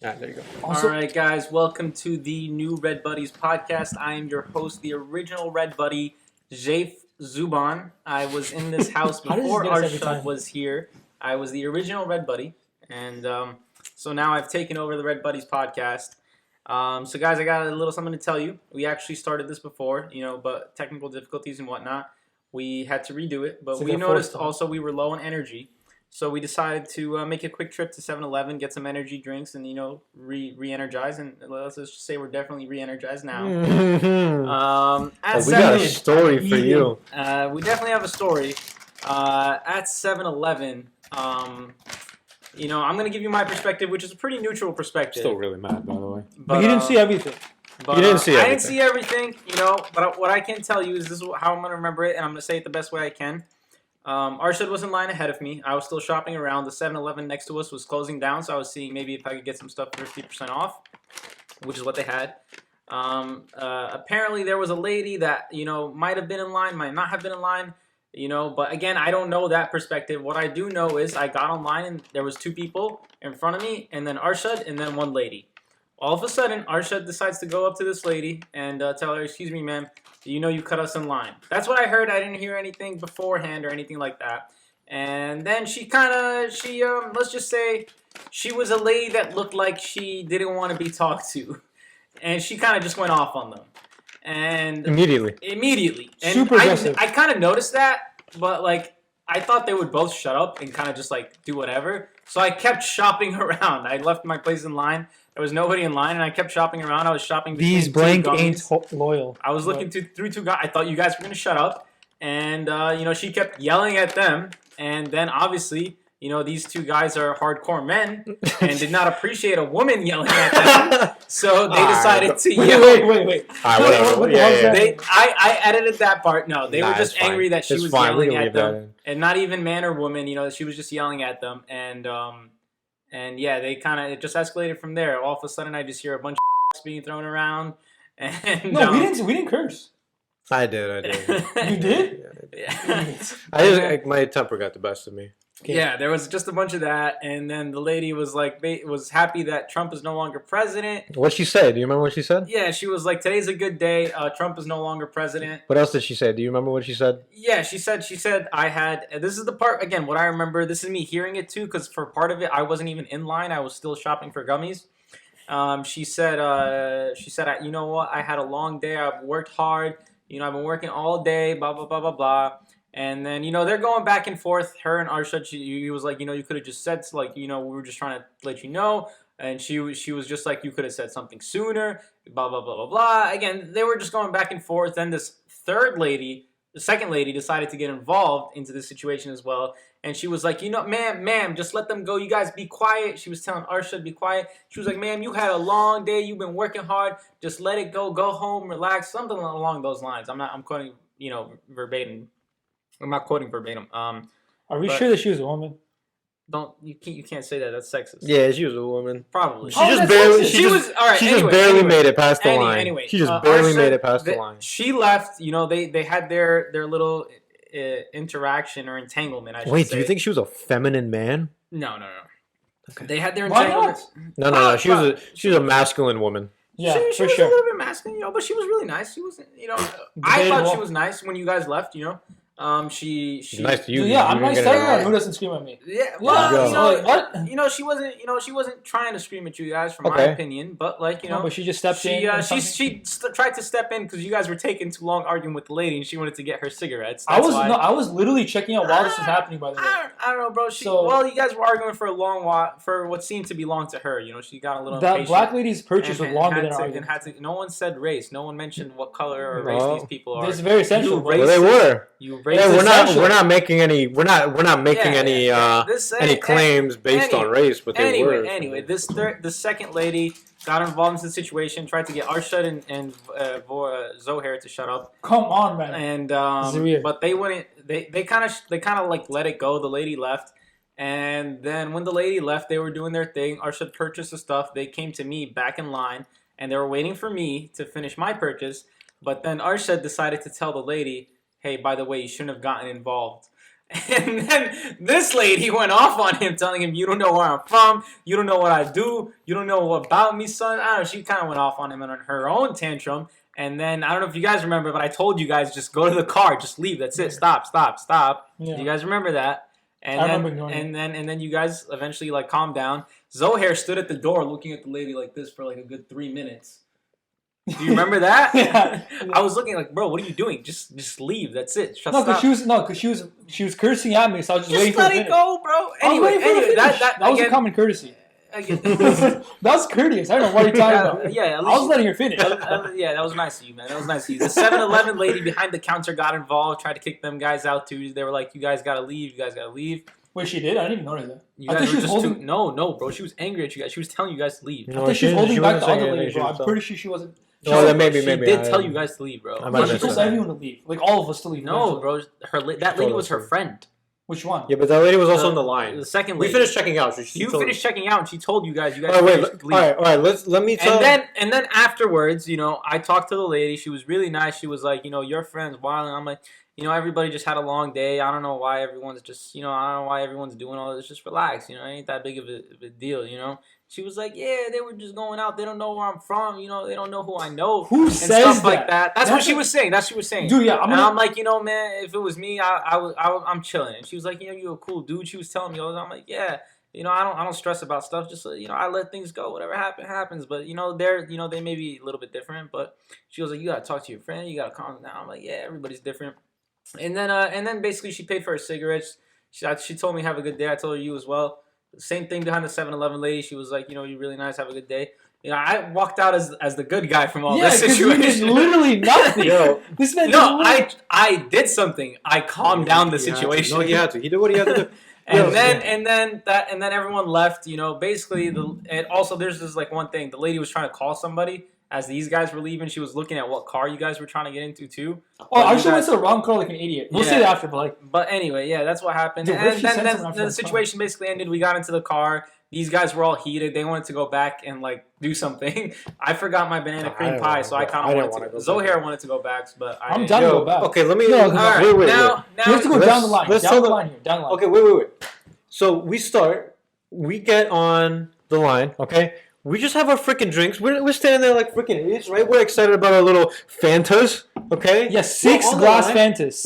There you go. Also, all right, guys, welcome to the new Red Buddies podcast. I am your host, the original Red Buddy, Jeif Suban. I was in this house before Arshad was here. I was the original Red Buddy, and so now I've taken over the Red Buddies podcast. So, guys, I got a little something to tell you. We actually started this before, but technical difficulties and whatnot. We had to redo it, but we noticed also we were low on energy. So we decided to make a quick trip to 7-Eleven, get some energy drinks, and re-energize. And let's just say we're definitely re-energized now. We got a story for you. We definitely have a story. At 7-Eleven, I'm gonna give you my perspective, which is a pretty neutral perspective. Still really mad, by the way. But you didn't see everything. But, you didn't see everything. I didn't see everything, But what I can tell you is this is how I'm gonna remember it, and I'm gonna say it the best way I can. Arshad was in line ahead of me. I was still shopping around. The 7-Eleven next to us was closing down, so I was seeing maybe if I could get some stuff 50% off, which is what they had. Apparently, there was a lady that, might have been in line, might not have been in line, but again, I don't know that perspective. What I do know is I got online and there was two people in front of me, and then Arshad, and then one lady. All of a sudden, Arshad decides to go up to this lady and tell her, "Excuse me, ma'am, you cut us in line." That's what I heard. I didn't hear anything beforehand or anything like that. And then let's just say she was a lady that looked like she didn't want to be talked to. And she kind of just went off on them. And Immediately. And super aggressive. I kind of noticed that, but I thought they would both shut up and kind of just do whatever. So I kept shopping around. I left my place in line. There was nobody in line, and I kept shopping around. I was shopping between These blank ain't loyal. I was looking through two guys. I thought you guys were going to shut up. And, she kept yelling at them. And then, obviously, these two guys are hardcore men and did not appreciate a woman yelling at them. So they decided to yell. Wait. All right, whatever. I edited that part. No, they were just angry that she was yelling at them. And not even man or woman, she was just yelling at them. And yeah, it just escalated from there. All of a sudden, I just hear a bunch of being thrown around. And no, we didn't curse. I did. You did? Yeah. My temper got the best of me. Okay. Yeah, there was just a bunch of that, and then the lady was was happy that Trump is no longer president. What'd she say? Do you remember what she said? Yeah, she was like, "Today's a good day. Trump is no longer president." What else did she say? Do you remember what she said? Yeah, she said I had. This is the part again. What I remember. This is me hearing it too, because for part of it, I wasn't even in line. I was still shopping for gummies. She said, you know what? I had a long day. I've worked hard. I've been working all day. Blah blah blah blah blah. And then, they're going back and forth. Her and Arshad, he was like, you could have just said, we were just trying to let you know. And she was just like, you could have said something sooner, blah, blah, blah, blah, blah. Again, they were just going back and forth. Then this the second lady, decided to get involved into this situation as well. And she was like, ma'am, just let them go. You guys be quiet. She was telling Arshad, be quiet. She was like, ma'am, you had a long day. You've been working hard. Just let it go. Go home, relax. Something along those lines. I'm quoting, verbatim. I'm not quoting verbatim. Are we sure that she was a woman? You can't say that. That's sexist. Yeah, she was a woman. Probably. She just barely made it past the line. Anyway, she just barely made it past the line. She left. They had their little interaction or entanglement. I should Wait, say. do you think she was a feminine man? No. Okay. They had their entanglement. No. She was a masculine woman. Yeah, she was a little bit masculine, but she was really nice. She wasn't, I thought she was nice when you guys left, She's nice to you. Yeah, I'm nice to everyone who doesn't scream at me. Yeah, well, what? She wasn't trying to scream at you guys, from my opinion. But but she just stepped in. She tried to step in because you guys were taking too long arguing with the lady, and she wanted to get her cigarettes. I was literally checking out while this was happening. By the way, I don't know, bro. You guys were arguing for a long while, for what seemed to be long to her. She got a little impatient. That black lady's purchase was longer than our argument. No one said race. No one mentioned what color or race these people are. This is very essential. Well, they were. We're not making any claims based on race, but they were. Anyway, the second lady got involved in the situation, tried to get Arshad and Zohar to shut up. Come on, man. And Zarir. but they wouldn't. They kind of let it go. The lady left, and then when the lady left, they were doing their thing. Arshad purchased the stuff. They came to me back in line, and they were waiting for me to finish my purchase. But then Arshad decided to tell the lady, hey, by the way, you shouldn't have gotten involved. And then this lady went off on him, telling him, "You don't know where I'm from. You don't know what I do. You don't know about me, son." I don't know. She kind of went off on him on her own tantrum. And then I don't know if you guys remember, but I told you guys just go to the car, just leave. That's it. Stop. Yeah. Do you guys remember that? And I then, remember and then you guys eventually like calmed down. Zarir stood at the door looking at the lady like this for like a good 3 minutes. Do you remember that? Yeah. I was looking like, bro, what are you doing? Just leave. That's it. No, because she was cursing at me, so I was just waiting for let her to it finish. go, bro. Anyway, that was again, a common courtesy. again, That was courteous. I don't know what you're talking about. yeah, I was letting her finish. yeah, that was nice of you, man. That was nice of you. The 7-Eleven lady behind the counter got involved, tried to kick them guys out too. They were like, "You guys gotta leave. You guys gotta leave." Wait, she did? I didn't even notice that. You guys were just too. No, bro. She was angry at you guys. She was telling you guys to leave. I think she was holding back the other lady, bro. I'm pretty sure she wasn't. Maybe. She did tell you guys to leave, bro. She told everyone to leave. Like, all of us to leave. No, bro. That lady was her friend. Which one? Yeah, but that lady was also on the line. The second lady. We finished checking out. You finished checking out, and she told you guys. All right, let me tell. And then afterwards, I talked to the lady. She was really nice. She was like, your friend's wild. And I'm like, everybody just had a long day. I don't know why everyone's just, I don't know why everyone's doing all this. Just relax. It ain't that big of a deal. She was like, yeah, they were just going out. They don't know where I'm from. They don't know who I know. Who and says stuff like that? That's what she was saying. That's what she was saying. Dude, yeah. I'm like, man, if it was me, I'm chilling. And she was like, you're a cool dude. She was telling me all that. I'm like, yeah. I don't stress about stuff. Just I let things go. Whatever happens. But they may be a little bit different. But she was like, you gotta talk to your friend. You gotta calm down. I'm like, yeah, everybody's different. And then basically she paid for her cigarettes. She told me have a good day. I told her you as well. Same thing behind the 7-Eleven lady. She was like, you're really nice. Have a good day. I walked out as the good guy from all this situation. Yeah, because literally nothing. Yo. This man. No, I did something. I calmed down the situation. No, he had to. He did what he had to do. And then everyone left. Basically and also there's this like one thing. The lady was trying to call somebody. As these guys were leaving, she was looking at what car you guys were trying to get into too. Oh, I should went to the wrong car like an idiot. We'll see that after, But anyway, yeah, that's what happened. Dude, and then the situation basically ended. We got into the car. These guys were all heated. They wanted to go back and like do something. I forgot my banana cream pie, so I kind of wanted to. Zohair wanted to go back, but I'm down to go back. Okay, let me. All right, wait. Now we have to go down the line. Down the line here. Down the line. Okay, wait. So we start. We get on the line. Okay. We just have our freaking drinks. We're standing there like freaking idiots, right? We're excited about our little Fantas, okay? Yeah, 6 glass Fantas.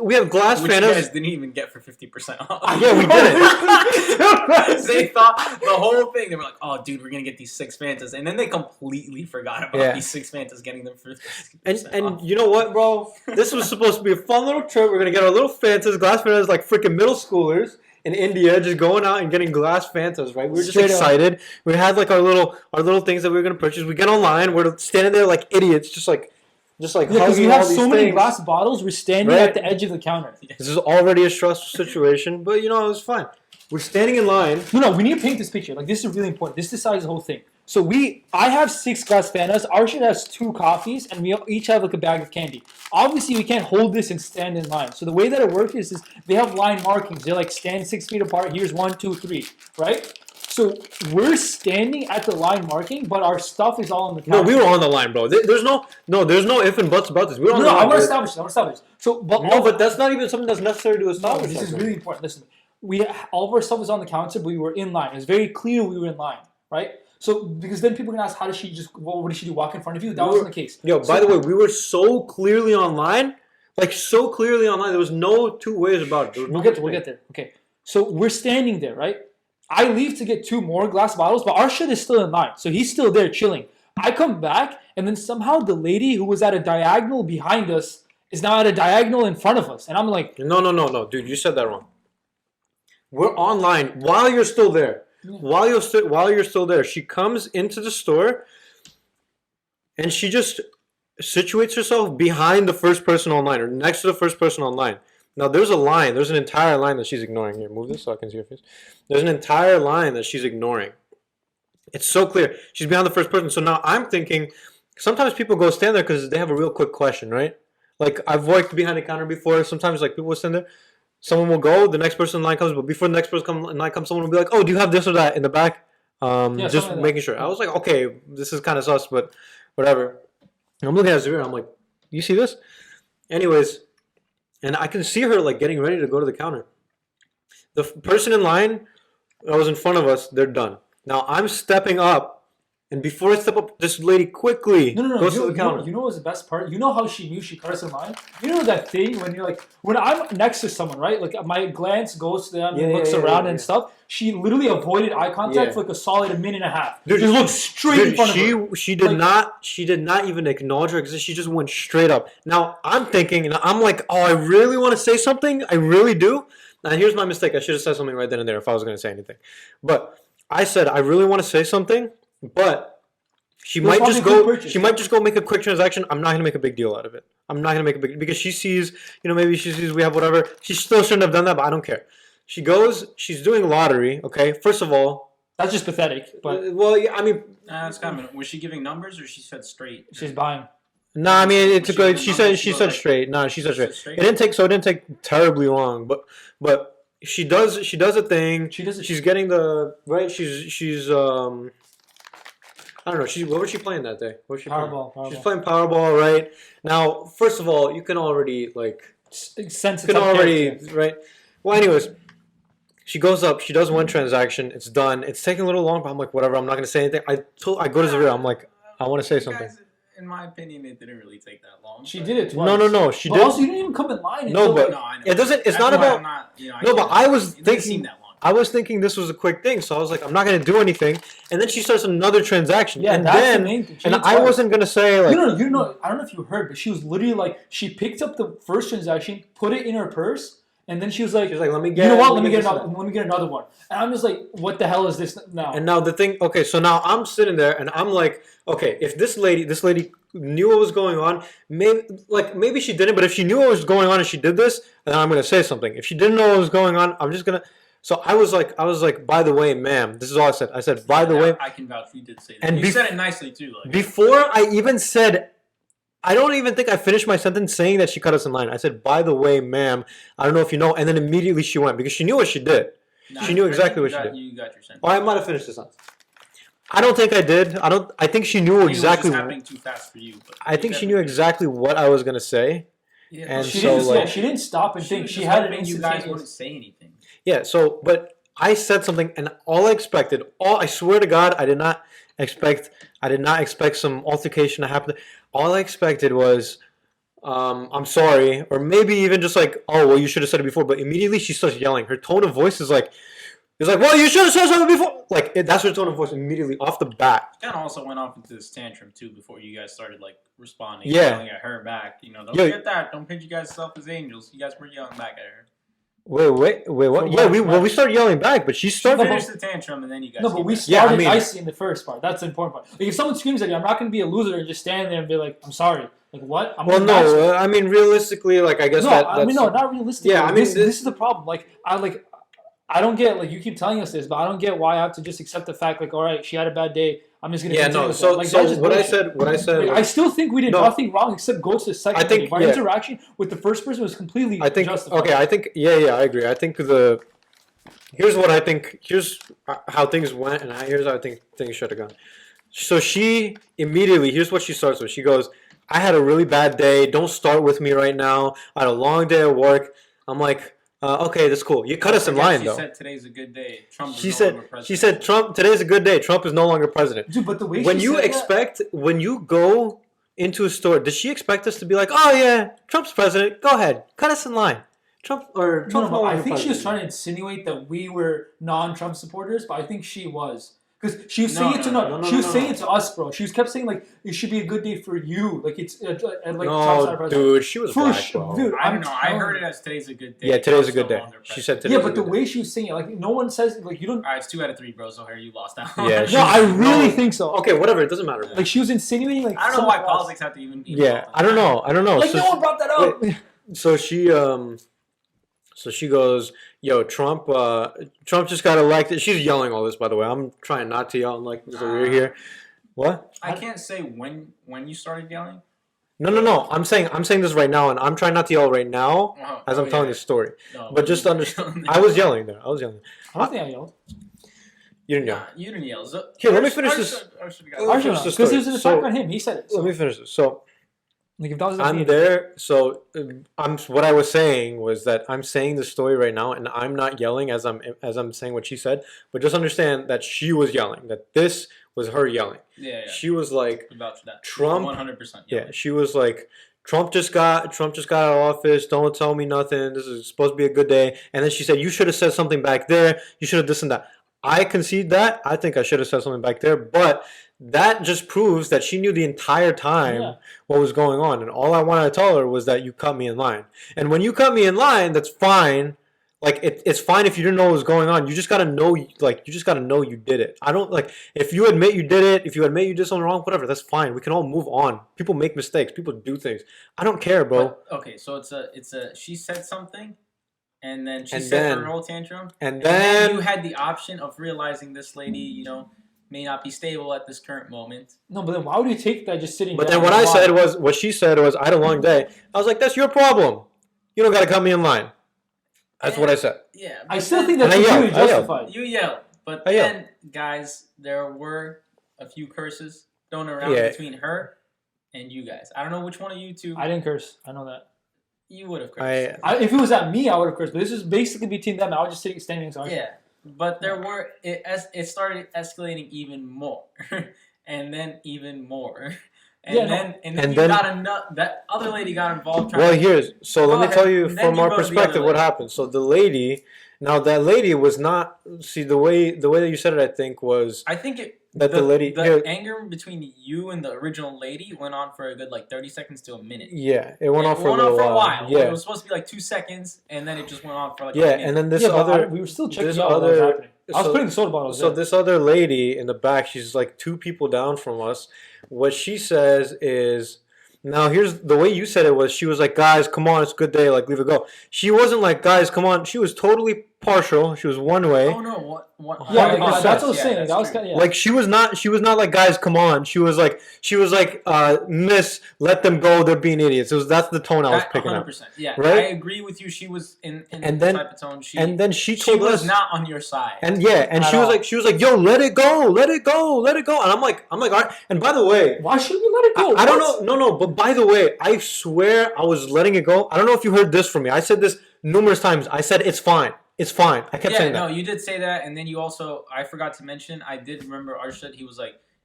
We have glass which Fantas. You guys didn't even get for 50% off. Yeah, we didn't. They thought the whole thing. They were like, "Oh, dude, we're gonna get these 6 Fantas," and then they completely forgot about these 6 Fantas, getting them for 50% off. And you know what, bro? This was supposed to be a fun little trip. We're gonna get our little Fantas, glass Fantas, like freaking middle schoolers in India, just going out and getting glass Fantas, right? We were just excited. We had like our little things that we were gonna purchase. We get online. We're standing there like idiots, just like because we have so many glass bottles. We're standing at the edge of the counter. This is already a stressful situation, but it was fine. We're standing in line. No, we need to paint this picture. Like, this is really important. This decides the whole thing. So I have 6 glass Fantas. Arshad has 2 coffees, and we each have like a bag of candy. Obviously, we can't hold this and stand in line. So the way that it works is they have line markings. They're like stand 6 feet apart. Here's 1, 2, 3, right? So we're standing at the line marking, but our stuff is all on the counter. No, we were on the line, bro. There's no if and buts about this. We were on the line. I want to establish. So, but that's not even something that's necessary to establish. This is really important. Listen, all of our stuff was on the counter, but we were in line. It's very clear we were in line, right? So, because then people are going to ask, what did she do, walk in front of you? That wasn't the case. By the way, we were so clearly online, there was no 2 ways about it. We'll get there. Okay. So, we're standing there, right? I leave to get 2 more glass bottles, but Arshad is still in line. So, he's still there chilling. I come back, and then somehow the lady who was at a diagonal behind us is now at a diagonal in front of us. And I'm like... No. Dude, you said that wrong. We're online while you're still there. Yeah. While you're still there, she comes into the store and she just situates herself behind the first person online or next to the first person online. Now there's an entire line that she's ignoring. Here, move this so I can see her face. There's an entire line that she's ignoring. It's so clear. She's behind the first person. So now I'm thinking, sometimes people go stand there because they have a real quick question, right? Like I've worked behind a counter before. Sometimes like people will stand there. Someone will go, the next person in line comes, but before the next person in line comes, someone will be like, "Oh, do you have this or that in the back?" Just making sure. I was like, "Okay, this is kind of sus, but whatever." And I'm looking at Zarir, I'm like, "You see this?" Anyways, and I can see her like getting ready to go to the counter. The person in line that was in front of us, they're done. Now I'm stepping up. And before I step up, this lady quickly goes to the counter. You know what's the best part? You know how she knew she cut us in line? You know that thing when you're like, when I'm next to someone, right? Like my glance goes to them and looks around and stuff. She literally avoided eye contact for like a solid minute and a half. Dude, just looked straight in front of her. She did not even acknowledge her existence. She just went straight up. Now I'm thinking, and I'm like, oh, I really want to say something. I really do. Now here's my mistake. I should have said something right then and there if I was going to say anything. But I said I really want to say something. But she might just go. She might just go make a quick transaction. I'm not gonna make a big deal out of it. I'm not gonna make a big because she sees, maybe she sees we have whatever. She still shouldn't have done that, but I don't care. She goes. She's doing lottery. Okay, first of all, that's just pathetic. But well, yeah, I mean, that's kind of. Was she giving numbers or she said straight? She's buying. No, I mean it's a good. She said straight. No, she said straight. It didn't take terribly long, but. She does a thing. She's getting the right. She's I don't know. What was she playing that day? What was she Powerball. She's playing Powerball, right? Now, first of all, you can already sense. Right. Well, anyways, she goes up. She does one transaction. It's done. It's taking a little long, but I'm like, whatever. I'm not gonna say anything. I go to Zarir. I'm like, I want to say something. In my opinion, it didn't really take that long. She did it twice. No. She did. Also, you didn't even come in line. No, but it doesn't. It's not about. No, but I was thinking. I was thinking this was a quick thing, so I was like, I'm not gonna do anything. And then she starts another transaction. Yeah, and that's then, the main thing. And I wasn't gonna say like. You know. I don't know if you heard, but she was literally like, she picked up the first transaction, put it in her purse. And then she was like, let me get. You know what? Let me get another one. And I'm just like, what the hell is this now? And now the thing. Okay, so now I'm sitting there and I'm like, okay, if this lady knew what was going on, maybe she didn't. But if she knew what was going on and she did this, then I'm gonna say something. If she didn't know what was going on, I'm just gonna. So I was like, by the way, ma'am. This is all I said. I said, by the way. I can vouch. You did say that. And you said it nicely too. Before I even said. I don't even think I finished my sentence saying that she cut us in line. I said, by the way, ma'am, I don't know if you know. And then immediately she went because she knew what she did. She knew exactly what she did. You got your sentence. Oh, I might have finished the sentence. I don't think I did. I think she knew exactly. It was just happening too fast for you. I think she knew exactly what I was going to say. Yeah, and she didn't stop and think. She had it. You guys wouldn't say anything. Yeah, but I said something and all I expected, I swear to God, I did not expect some altercation to happen. All I expected was, I'm sorry, or maybe even just like, oh, well, you should have said it before. But immediately she starts yelling. Her tone of voice is like, well, you should have said something before. Like that's her tone of voice immediately off the bat. Kind of also went off into this tantrum too before you guys started responding, yelling at her back. Don't forget that. Don't pitch you guys self as angels. You guys were yelling back at her. Wait, what? Yeah, we started yelling back, but she started. Finished the tantrum, and then you guys. No, but we started nicely in the first part. That's the important part. Like if someone screams at you, I'm not going to be a loser and just stand there and be like, "I'm sorry." Like what? I mean, realistically, I guess not realistically. Yeah, I mean, this is the problem. I don't get you keep telling us this, but I don't get why I have to just accept the fact. All right, she had a bad day. I'm just gonna. Yeah, no. So what I said. I still think we did nothing wrong except go to the second. I think our interaction with the first person was completely. Justified. Okay. I think I agree. I think here's what I think. Here's how things went, and here's how I think things should have gone. So she immediately. Here's what she starts with. She goes, "I had a really bad day. Don't start with me right now. I had a long day at work." I'm like. Okay, that's cool. You cut us in line, though. She said today's a good day. Trump is no longer president. She said today's a good day. Trump is no longer president. Dude, but the way when you go into a store, does she expect us to be like, oh yeah, Trump's president? Go ahead, cut us in line. Trump's no, I think she was trying to insinuate that we were non-Trump supporters, but I think she was. Because she was saying it to us, bro. She kept saying it should be a good day for you. It's dude, she was black, bro. Dude, I don't know. I heard it as today's a good day. Yeah, today's a good day. She said today's. Yeah, but the way she was saying it, no one says you don't. All right, it's 2 out of 3, bro. So here you lost out. Yeah, no, I really think so. Okay, whatever. It doesn't matter. She was insinuating I don't know why politics have to even be. Yeah, I don't know. No one brought that up. So she goes, yo, Trump just got elected. She's yelling all this, by the way. I'm trying not to yell like Zarir here. What? I can't say when you started yelling. No. I'm saying this right now, and I'm trying not to yell right now as I'm telling this story. No, but just understand. I was yelling there. I don't think I yelled. You didn't yell. You didn't yell. Here, let me finish this. Because there's an attack on him. He said it. Let me finish this. So Like if that was I'm there. So what I was saying was that I'm saying the story right now, and I'm not yelling as I'm saying what she said. But just understand that she was yelling. That this was her yelling. Yeah. She was like, About that. Trump. 100%. Yeah, she was like, Trump just got out of office. Don't tell me nothing. This is supposed to be a good day. And then she said, you should have said something back there. You should have this and that. I concede that. I think I should have said something back there. But that just proves that she knew the entire time what was going on. And all I wanted to tell her was that you cut me in line. And when you cut me in line, that's fine. Like it's fine if you didn't know what was going on. You just gotta know, you did it. I don't like if you admit you did it, if you admit you did something wrong, whatever. That's fine. We can all move on. People make mistakes. People do things. I don't care, bro. But, okay, so it's a she said something, and then she said her whole tantrum, and then you had the option of realizing this lady, may not be stable at this current moment. No, but then why would you take that just sitting? But then what she said was, I had a long day. I was like, that's your problem. You don't gotta cut me in line. That's what I said. Yeah. I still think that's completely justified. You yell. But then, guys, there were a few curses thrown around between her and you guys. I don't know which one of you two. I didn't curse. I know that. You would have cursed. If it was at me, I would have cursed. But this is basically between them. I was just standing next to her. Yeah. But there were... It started escalating even more. And then even more. And then that other lady got involved. Well, let me tell you from our perspective what happened. So the lady, that lady was not. See the way that you said it, I think was. I think the anger between you and the original lady went on for a good 30 seconds to a minute. Yeah, it went on for a while. Yeah, it was supposed to be 2 seconds, and then it just went on for a minute. And then this other. We were still checking out what was happening. I was putting the soda bottles. So this other lady in the back, she's 2 people down from us. What she says is, now here's the way you said it was, she was like, guys, come on, it's a good day, leave it go. She wasn't like, guys, come on. She was totally partial. She was one way. Oh no, what? Yeah, that's what I was saying. That was kind of, she was not like, guys, come on. She was like, miss, let them go. They're being idiots. That's the tone I was picking 100%, up. Yeah, right? I agree with you. She was in the type of tone. She was not on your side. And she was like, yo, let it go. And I'm like, all right. And by the way, why should we let it go? I don't know. No. But by the way, I swear I was letting it go. I don't know if you heard this from me. I said this numerous times. I said it's fine. It's fine. I kept saying that. No, you did say that, and then you also, I forgot to mention, I did remember Arshad, he was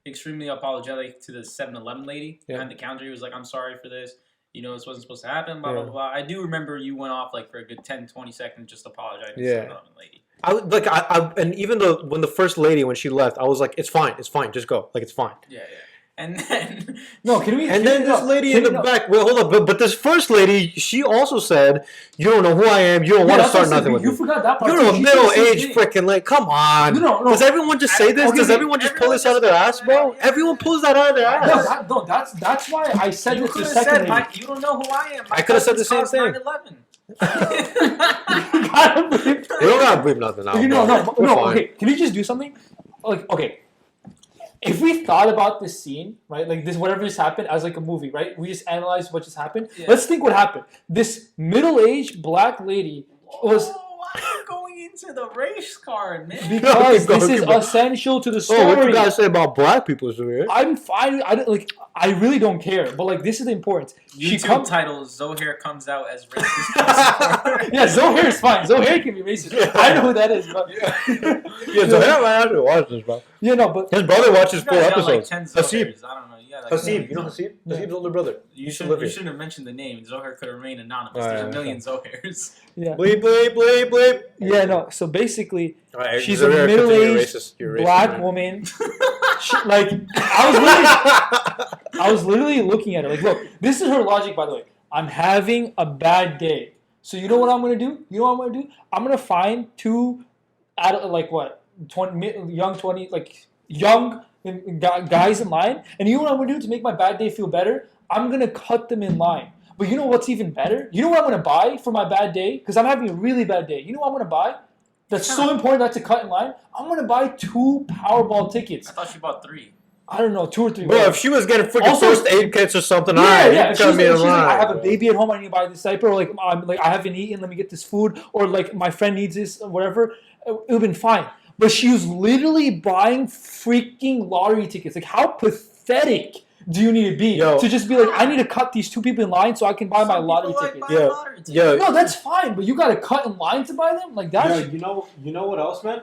extremely apologetic to the 7-Eleven lady behind the counter. He was like, I'm sorry for this. This wasn't supposed to happen, blah, blah, blah. I do remember you went off for a good 10, 20 seconds just apologizing to the 7-Eleven lady. And even though when the first lady, when she left, I was like, it's fine, just go. It's fine. Yeah. And then this lady in the back. Well, hold up, but this first lady, she also said, "You don't know who I am. You don't want to start nothing with me." You forgot that part. You're a middle-aged freaking come on. No. Does everyone just say this? Does everyone just pull this out of their ass, bro? Everyone pulls that out of their ass. No, that's why I said you this the second lady. You don't know who I am. I could have said the same thing. 9/11. We don't gotta bleep nothing out. No. Okay, can we just do something? Okay. If we thought about this scene, right, this, whatever just happened as a movie, right? We just analyzed what just happened. Yeah. Let's think what happened. This middle-aged black lady was... why are you going into the race card, man? Because this is essential to the story. Oh, what you gotta say about black people, Zarir? I'm fine. I really don't care. But this is the importance. YouTube title, Zarir comes out as racist. Yeah, Zarir is fine. Zarir can be racist. I know who that is, bro. Zarir might have to watch this, bro. Yeah, no, but... His brother watches full episodes. Hasib. I don't know. Hasib, you know Hasib? Hasib's older brother. You shouldn't have mentioned the name. Zohar could remain anonymous. There's a million Zohars. Yeah. Bleep, bleep, bleep, bleep. Yeah, no. So basically, she's a middle-aged black woman. I was literally looking at her. Look, this is her logic, by the way. I'm having a bad day. So you know what I'm going to do? I'm going to find 2 young guys in line, and you know what I'm going to do to make my bad day feel better? I'm going to cut them in line. But you know what's even better? You know what I'm going to buy for my bad day? Because I'm having a really bad day. You know what I'm going to buy? That's so important not to cut in line. I'm going to buy 2 Powerball tickets. I thought she bought 3. I don't know, 2 or 3. Bro, if she was getting freaking first aid kits or something, yeah. She's like, I have a baby at home, I need to buy this diaper, or I haven't eaten, let me get this food, or my friend needs this, or whatever. It would have been fine. But she was literally buying freaking lottery tickets. How pathetic do you need to be to just be like, I need to cut these 2 people in line so I can buy my lottery tickets? No, that's fine, but you got to cut in line to buy them. Like that's you know what else, man?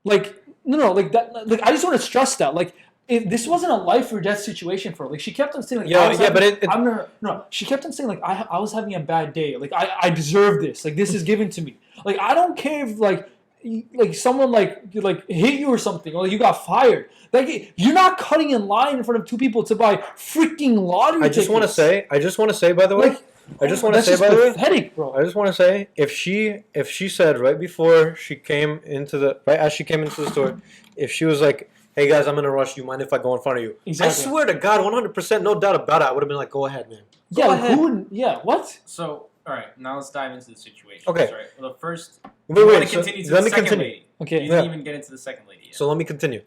Like no, like that. Like I just want to stress that. Like this wasn't a life or death situation for her. Like she kept on saying, like, she kept on saying like I was having a bad day. Like I deserve this. Like this is given to me. Like I don't care if like someone like hit you or something, or you got fired. Like you're not cutting in line in front of 2 people to buy freaking lottery tickets. I just want to say, by the way, pathetic, bro. I just want to say, if she said right before she came into the as she came into the store, if she was like, "Hey guys, I'm in a rush. Do you mind if I go in front of you?" Exactly. I swear to God, 100%, no doubt about it, I would have been like, "Go ahead, man." Go ahead. Who wouldn't? Yeah. What? So, all right, now let's dive into the situation. Okay. Right. Well, the first. Wait. Let me continue. Lady. Okay. You didn't even get into the second lady yet. So let me continue.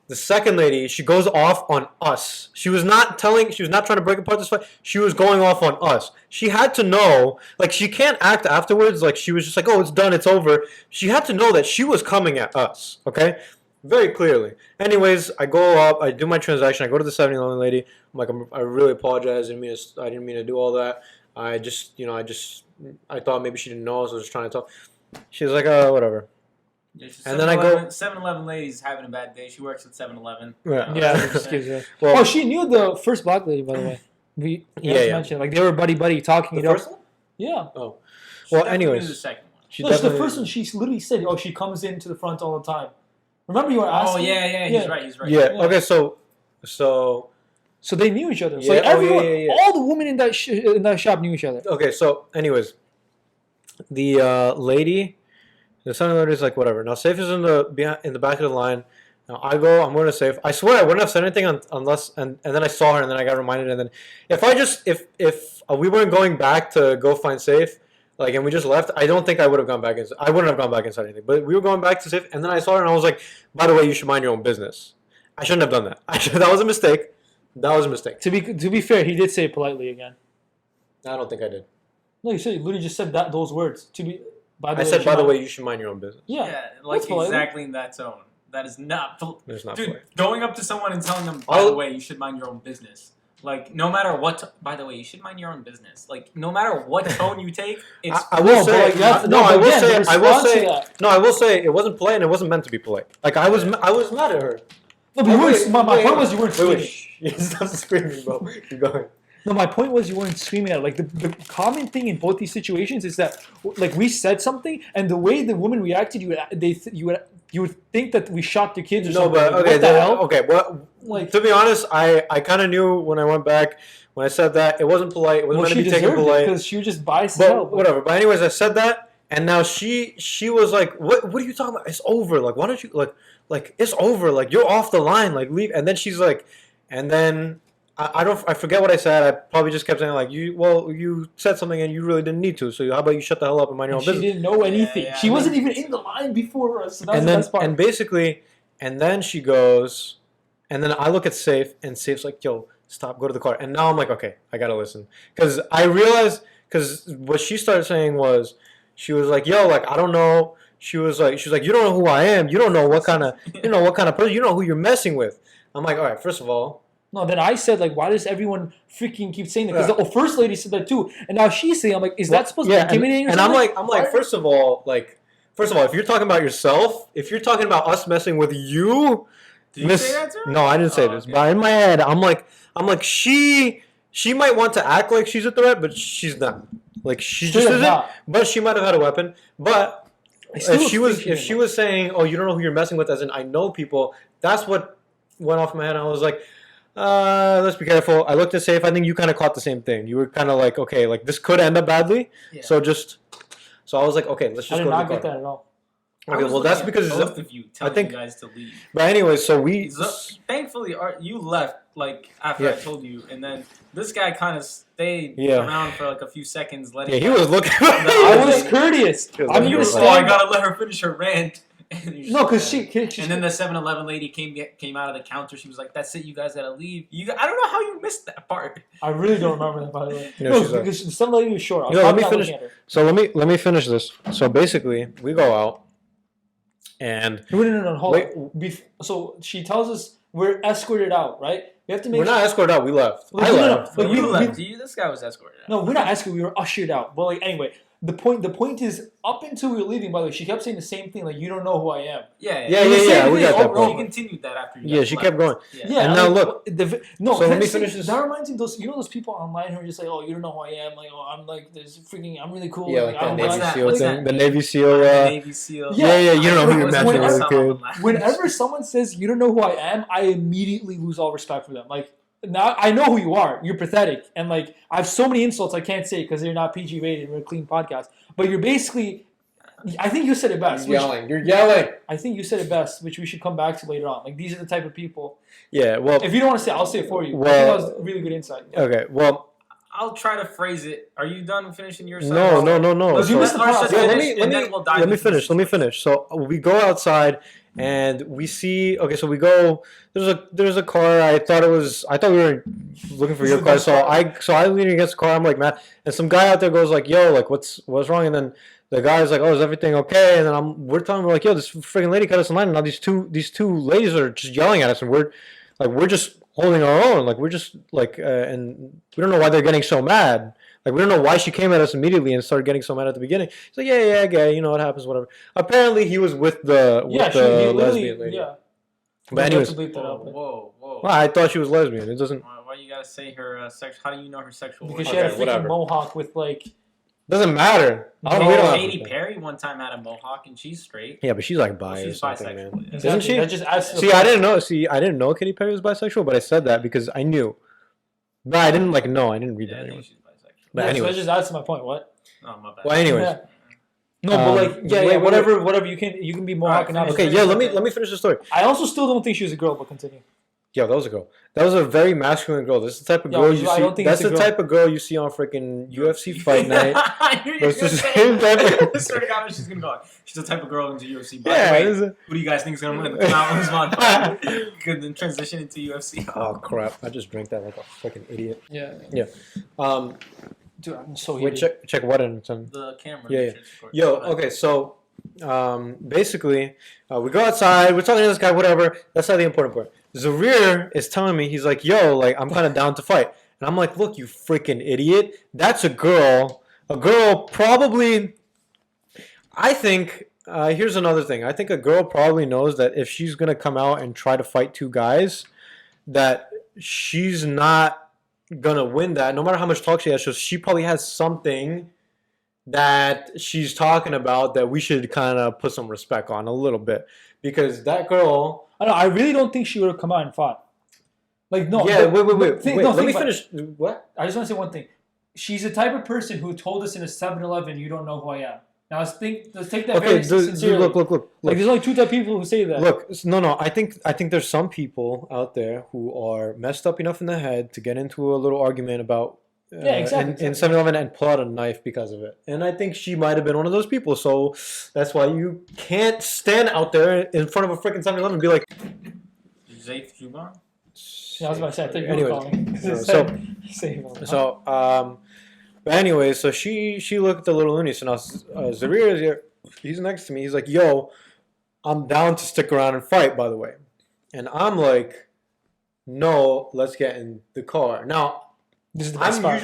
The second lady, she goes off on us. She was not trying to break apart this fight. She was going off on us. She had to know, like, she can't act afterwards like she was just like, oh, it's done, it's over. She had to know that she was coming at us, okay? Very clearly. Anyways, I go up, I do my transaction, I go to the 7-Eleven lady. I'm like, I really apologize. I didn't mean to do all that. I thought maybe she didn't know, so I was just trying to talk. She was like, whatever. Yeah, and then I go. 7-Eleven lady's having a bad day. She works at 7-Eleven. Yeah. Well, she knew the first black lady, by the way. We mentioned like they were buddy talking the first one? Yeah. Oh. Well, anyways. The second one. The first one. She literally said, "Oh, she comes into the front all the time." Remember you were asking? Oh yeah. He's right. Yeah. Okay. So they knew each other. So everyone, all the women in that shop knew each other. Okay. So, anyways, the lady. The son of is like, whatever. Now, Safe is in the back of the line. Now, I'm going to Safe. I swear I wouldn't have said anything unless, and then I saw her, and then I got reminded, and then if we weren't going back to go find Safe, like, and we just left, I don't think I would have gone back inside. I wouldn't have gone back inside anything. But we were going back to Safe, and then I saw her, and I was like, by the way, you should mind your own business. I shouldn't have done that. That was a mistake. To be fair, he did say it politely again. I don't think I did. No, you literally just said those words. I said, by the way, you should mind your own business. Yeah, like exactly in that tone. That is not. There's not. Dude, going up to someone and telling them, by the way, you should mind your own business. Like, no matter what. By the way, you should mind your own business. Like, no matter what tone you take, it's. I will say, it wasn't polite and it wasn't meant to be polite. Like, I was mad at her. No, but my point was you weren't screaming. Stop screaming, bro. Keep going. No, my point was you weren't screaming at it. Like the common thing in both these situations is that like we said something and the way the woman reacted, you would think that we shot the kids or something. No, but okay, what the hell? Okay. Well, like, to be honest, I kind of knew when I went back when I said that it wasn't polite. It wasn't meant to be taken polite because she was just biased. But whatever. But anyways, I said that, and now she was like, "What are you talking about? It's over. Like, why don't you like it's over. Like, you're off the line. Like, leave." And then she's like, and then. I forget what I said. I probably just kept saying like you said something and you really didn't need to. So how about you shut the hell up and mind your own business? She didn't know anything. She wasn't even in the line before us. So that's the best part. And then she goes, and then I look at Safe and Safe's like, "Yo, stop, go to the car." And now I'm like, okay, I gotta listen because I realized what she started saying was she was like, "Yo, like I don't know." She was like, "You don't know who I am. You don't know what kind of person. You know who you're messing with." I'm like, all right, first of all. No, then I said, like, why does everyone freaking keep saying that? Because the first lady said that too. And now she's saying, I'm like, is that supposed to be intimidating or something? And I'm like, first of all, if you're talking about yourself, if you're talking about us messing with you. Did you say that to her? No, I didn't say this. Okay. But in my head, I'm like, she might want to act like she's a threat, but she's not. Like, she just isn't. But she might have had a weapon. But if she was saying, oh, you don't know who you're messing with, as in I know people, that's what went off my head. And I was like, let's be careful. I looked at Safe. I think you kind of caught the same thing. You were kind of like, okay, like this could end up badly. Yeah. So I was like, okay, let's just go to the car. I did not get that at all. Okay, well that's because both of you telling you guys to leave. But anyway, so thankfully you left like after I told you, and then this guy kind of stayed around for like a few seconds. He was looking. I was courteous. I'm gonna stay. I gotta let her finish her rant. No, because she. And then the 7-Eleven lady came out of the counter. She was like, "That's it, you guys gotta leave." I don't know how you missed that part. I really don't remember that, by the way. Because the 7-Eleven was short. Let me finish. So let me finish this. So basically, we go out, and no, hold on. So she tells us we're escorted out, right? We have to make We're not escorted out. We left. Well, I no, no, left. but You you- left. This guy was escorted. No, we're not escorted. We were ushered out. But like anyway, the point is, up until we were leaving, by the way, she kept saying the same thing, like, you don't know who I am. Yeah. Yeah, The yeah, same yeah. We thing got that over and She over. continued that after you Yeah, guys she left. kept going. Yeah. Yeah, And now like, look. No, So let me that's- finish this. That reminds me of those, those people online who are just like, oh, you don't know who I am. Like, oh, I'm like this freaking, I'm really cool. Yeah, like, like I that don't Navy what's mind. that? SEAL What's thing. that? The Navy SEAL. I'm a Navy SEAL. Yeah, Yeah, you don't know who you're What's matching that? with, Some kid. of them laugh. Whenever someone says you don't know who I am, I immediately lose all respect for them. Like, now I know who you are. You're pathetic, and like I have so many insults I can't say because they're not PG rated. We're a clean podcast, but you're basically. I think you said it best. You're yelling. You're yelling. I think you said it best, which we should come back to later on. Like, these are the type of people. Yeah. Well. If you don't want to say it, I'll say it for you. I Well- think that was really good insight. Okay. Well. I'll try to phrase it. Are you done finishing your side? No. Let's So- do this the Let part. us Yeah, Yeah, let finish, me and let then me we'll dive let me into finish. the Let me situation. finish. So we go outside and we see. Okay, so we go. There's a car. I thought we were looking for This your is the car. best So I lean against the car. I'm like, man, and some guy out there goes like, yo, like what's wrong? And then the guy's like, oh, is everything okay? And then we're telling him like, yo, this freaking lady cut us in line, and now these two ladies are just yelling at us, and we're just holding our own. Like we're just like, and we don't know why they're getting so mad. Like, we don't know why she came at us immediately and started getting so mad at the beginning. He's like, yeah, I get it. You know, it happens, whatever. Apparently, he was with the Yeah, he literally, lesbian lady. yeah. But anyways, Let's bleep that out, but- Whoa. well, I thought she was lesbian. It doesn't Why you gotta say her sex? How do you know her sexual? Because she Okay, had a freaking whatever. mohawk with like. matter. I don't, we don't have Katy to- Perry one time had a mohawk and she's straight. Yeah, but she's like bi or She's something, bisexual. man. Yeah. Isn't she? That just adds to the See, point. I didn't know. See, I didn't know Katy Perry was bisexual, but I said that because I knew. But I didn't like know. I didn't read Yeah, that I anyway. think she's bisexual. But Yeah, so anyways. that just adds to my point. What? Oh, my bad. Well, anyways. Yeah. No, but like, wait, whatever. You can be mohawk and not. Okay, yeah. Let me finish the story. I also still don't think she was a girl, but continue. Yeah, that was a girl. That was a very masculine girl. This is the type of Yeah, girl I you don't see. think That's it's a the girl. type of girl you see on freaking UFC fight night. I knew you were That's the gonna say same that. type of- I swear to God, she's gonna go. She's the type of girl into UFC. By Yeah, the this way, is who do you guys think is gonna win? The Clown who's on? Could then transition into UFC. Oh crap! I just drank that like a freaking idiot. Yeah. Dude, I'm so Wait, heated. check what in some. The camera. Yeah, yeah. should record. Yo, okay, so basically, we go outside. We're talking to this guy, whatever. That's not the important part. Zarir is telling me, he's like, yo, like, I'm kind of down to fight. And I'm like, look, you freaking idiot. That's a girl. A girl probably, I think, here's another thing. I think a girl probably knows that if she's going to come out and try to fight two guys, that she's not going to win that. No matter how much talk she has, so she probably has something that she's talking about that we should kind of put some respect on a little bit. Because that girl... I really don't think she would have come out and fought. Like, no. Yeah, but- wait. but think- Wait, no, let think me about it. finish. What? I just want to say one thing. She's the type of person who told us in a 7-Eleven, you don't know who I am. Now, let's take that Okay, very sincerely. look. Like, there's only two type of people who say that. Look, no. I think there's some people out there who are messed up enough in the head to get into a little argument about Yeah, exactly. in 7-Eleven and pull out a knife because of it. And I think she might have been one of those people. So that's why you can't stand out there in front of a freaking 7-Eleven and be like, Zaif Suban? Yeah, I was about to say, I think you were Anyways, calling. but anyway, so she looked at the little loony. So now Zarir is here. He's next to me. He's like, yo, I'm down to stick around and fight, by the way. And I'm like, no, let's get in the car. Now, This is the best part.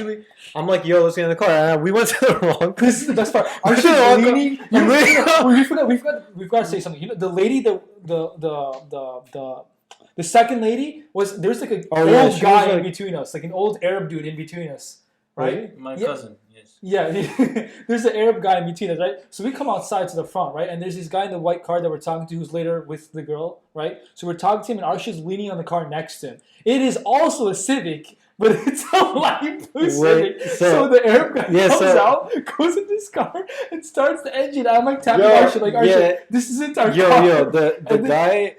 I'm like, yo, let's get in the car. And we went to the wrong. This is the best part. We Arshad's should've all leaning. gone- We've got to say something. You know, the lady, the second lady was there's like an old she guy was in like- between us, like an old Arab dude in between us, right? My Yeah. cousin, yes. Yeah, there's an Arab guy in between us, right? So we come outside to the front, right? And there's this guy in the white car that we're talking to who's later with the girl, right? So we're talking to him, and Arshad's leaning on the car next to him. It is also a Civic, but it's a light blue Civic. So the Arab guy comes out, goes in this car, and starts the engine. I'm like tapping Arshad, like, Arshad, this isn't our car. The guy...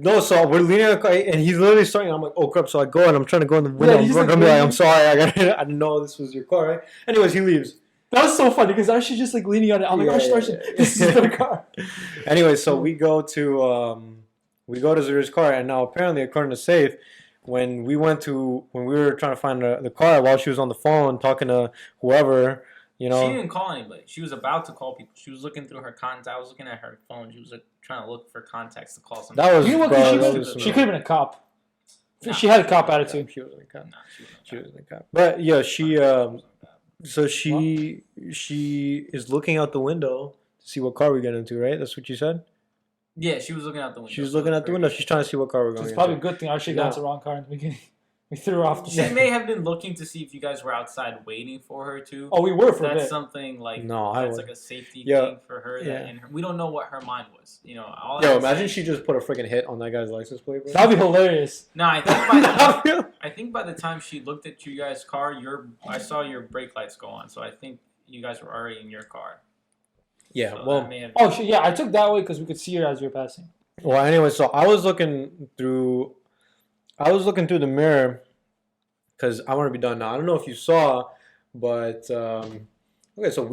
No, so we're leaning on the car, and he's literally starting. I'm like, oh crap! So I go, and I'm trying to go in the window. he's I'm like, gonna be like, I'm sorry, I didn't know this was your car. Right? Anyways, he leaves. That was so funny because Arshad's just like leaning on it. I'm like, Arshad, this is their car. Anyway, so we go to Zarir's car, and now apparently, according to Safe, when we were trying to find the car while she was on the phone talking to whoever, You know, she didn't call anybody. She was about to call people. She was looking through her contacts. I was looking at her phone. She was like trying to look for contacts to call somebody. that was You know what? bro, She that could was have been a cop. Nah, She had a cop attitude. She wasn't a cop. Nah, she wasn't. She wasn't a cop. But yeah, so she is looking out the window to see what car we get into, right? That's what you said. Yeah, she was looking out the window. She was looking out the window. She's trying to see what car we're going It's into. probably a good thing I should Yeah. got the wrong car in the beginning. We threw her off the She set. may have been looking to see if you guys were outside waiting for her too. Oh, we were for a That's bit. something like No, I that's wasn't. like a safety Yeah. thing for her. Yeah. That in her, we don't know what her mind was. You know, all I Yo, can imagine say- she just put a freaking hit on that guy's license plate, bro. That'd be hilarious. No, I think by the time she looked at you guys' car, I saw your brake lights go on. So I think you guys were already in your car. Yeah, So well, that may have- Oh, shit, yeah, I took that way because we could see her as we were passing. well. Anyway, so I was looking through the mirror because I want to be done now. I don't know if you saw, but okay. So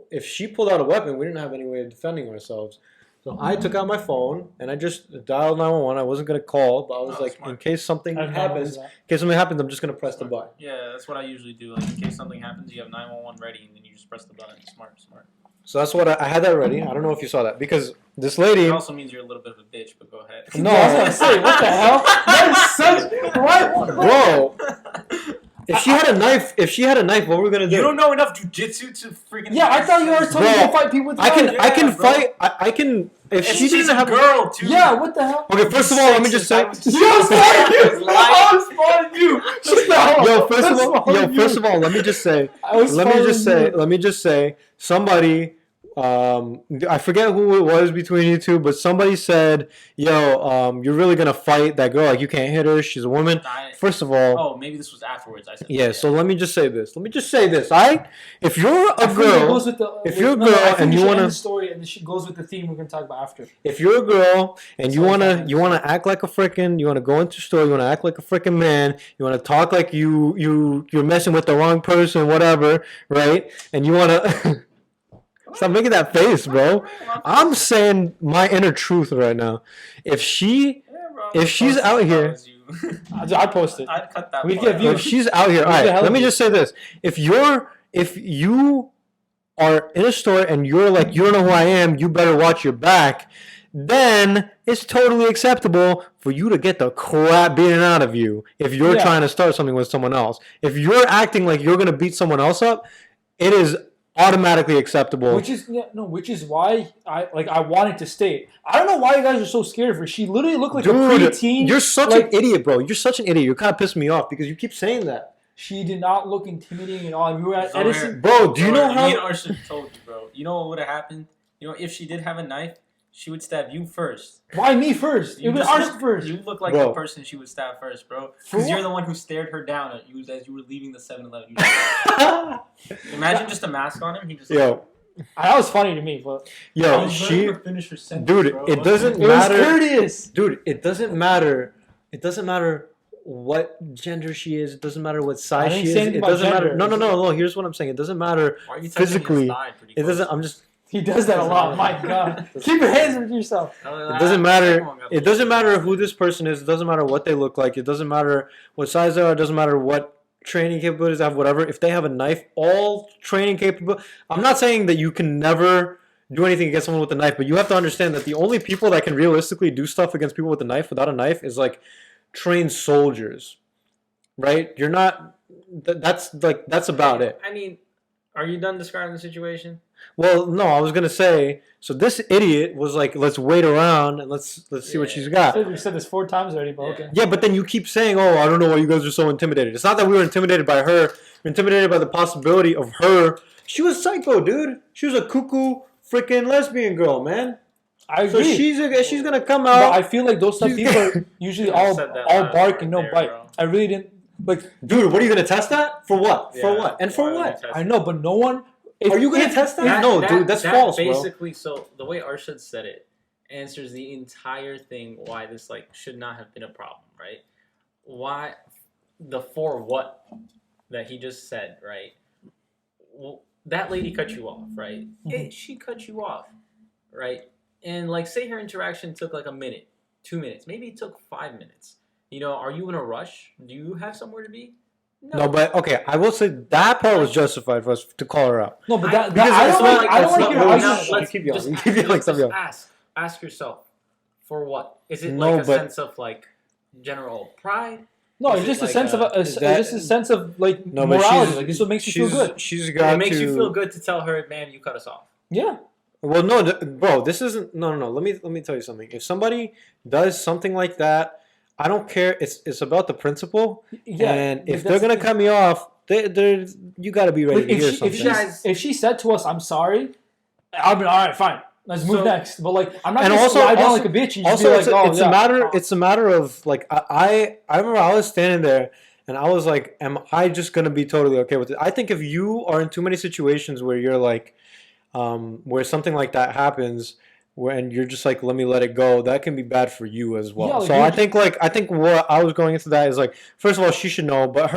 if she pulled out a weapon, we didn't have any way of defending ourselves. So I took out my phone and I just dialed 911. I wasn't gonna call, but I was Oh, like, smart. in case something I didn't know happens, that. I'm just gonna press the button. Yeah, that's what I usually do. Like in case something happens, you have 911 ready, and then you just press the button. Smart. So that's what I had that ready. I don't know if you saw that because this lady. It also means you're a little bit of a bitch, but go ahead. No, I was gonna say, what the hell? That is such what? bro. If she had a knife, what were we gonna do? You don't know enough jujitsu to freaking. Yeah, I thought you were told Bro, to go fight people with I can knives. I can Yeah, bro. fight. I can. If And she she's didn't a have girl too. Yeah, what the hell? Okay, first of all, let me just say. Yo, spotted you! I was spotting you! Yo, first of all, let me just say. Let me just say. Somebody. I forget who it was between you two, but somebody said, "Yo, you're really gonna fight that girl? Like you can't hit her. She's a woman." First of all. Oh, maybe this was afterwards. I said. Yeah, so let me just say this. If you're a girl, if you're a girl and you wanna the story and she goes with the theme we're gonna talk about after. if you're a girl and you Sorry, wanna act like a frickin', you wanna go into a store, you wanna act like a frickin' man, you wanna talk like you're messing with the wrong person, whatever, right? And you wanna stop making that face, bro. I'm saying my inner truth right now. If she's out here. I posted. I'd cut that. We'd part get out. views. If she's out here, all Who's the right. hell Let me is just say this: if you are in a store and you're like, you don't know who I am, you better watch your back. Then it's totally acceptable for you to get the crap beaten out of you if you're trying to start something with someone else. If you're acting like you're gonna beat someone else up, it is automatically acceptable. Which is why I wanted to stay. I don't know why you guys are so scared of her. She literally looked like a preteen. You're such an idiot, bro. You're such an idiot. You're kind of pissing me off because you keep saying that. She did not look intimidating at all. We were at Edison. Bro, do you know how? Me and Arshad told you, bro. You know what would have happened? You know, if she did have a knife, she would stab you first. Why me first? It was Arshad first. You look like Bro. the person she would stab first, bro. For Because you're what? the one who stared her down at you as you were leaving the 7-Eleven. Imagine just a mask on him. He just Yo, That was funny to me, but yo, finish her sentence, dude, bro. it doesn't it was matter. courteous. Dude, it doesn't matter. It doesn't matter what gender she is. It doesn't matter what size I didn't she say is. anything It about doesn't matter. gender. No. Here's what I'm saying. It doesn't matter Why are you touching physically. his thigh pretty It doesn't. close? I'm just. He does that a lot. My God, keep your hands with yourself. It doesn't matter. It doesn't matter who this person is. It doesn't matter what they look like. It doesn't matter what size they are. It doesn't matter what training capabilities they have. Whatever. If they have a knife, all training capable. I'm not saying that you can never do anything against someone with a knife, but you have to understand that the only people that can realistically do stuff against people with a knife without a knife is like trained soldiers, right? You're not. That's about it. I mean, are you done describing the situation? Well, no, I was gonna say. So this idiot was like, "Let's wait around and let's see what she's got." We said this 4 times already, but okay. Yeah, but then you keep saying, "Oh, I don't know why you guys are so intimidated." It's not that we were intimidated by her. We're intimidated by the possibility of her. She was psycho, dude. She was a cuckoo freaking lesbian girl, man. I So agree. she's gonna come But out. I feel like those type of people are usually I all said that bark last and no there, bite. bro. I really didn't like. Dude, what are you gonna test that? For what? For Yeah. what? And for Why would what? you test I know, but no one. Are you gonna test that? No, dude, that's that false, bro. basically, so the way Arshad said it answers the entire thing why this should not have been a problem, right? Why the for what that he just said, right? Well, that lady cut you off, right? She cut you off, right? And say her interaction took a minute, 2 minutes, maybe it took 5 minutes. You know, are you in a rush? Do you have somewhere to be? No, but okay, I will say that part was justified for us to call her out. No, but that because I it's don't not like. I don't like your no, argument. let's about it. keep yelling. just You keep yelling just something ask yourself, for what? Is it No, like a but- sense of like general pride? No, Is it's it just a like sense of Is that- just a sense of like No, but morality. Like this is what makes you feel good. She's got It makes to, you feel good to tell her, man, you cut us off. Yeah. Well, no, bro, this isn't. No. Let me tell you something. If somebody does something like that, I don't care. It's about the principle. Yeah. And like, if that's they're gonna the thing. cut me off, they you got to be ready Like, to hear if something. if she said to us, "I'm sorry," I'll be all right, fine. Let's move So- next. But like, I'm not And gonna also- lie down also- like a bitch and just Also, be it's, like, a, "Oh, it's yeah." a matter. It's a matter of like I remember I was standing there and I was like, am I just gonna be totally okay with it? I think if you are in too many situations where you're like, where something like that happens, when you're just like, let me let it go, that can be bad for you as well. Yeah, like, So I think what I was going into that is like, first of all, she should know, but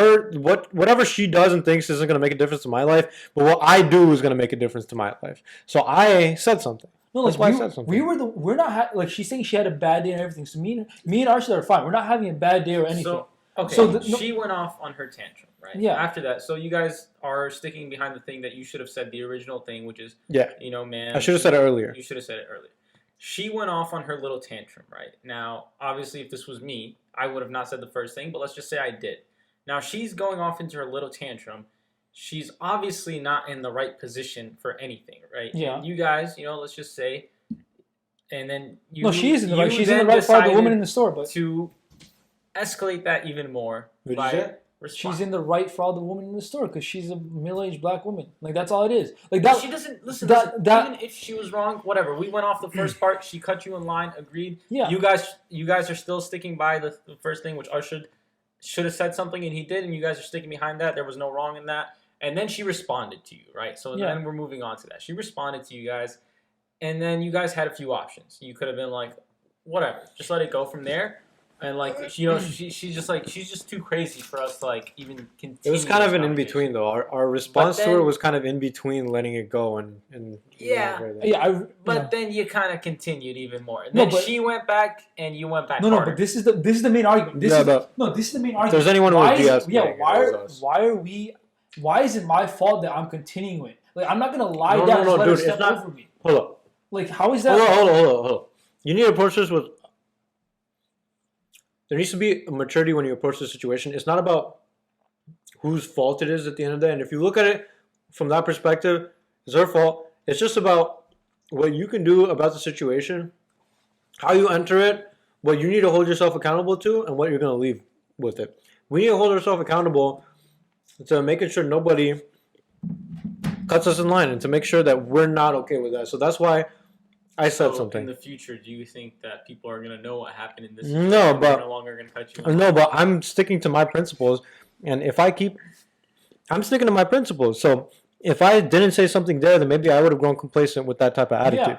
whatever she does and thinks isn't gonna make a difference to my life, but what I do is gonna make a difference to my life. So I said something. No, That's like why I said something. we're not like she's saying she had a bad day and everything. So me and Arshad are fine. We're not having a bad day or anything. So okay, So she went off on her tantrum, right? Yeah. After that, so you guys are sticking behind the thing that you should have said the original thing, which is, Yeah, you know, man. I should have said it earlier. You should have said it earlier. She went off on her little tantrum, right? Now, obviously, if this was me, I would have not said the first thing, but let's just say I did. Now, she's going off into her little tantrum. She's obviously not in the right position for anything, right? Yeah. And you guys, you know, let's just say, and then you. no, she is in the right. you She's in the then right for the woman decided in the store, but to escalate that even more. What'd you by say? responding. she's in the right for all the woman in the store because she's a middle-aged black woman. Like that's all it is. Like that. She doesn't listen. that- even if she was wrong, whatever. We went off the first part. She cut you in line. Agreed. Yeah. You guys are still sticking by the first thing, which Arshad should have said something, and he did, and you guys are sticking behind that. There was no wrong in that. And then she responded to you, right? So Yeah. then we're moving on to that. She responded to you guys, and then you guys had a few options. You could have been like, whatever, just let it go from there. And like, you know, she's just too crazy for us to like even continue. It was kind this of an in conversation. between though. Our response to then- her was kind of in between letting it go and Yeah. Yeah. But then you kind of continued even more. And No, then but- she went back, and you went back No, no, harder. but this is the main argument. This Yeah, is but this is the main argument. there's anyone who why would is, de-escalate yeah, it, it was us. why is it my fault that I'm continuing? Like I'm not gonna lie No, down no, and let her dude, step it's not- over me. Hold up. Like how is that? Hold up. You need to approach this with. There needs to be a maturity when you approach the situation. It's not about whose fault it is at the end of the day. And if you look at it from that perspective, it's her fault. It's just about what you can do about the situation, how you enter it, what you need to hold yourself accountable to, and what you're going to leave with it. We need to hold ourselves accountable to making sure nobody cuts us in line and to make sure that we're not okay with that. So that's why I said So something. in the future, do you think that people are gonna know what happened in this? No, situation? but- They're no longer gonna cut you. No, but I'm sticking to my principles, and I'm sticking to my principles. So if I didn't say something there, then maybe I would have grown complacent with that type of attitude. Yeah.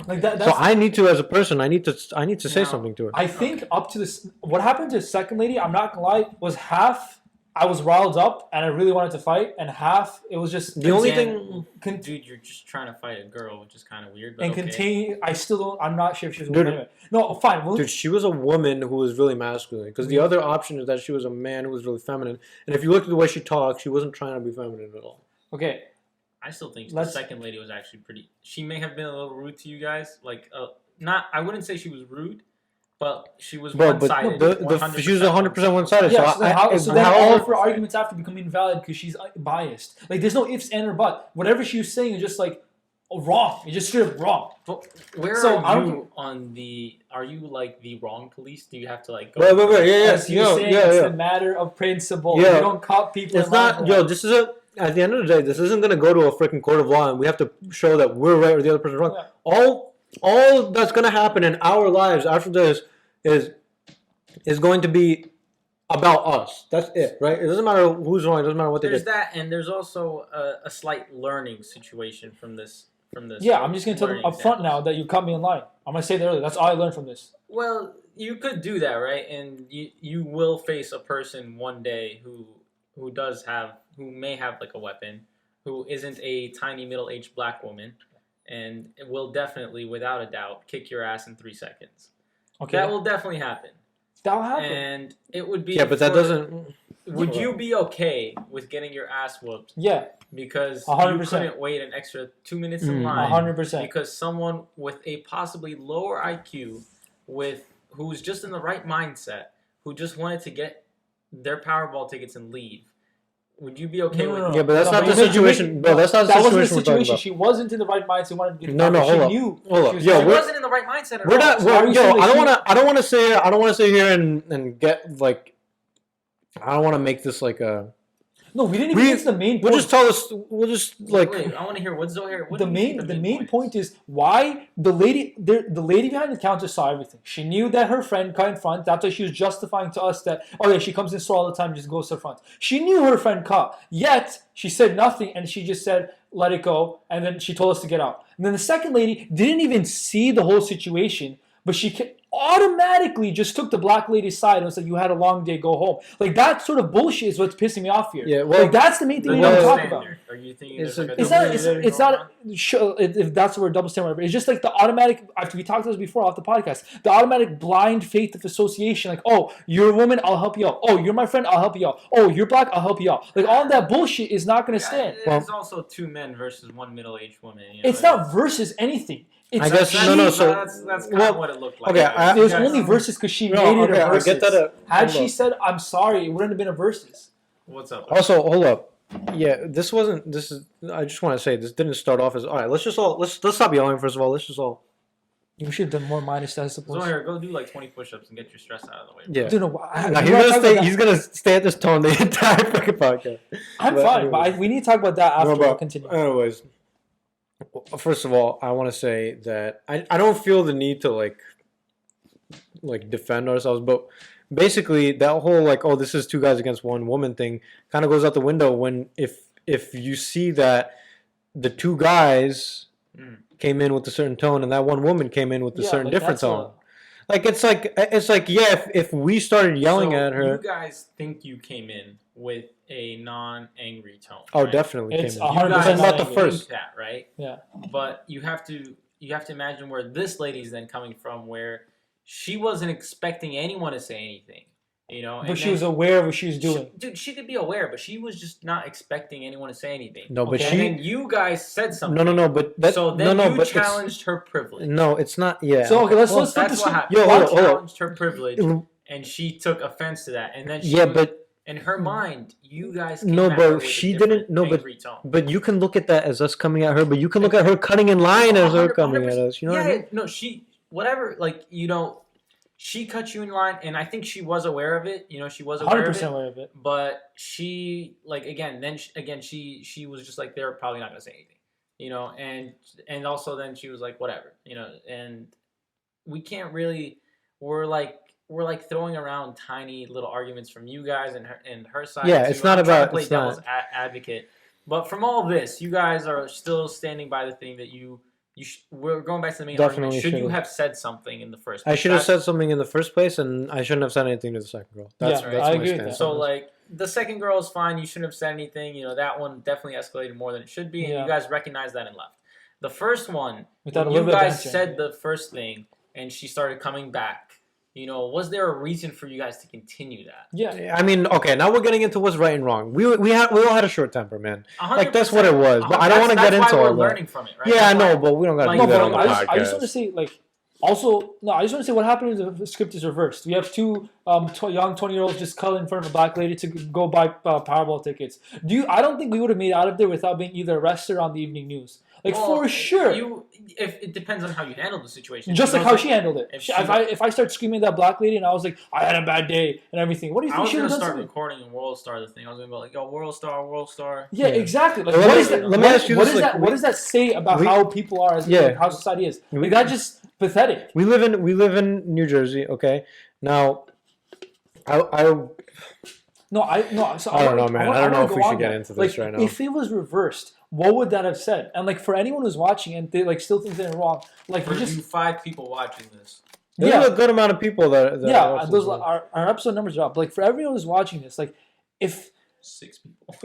Like that. So That's, I need to, as a person, I need to say No. something to her. I think up to this, what happened to the second lady, I'm not gonna lie, was half I was riled up and I really wanted to fight, and half it was just The only Again, thing, Dude, you're just trying to fight a girl, which is kind of weird. But and okay. continue. I still don't. I'm not sure if she was a Dude. woman anyway. No, fine. Well, dude, she was a woman who was really masculine. Because the other option is that she was a man who was really feminine. And if you look at the way she talked, she wasn't trying to be feminine at all. okay. I still think Let's- the second lady was actually pretty. She may have been a little rude to you guys. Like, not. I wouldn't say she was rude, but she was Bro, but one-sided. she was 100% one-sided. Yeah, So, so then how all all of her arguments have to become invalid because she's biased. Like, there's no ifs, and, or but. Whatever she was saying is just like wrong. It's just straight up wrong. But where So, I are don't you on the? Are you like the wrong police? Do you have to like go? Wait, yeah, As you're saying, it's a matter of principle. Yeah. You don't cop people. It's in line not, for yo, that. this is at the end of the day, this isn't going to go to a freaking court of law and we have to show that we're right or the other person's wrong. Yeah. All that's going to happen in our lives after this is going to be about us. That's it, right? It doesn't matter who's wrong. It doesn't matter what they There's did. that, and there's also a slight learning situation from this. Yeah, I'm just gonna tell them learning up front examples. now that you cut me in line. I'm gonna say that earlier. That's all I learned from this. Well, you could do that, right? And you will face a person one day who may have like a weapon, who isn't a tiny middle-aged black woman, and it will definitely, without a doubt, kick your ass in 3 seconds. Okay, That will definitely happen, that'll happen. and it would be Yeah, but that for- doesn't. Would you be okay with getting your ass whooped Yeah, because 100%. you couldn't wait an extra 2 minutes in line 100%. because someone with a possibly lower IQ, who's just in the right mindset, who just wanted to get their Powerball tickets and leave? Would you be okay with that? Yeah, but that's not the you make- situation. Bro, that's not the That wasn't the situation we're talking situation. about. She wasn't in the right mindset. She wanted to get No, no, she hold up. knew. Hold up. She was Yo, She we're- wasn't in the right mindset at We're all. not. So why are you saying that I don't she- want to. I don't want to say. I don't want to sit here and get like. I don't want to make this like a. No, we didn't even get to the main point. We'll just tell us. We'll just like. Wait, I want to hear what Zarir. What the do you think main point is why the lady behind the counter saw everything. She knew that her friend cut in front. That's why she was justifying to us that, oh yeah, she comes in store all the time, just goes to the front. She knew her friend cut, yet she said nothing and she just said let it go, and then she told us to get out. And then the second lady didn't even see the whole situation, but she automatically just took the black lady's side and was like, you had a long day, go home. Like, that sort of bullshit is what's pissing me off here. Yeah, well, like, that's the main thing The we don't double talk standard. about. Are you thinking It's there's a- like a It's double not. standard It's going on? not. Sure, if that's the word, double standard. Whatever. It's just like the automatic. After we talked about this before off the podcast, the automatic blind faith of association. Like, oh, you're a woman, I'll help you out. Oh, you're my friend, I'll help you out. Oh, you're black, I'll help you out. Like, all that bullshit is not going to stand. There's also 2 men versus 1 middle-aged woman. You know, It's not versus anything. It's I guess she- no. So that's kind well, of what it looked like. okay, Guys. It was Guys, only versus because she No, made it okay, a I versus. get that, Had hold she up. said, "I'm sorry," it wouldn't have been a versus. What's up? Also, hold up. Yeah, this wasn't. This is. I just want to say this didn't start off as. All right, let's stop yelling. First of all, let's just all. We should have done more minus stats. Zarir, go do like 20 push-ups and get your stress out of the way. Yeah. Dude, no, He's gonna stay at this tone the entire freaking podcast. I'm But fine, but anyways. we need to talk about that after. No, We'll but continue. anyways, first of all, I want to say that I don't feel the need to like defend ourselves, but basically that whole like, oh, this is 2 guys against 1 woman thing kind of goes out the window when if you see that the 2 guys came in with a certain tone and that 1 woman came in with a certain like, different that's tone. It's like yeah, if we started yelling So at her, you guys think you came in with a non-angry tone? oh, right? definitely It's came in. 100% You guys not the think first. that, right? Yeah. But you have to imagine where this lady's then coming from, where she wasn't expecting anyone to say anything, you know. But she was aware of what she was doing. She could be aware, but she was just not expecting anyone to say anything. No, but Okay. And then you guys said something. No, but that, So then no, you but it's- challenged her privilege. No, it's not. Yeah. So okay, let's Well, flip that's this. what happened. Yo, You hold up, hold up. challenged her privilege, and she took offense to that. And then she Yeah, was- but in her mind, you guys came No, at but her with a she different didn't- no, but- angry tone. but you can look at that as us coming at her, but you can look at her cutting in line as her 100%. coming at us. You know what I mean? No, whatever, like, you know, she cut you in line, and I think she was aware of it. You know, she was aware 100% of it. aware of it. But she, like, she was just like, they're probably not gonna say anything, you know, and also then she was like, whatever, you know, and we can't really, we're like throwing around tiny little arguments from you guys and her side. Yeah, too. it's not I'm trying to about- play it's devil's advocate, but from all this, you guys are still standing by the thing that we're going back to the main Definitely argument. Should you should've. have said something in the first I place? should have That's- said something in the first place, and I shouldn't have said anything to the second girl. That's Yeah, that's I my agree with stance. that. So, like, the second girl is fine. You shouldn't have said anything. You know, that one definitely escalated more than it should be, and Yeah. you guys recognized that and left. The first one, Without a when little you bit of guys banter. said the first thing, and she started coming back, you know, was there a reason for you guys to continue that? Yeah. I mean, okay, now we're getting into what's right and wrong. We all had a short temper, man. 100%. Like, that's what it was, but I don't wanna get That's into why all we're that. learning from it, right? Yeah, I That's know, why- but we don't got to Like, do No, that but on the I just want to podcast. say, like, also, no, I just want to say what happened is the script is reversed. We have 2 young 20-year-olds just cuddling in front of a black lady to go buy Powerball tickets. I don't think we would have made it out of there without being either arrested or on the evening news. Like, Well, for sure. If it depends on how you handle the situation. Just You like know, how it's she handled it. if If I start screaming at that black lady and I was like, I had a bad day and everything, what do you I think was she would gonna have done? start to me? recording and World Star the thing. I was gonna go like, yo, World Star. Yeah, Yeah. exactly. Like, Let what me- is that? let me ask you what this, is like, that? What does that say about we- how people are, Yeah. like, how society is? Like, that's just pathetic. We live in New Jersey, okay? Now, I No. So I don't know, man. I don't wanna know if go we should on get that. into this Like, right now. If it was reversed, what would that have said? And like for anyone who's watching and they like still think they're wrong, like For we just you 5 people watching this. There's yeah. a good amount of people that Yeah, watch those this. our episode numbers are up. Like for everyone who's watching this, like if 6 people.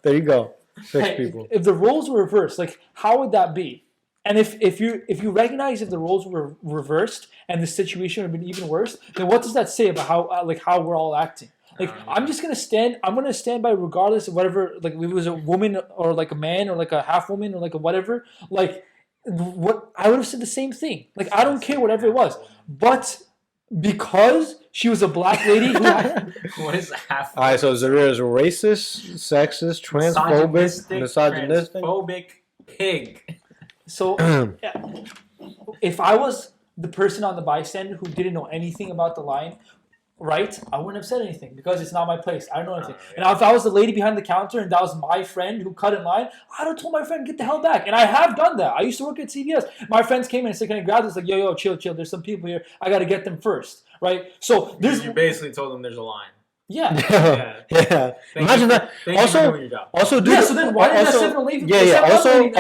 There you go. 6 hey, people. if the roles were reversed, like how would that be? And if you recognize if the roles were reversed and the situation would have been even worse, then what does that say about how we're all acting? Like I'm just gonna stand. I'm gonna stand by regardless of whatever. Like if it was a woman or like a man or like a half woman or like a whatever. Like what I would have said the same thing. Like I don't care whatever it was, but because she was a black lady who What is half? All right, so Zarir is racist, sexist, transphobic, misogynistic. Transphobic pig. So if I was the person on the bystander who didn't know anything about the line, right, I wouldn't have said anything because it's not my place. I don't know anything. And if I was the lady behind the counter and that was my friend who cut in line, I'd have told my friend, get the hell back. And I have done that. I used to work at CVS. My friends came in and said, can I grab this? Like, yo, chill. There's some people here. I got to get them first, right? So there's... You basically told them there's a line. Yeah. Yeah. Imagine that. Also, dude. Yeah. So then why did that 7-Eleven? Also,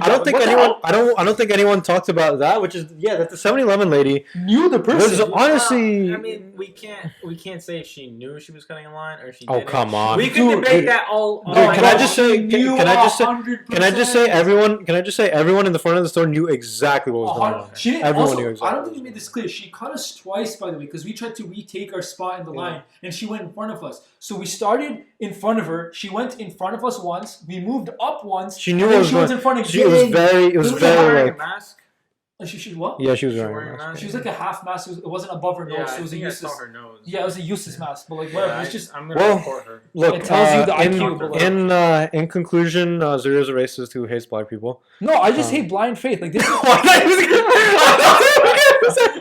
I don't think anyone talked about that. Which is that the 7-Eleven lady knew the person. Was honestly. I mean, we can't say if she knew she was cutting a line or if she. Oh didn't. come on. We can debate that all. Can I just say? Can I just say everyone? Can I just say everyone in the front of the store knew exactly what was going on? She didn't. Everyone Also, knew exactly. I don't think we made this clear. She cut us twice, by the way, because we tried to retake our spot in the line, and she went in front of us. So we started in front of her. She went in front of us once. We moved up once. She knew what she was in front of. It was very wearing a mask. She what? Yeah, she was wearing a mask. She was like a half mask. It wasn't above her nose. So it was a useless. I saw her nose. Yeah, it was a useless mask. But like whatever. It's just. I'm gonna report her. Look, it tells you the IQ. In conclusion, Zarir is a racist who hates black people. No, I just hate blind faith. Like this.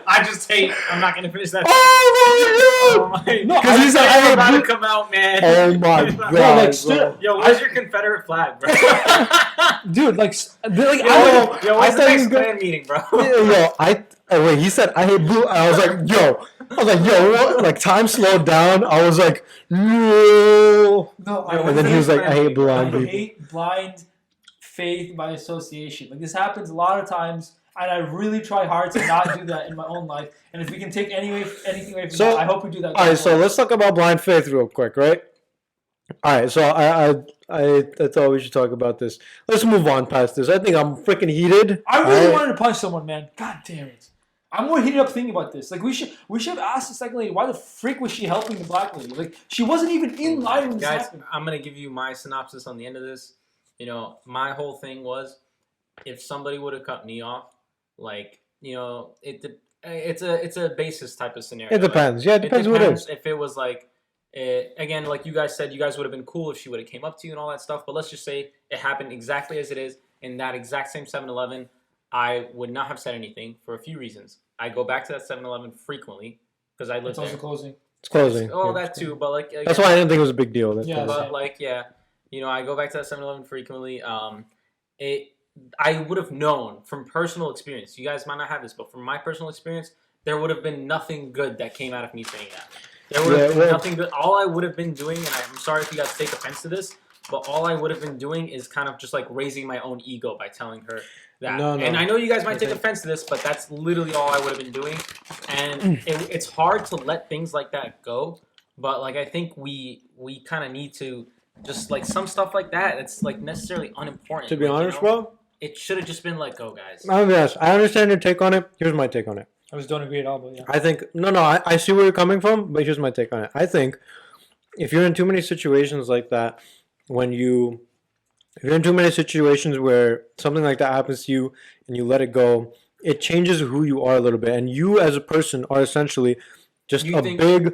I just hate. I'm not gonna finish that. Oh my god! No, because he's like, I'm about to come out, man. Oh my god! Yo, where's your Confederate flag, bro? Dude, like what's the next clan meeting, bro? Wait, he said I hate blue. I was like, yo, what? Like time slowed down. I was like, no. And then he was like, I hate blind people. I hate blind faith by association. Like this happens a lot of times. And I really try hard to not do that in my own life. And if we can take anything away from that, I hope we do that. All right, so let's talk about blind faith real quick, right? All right, so I thought we should talk about this. Let's move on past this. I think I'm freaking heated. I really wanted to punch someone, man. God damn it. I'm more heated up thinking about this. Like we should have asked the second lady why the freak was she helping the black lady? Like she wasn't even in line when this happened. I'm gonna give you my synopsis on the end of this. You know, my whole thing was if somebody would have cut me off. Like, you know, it's a basis type of scenario. It depends. It depends who it is. If it was like, again, like you guys said, you guys would have been cool if she would have came up to you and all that stuff. But let's just say it happened exactly as it is in that exact same 7-Eleven. I would not have said anything for a few reasons. I go back to that 7-Eleven frequently because I live there. It's also closing. It's closing. Oh, that too. But like, again, that's why I didn't think it was a big deal. But like, you know, I go back to that 7-Eleven frequently. I would have known from personal experience. You guys might not have this, but from my personal experience, there would have been nothing good that came out of me saying that. There would have been nothing good. All I would have been doing, and I'm sorry if you guys take offense to this, but all I would have been doing is kind of just like raising my own ego by telling her that. No. And I know you guys might take offense to this, but that's literally all I would have been doing. And it's hard to let things like that go, but like I think we kind of need to just like some stuff like that. It's like necessarily unimportant. To be honest, bro. It should have just been like, go, guys. Yes, I understand your take on it. Here's my take on it. I just don't agree at all, but yeah. I think, I see where you're coming from, but here's my take on it. I think if you're in too many situations like that, if you're in too many situations where something like that happens to you and you let it go, it changes who you are a little bit. And you as a person are essentially just big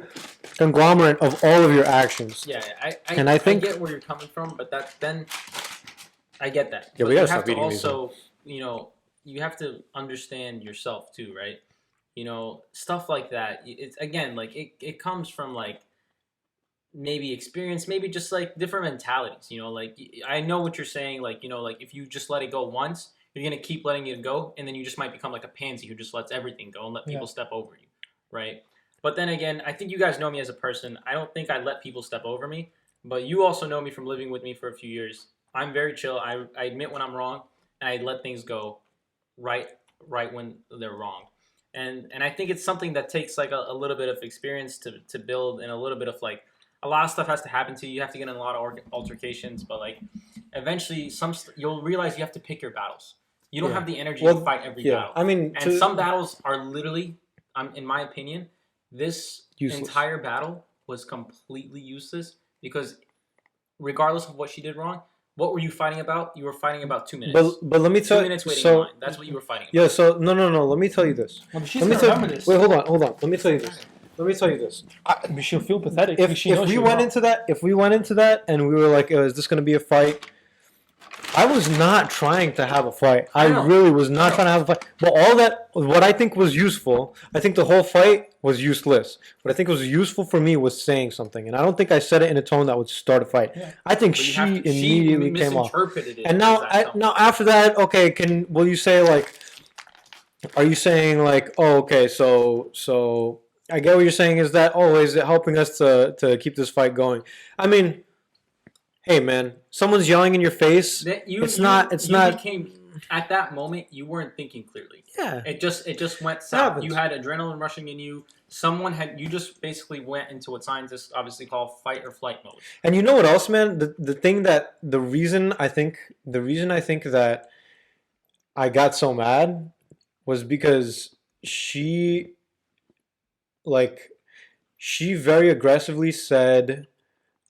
conglomerate of all of your actions. Yeah, I get where you're coming from, but then... I get that. Yeah, but we gotta you have stop to eating also, you know, you have to understand yourself too, right? You know, stuff like that. It's again, like it comes from like maybe experience, maybe just like different mentalities. You know, like I know what you're saying. Like, you know, like if you just let it go once, you're gonna keep letting it go, and then you just might become like a pansy who just lets everything go and let people step over you, right? But then again, I think you guys know me as a person. I don't think I let people step over me, but you also know me from living with me for a few years. I'm very chill. I admit when I'm wrong, and I let things go right when they're wrong. And I think it's something that takes like a little bit of experience to build, and a little bit of like a lot of stuff has to happen to you. You have to get in a lot of altercations, but like eventually you'll realize you have to pick your battles. You don't have the energy to fight every battle. I mean, some battles are literally, in my opinion, this entire battle was completely useless because regardless of what she did wrong, what were you fighting about? You were fighting about 2 minutes. But let me tell 2 you. minutes waiting in So line. That's what you were fighting about. yeah. So no. Let me tell you this. Well, she's Let me gonna tell. remember this. Wait, hold on. Let me tell you this. Let me tell you this. But she'll feel pathetic. If she knows we she's went wrong. into that, and we were like, oh, is this going to be a fight? I was not trying to have a fight. I know. really was not trying to have a fight. But all that, what I think was useful, I think the whole fight was useless. What I think was useful for me was saying something, and I don't think I said it in a tone that would start a fight. Yeah. I think But you she have to- immediately she came off. misinterpreted it. And now, as that tone. now after that, okay, will you say like, are you saying like, oh, okay, so I get what you're saying is that, oh, is it helping us to keep this fight going? I mean, hey man, someone's yelling in your face. You not. became, at that moment, you weren't thinking clearly. Yeah. It just went south. Happens. You had adrenaline rushing in you. You just basically went into what scientists obviously call fight or flight mode. And you know what else, man? The reason I think that I got so mad was because she very aggressively said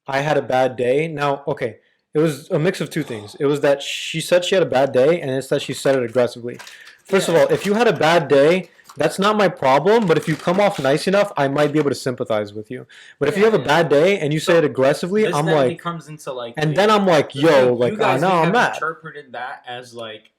I had a bad day. Now, okay, it was a mix of two things. It was that she said she had a bad day, and it's that she said it aggressively. First of all, if you had a bad day, that's not my problem, but if you come off nice enough, I might be able to sympathize with you. But if you have a bad day and you say it aggressively, This I'm then like, becomes into like, and then I'm like, yo, like, you guys now may I'm have mad. interpreted that as like,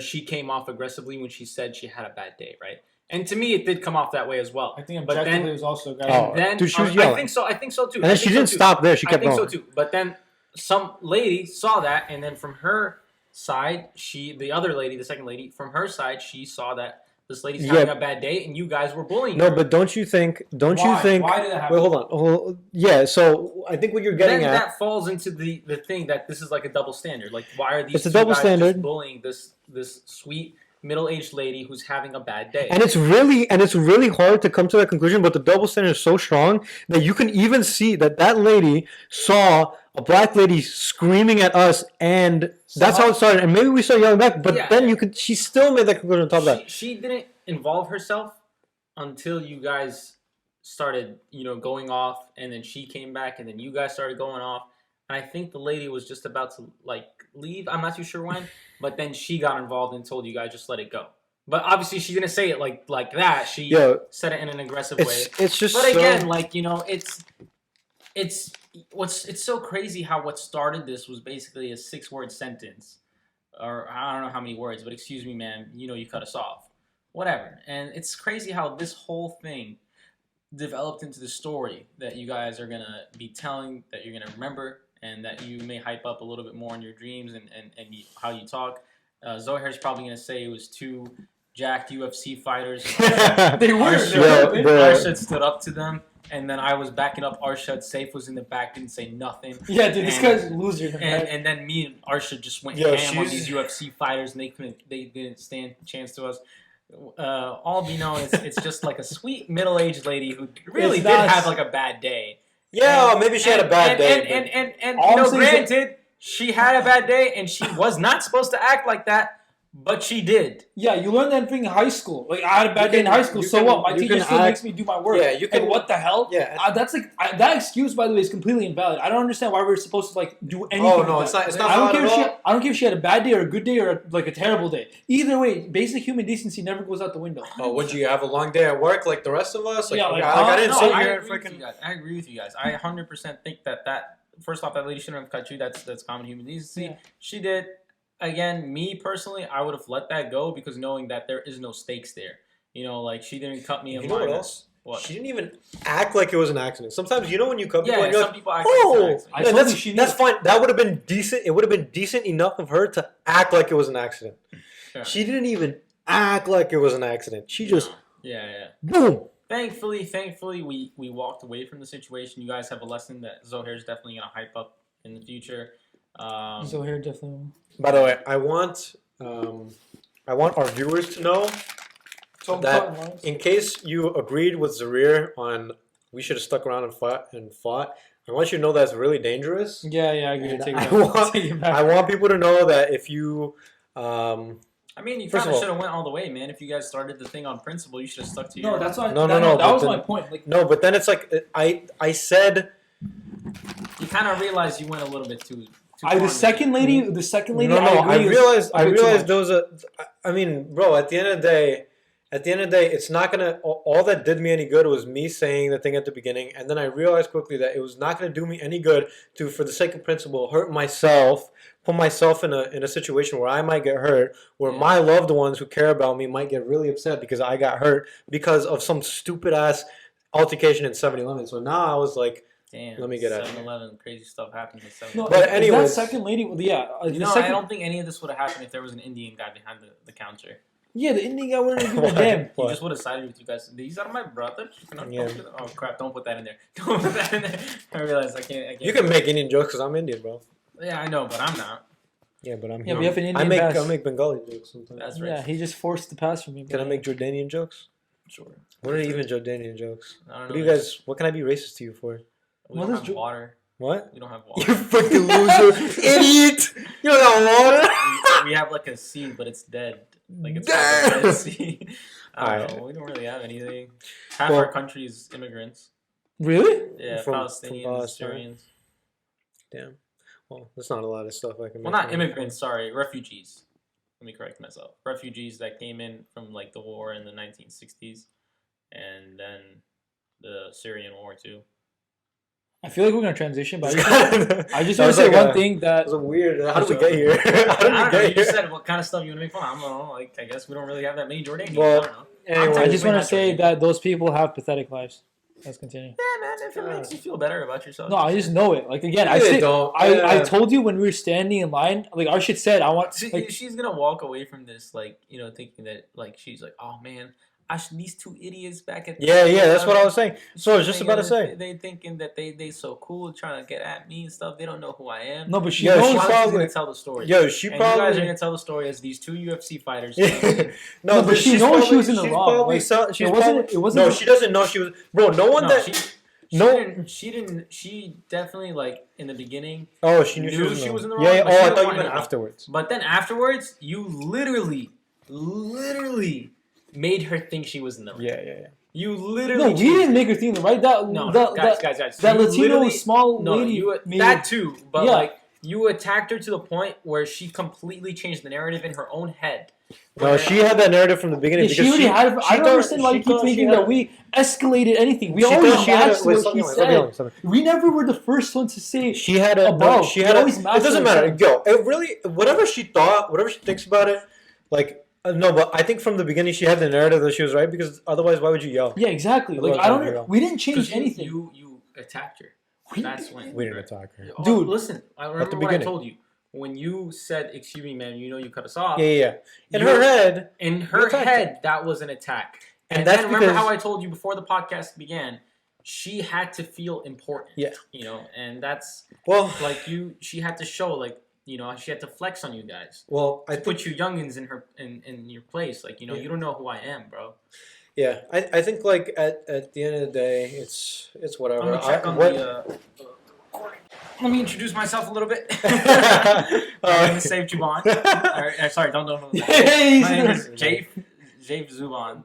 she came off aggressively when she said she had a bad day, right? And to me, it did come off that way as well. I think But objectively then- it was also Oh, guys. Then dude, she was I yelling. think so. I think so too. And then she didn't stop there. She kept I think going. so too. But then some lady saw that, and then from her side, the other lady, the second lady, from her side, she saw that this lady's having a bad day, and you guys were bullying No, her. but don't you think? Why did that happen? Wait, hold on. Yeah, so I think what you're getting then at. that falls into the thing that this is like a double standard. Like, why are these It's a two double guys standard. just bullying this sweet middle-aged lady who's having a bad day? And it's really hard to come to that conclusion, but the double standard is so strong that you can even see that lady saw a black lady screaming at us, and that's how it started. And maybe we started yelling back, but then she still made that conclusion on top of that. She didn't involve herself until you guys started, going off, and then she came back, and then you guys started going off. And I think the lady was just about to leave. I'm not too sure when, but then she got involved and told you guys just let it go. But obviously she didn't say it like that. She said it in an aggressive way. It's just. But again, it's so crazy how what started this was basically a 6-word sentence, or I don't know how many words, but excuse me, man, you cut us off, whatever. And it's crazy how this whole thing developed into the story that you guys are gonna be telling, that you're gonna remember, and that you may hype up a little bit more in your dreams and how you talk. Zohair's probably gonna say it was two jacked UFC fighters. They were. Arshad stood up to them, and then I was backing up Arshad. Safe was in the back, didn't say nothing. Yeah, dude, this guy's a loser. And then me and Arshad just went Yo, ham on these UFC fighters, and they didn't stand a chance to us. All be known, it's just like a sweet middle-aged lady who really did have like a bad day. Yeah, maybe she had a bad day. And All I'm saying is that- granted, she had a bad day, and she was not supposed to act like that, but she did. Yeah, you learn that thing in high school. Like, I had a bad day in high school, so what? My teacher still makes me do my work. Yeah, you can. Like, what the hell? Yeah. That's that excuse, by the way, is completely invalid. I don't understand why we're supposed to do anything. Oh no, with it's that. not. It's not. I don't valid care if at she. all. I don't care if she had a bad day or a good day or a terrible day. Either way, basic human decency never goes out the window. Oh, would you have a long day at work like the rest of us? Yeah, I didn't sit I here agree with you guys. I agree with you guys. I 100% think that first off, that lady shouldn't have cut you. That's common human decency. Yeah. She did. Again, me personally, I would have let that go because knowing that there is no stakes there. She didn't cut me in You know line. what else? What? She didn't even act like it was an accident. Sometimes when you cut people, Yeah, and you're some like, people act oh, like it's an I accident. told you she that's knew. fine. That would have been decent. It would have been decent enough of her to act like it was an accident. Yeah. She didn't even act like it was an accident. She just Yeah. boom. Thankfully, we walked away from the situation. You guys have a lesson that Zohair's definitely gonna hype up in the future. So here, definitely. By the way, I want our viewers to know that in case you agreed with Zarir on we should have stuck around and fought, I want you to know that's really dangerous. Yeah, I agree. And Take it I back. want- Take it back. I want people to know that if you I mean, you First kind of of all- should have went all the way, man. If you guys started the thing on principle, you should have stuck to your. No, that's why. No, that but was then- my point. Like, No, but then it's like I said. You kind of realized you went a little bit too. the second lady. No, I agree, was realized a bit too much. there was a. I mean, bro. At the end of the day, it's not gonna. All that did me any good was me saying the thing at the beginning, and then I realized quickly that it was not gonna do me any good to, for the sake of principle, hurt myself, put myself in a situation where I might get hurt, where my loved ones who care about me might get really upset because I got hurt because of some stupid ass altercation in 7-Eleven. So now I was like. Damn, Let me get at it. 7-Eleven, crazy stuff happened at 7-Eleven. No, But if anyways- that second lady, yeah, You the know, second, I don't think any of this would have happened if there was an Indian guy behind the counter. yeah, the Indian guy wouldn't give a What? damn. He What? just would have sided with you guys. These are my brothers. Yeah. Oh crap! Don't put that in there. Don't put that in there. I realize I can't. You can make Indian jokes because I'm Indian, bro. Yeah, I know, but I'm not. Yeah, but I'm. Yeah, we have an I Indian make pass. Bengali jokes sometimes. That's right. Yeah, he just forced the pass from me. Can I make Jordanian jokes? Sure. What are even Jordanian jokes? I don't know. What do you guys? What can I be racist to you for? We What don't is have Jo- water. What? We don't have You water. freaking loser, idiot! You don't got we have like a sea, but it's dead. Like it's Damn. like a dead sea. I don't Alright. know. We don't really have anything. Half Well- our country is immigrants. Really? Yeah, From Palestinians, Palestine. Syrians. Damn. Well, that's not a lot of stuff I can. Well, mention. not immigrants. Sorry, refugees. Let me correct myself. Refugees that came in from like the war in the 1960s, and then the Syrian war too. I feel like we're gonna transition, but I just That want to was say like one a- thing that That was a weird. How did we get here? How I did we don't know. get You just here? said what kind of stuff you want to make fun of. I don't know. Like, I guess we don't really have that many Jordanians. Well, I don't know. Anyway, I just We're want to not say Jordanian. that those people have pathetic lives. Let's continue. Yeah, man. If it makes you feel better about yourself. No, I just know it. Like again, Maybe I they say, don't. I told you when we were standing in line. Like Arshad said, I want. Like, She's gonna walk away from this, like, thinking that, like, she's like, oh man, these two idiots back at Yeah, that's what I was saying. So I was just about to say. They thinking that they so cool, trying to get at me and stuff. They don't know who I am. no, but she Yeah, knows. she She's probably- gonna tell the story. Yo, she And you guys are probably. gonna tell the story as these two UFC fighters. No, but she she's knows she probably- was in the she's wrong. Probably, Like, she's it wasn't- probably, it wasn't No, the- she doesn't know she was. Bro, no one No, that. she didn't. She definitely, like, in the beginning. Oh, she knew knew she was in the wrong, Yeah, but oh, she I didn't thought you want meant anything. afterwards. But then afterwards, you literally made her think she was in the ring. Yeah. You No, literally. we didn't make her think right. That Guys. that You Latino literally- small No, lady. you made that too, but Yeah. like you attacked her to the point where she completely changed the narrative in her own head. No, she had that narrative from the beginning. Yeah, because she already had. I don't thought- understand why she you keep thought she thinking had- that we escalated anything. We she always thought she had matched a- wait, what stop she yelling, stop yelling, said. stop We never were the first one to say. She had a. Above. She We had a. always It matched doesn't what matter. we said. Yo, it really. Whatever she thought, whatever she thinks about it, like. No, but I think from the beginning she had the narrative that she was right because otherwise, why would you yell? Yeah, exactly. Like Otherwise, I why would you don't. yell? We didn't change Because anything. you attacked her. We- That's when. We didn't attack her. Oh, Dude. listen. I remember the what I beginning. told you when you said, "Excuse me, man. You cut us off." Yeah. In You- her head, In You her attacked head, that was an attack. And And, that's then remember because- how I told you before the podcast began, she had to feel important. Yeah. And that's well, like she had to show, like, she had to flex on you guys. I To put you youngins in your place. Like, you don't know who I am, bro. yeah, I think like at the end of the day, it's whatever. I'm gonna check on what- the recording. Let me introduce myself a little bit. Uh, My name is Saif Juban. Sorry, don't. Hey, My name is he's- Jeif Zuban.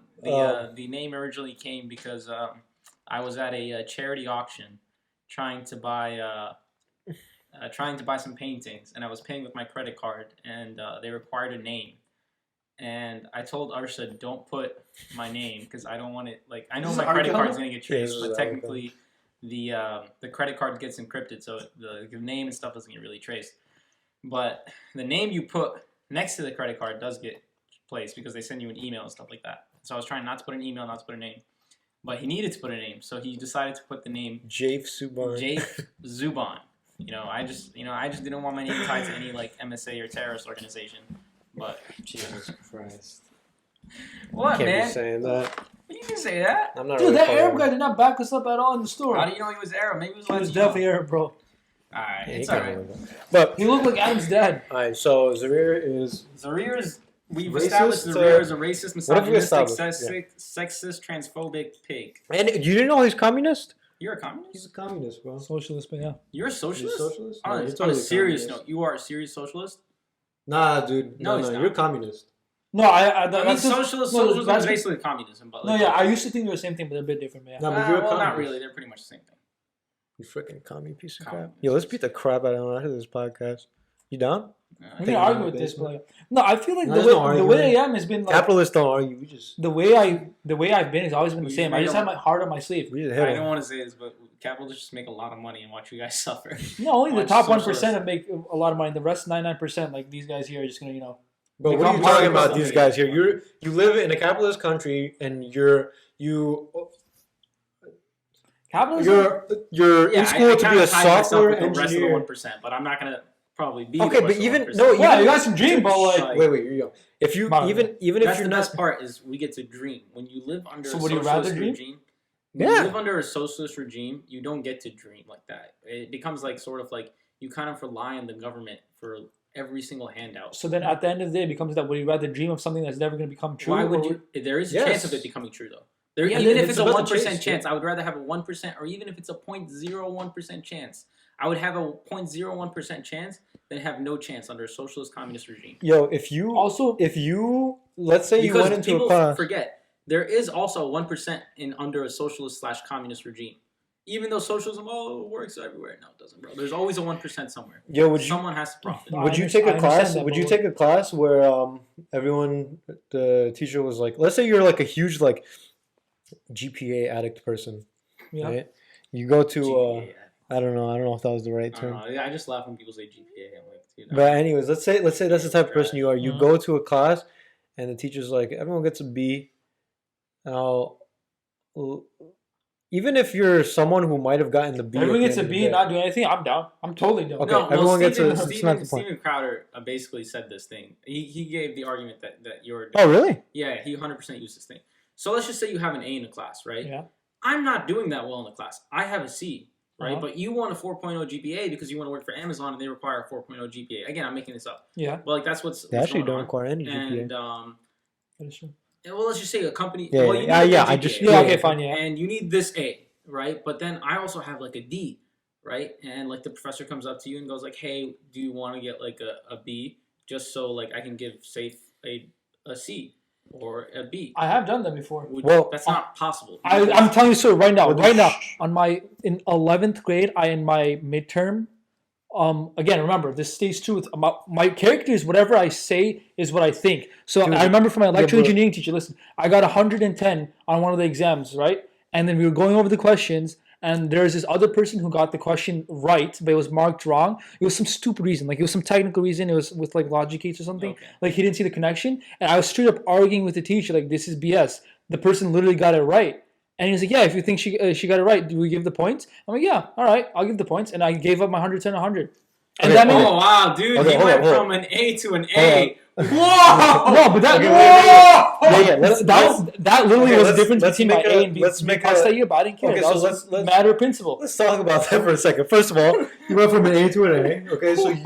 The name originally came because I was at a charity auction trying to buy some paintings, and I was paying with my credit card, and they required a name. And I told Arshad, don't put my name because I don't want it. Like, I know Is my this credit Arcana? card's gonna get Yeah, traced, this but is technically the credit card gets encrypted, so the name and stuff doesn't get really traced. But the name you put next to the credit card does get placed because they send you an email and stuff like that. So I was trying not to put an email, not to put a name. But he needed to put a name, so he decided to put the name Jeif Suban. Jeif Zuban. I just didn't want my name tied to any like MSA or terrorist organization. But Jesus Christ. what, Can't man? be saying that. You can say that. I'm not Dude, really that following. Arab guy did not back us up at all in the store. How do you know he was Arab? Maybe he was He was Latino. definitely Arab, bro. All right, Yeah, he it's can't all right. believe that. But He looked like Adam's dad. all right, so Zarir is Zarir is. We've Racist, established Zarir is a racist, what have we misogynistic, established? sexist, transphobic pig. and you didn't know he's communist? You're a communist? He's a communist, bro. Socialist, but yeah. You're a He's socialist? socialist? On, No, a, he's on a totally serious communist. note, you are a serious socialist? Nah, dude. No, No, he's not. you're communist. No, I mean, that's just- socialism that's- is basically communism, but No, like, yeah, I used to think they were the same thing, but they're a bit different. Yeah. No, but you're a well, not communist. really. They're pretty much the same thing. You freaking commie piece of crap. Communist. Yo, let's beat the crap out of him after this podcast. You down? We Take can it argue in with the this, but basement. like, no, I feel like No, the there's no way I arguing. am has been like Capitalists don't argue. We just the way I've been has always been the We same. I made just a- have my heart on my sleeve. we just hit I him. don't want to say this, but capitalists just make a lot of money and watch you guys suffer. No, only the Watch top socialists. 1% make a lot of money. The rest 99%, like these guys here, are just gonna But what are you become talking part about? of These something. guys here. You live in a capitalist country, and you're capitalism. you're in school to be a software with the rest of the engineer. 1%, but I'm not gonna probably be. Okay, the but rest of the even 1%. no, Yeah, even you got some dream, but like, wait, you're young. If you Not even if that's you're the not best part is we get to dream. When you live under So a would you rather socialist dream? regime, when Yeah. you live under a socialist regime, you don't get to dream like that. It becomes like sort of like you kind of rely on the government for every single handout. so then at the end of the day, it becomes that would you rather dream of something that's never gonna become true? Why would or you? There is a Yes. chance of it becoming true though. There, Yeah, even if it's it's a about the 1% chance, chance, I would rather have a 1%, or even if it's a 0.01% chance, I would have a 0.01% chance than have no chance under a socialist communist regime. yo, if you let's say you Because went into people a class. forget there is also a 1% in under a socialist / communist regime. Even though socialism works everywhere, no, it doesn't, bro. There's always a 1% somewhere. Yo, would you Someone has to profit. No, would you I take a understand class? that, Would but you take a class where everyone, the teacher was like, let's say you're like a huge like GPA addict person, yeah. right? You go to GPA, I don't know if that was the right I don't term. know. I just laugh when people say GPA. I'm like, dude, But anyways, let's say that's the type of person you are. You Mhm. go to a class, and the teacher's like, everyone gets a B. Now, even if you're someone who might have gotten the B, Everyone at gets the a end of B the and day- not doing anything. I'm down. I'm totally down. Okay, no, everyone gets Steven, a- it's Steven, not the point. Steven Crowder basically said this thing. He gave the argument that you're. Oh, really? Yeah, he 100% used this thing. So let's just say you have an A in a class, right? Yeah. I'm not doing that well in the class. I have a C, right? Uh-huh. But you want a 4.0 GPA because you want to work for Amazon and they require a 4.0 GPA. Again, I'm making this up. Yeah. But like that's what's They actually going don't on. require any GPA. And That is true. well, let's just say a company. Yeah, well, you yeah, need a yeah, good I GPA, just- Yeah. Yeah. Okay. Fine. Yeah. and you need this A, right? But then I also have like a D, right? And like the professor comes up to you and goes like, "Hey, do you want to get like a B just so like I can give safe a C or a B?" I have done that before. Well, That's not possible. I'm telling you, sir, right now, Well, right now, in 11th grade, in my midterm, again, remember, this stays true with my characters. Whatever I say is what I think. So Dude, I remember from my electrical but- engineering teacher, listen, I got 110 on one of the exams, right? And then we were going over the questions, and there's this other person who got the question right, but it was marked wrong. It was some stupid reason, like it was some technical reason. It was with like logic gates or something. Okay. Like he didn't see the connection, and I was straight up arguing with the teacher, like this is BS. The person literally got it right, and he was like, "Yeah, if you think she got it right, do we give the points?" I'm like, "Yeah, all right, I'll give the points," and I gave up my 110, 100. And Okay, that made Oh wow, dude! Okay, he hold went on, hold from an A to an Hold A. Whoa! no, but that Okay, that literally okay, was the let's- difference let's between my make A a- and B. let's make class a- that year, but I didn't care. Okay, that so was let's- a matter of principle. Let's talk about that for a second. First of all, you went from an A to an A. Okay, so you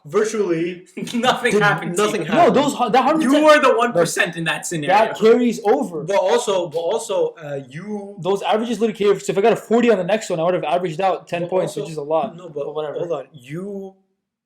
virtually Nothing did happened. nothing to you. No, happened. that 110 You were the 1% in that scenario. that carries over. But also, you. Those averages literally carry over. So if I got a 40 on the next one, I would have averaged out 10 But points, also- which is a lot. No, but whatever. hold on. You,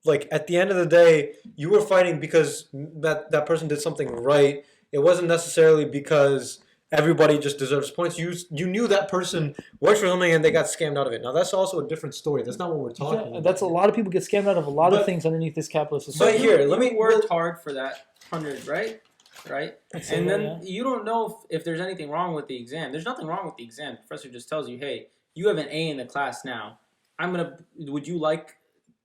like, at the end of the day, you were fighting because that person did something right. It wasn't necessarily because everybody just deserves points. You knew that person worked for something and they got scammed out of it. Now that's also a different story. That's not what we're talking Yeah, about. that's a lot of people get scammed out of a lot But- of things underneath this capitalist But society. here, let me You worked hard for that 100, right? Right? That's And it, then yeah. you don't know if there's anything wrong with the exam. There's nothing wrong with the exam. The professor just tells you, hey, you have an A in the class now. Would you like,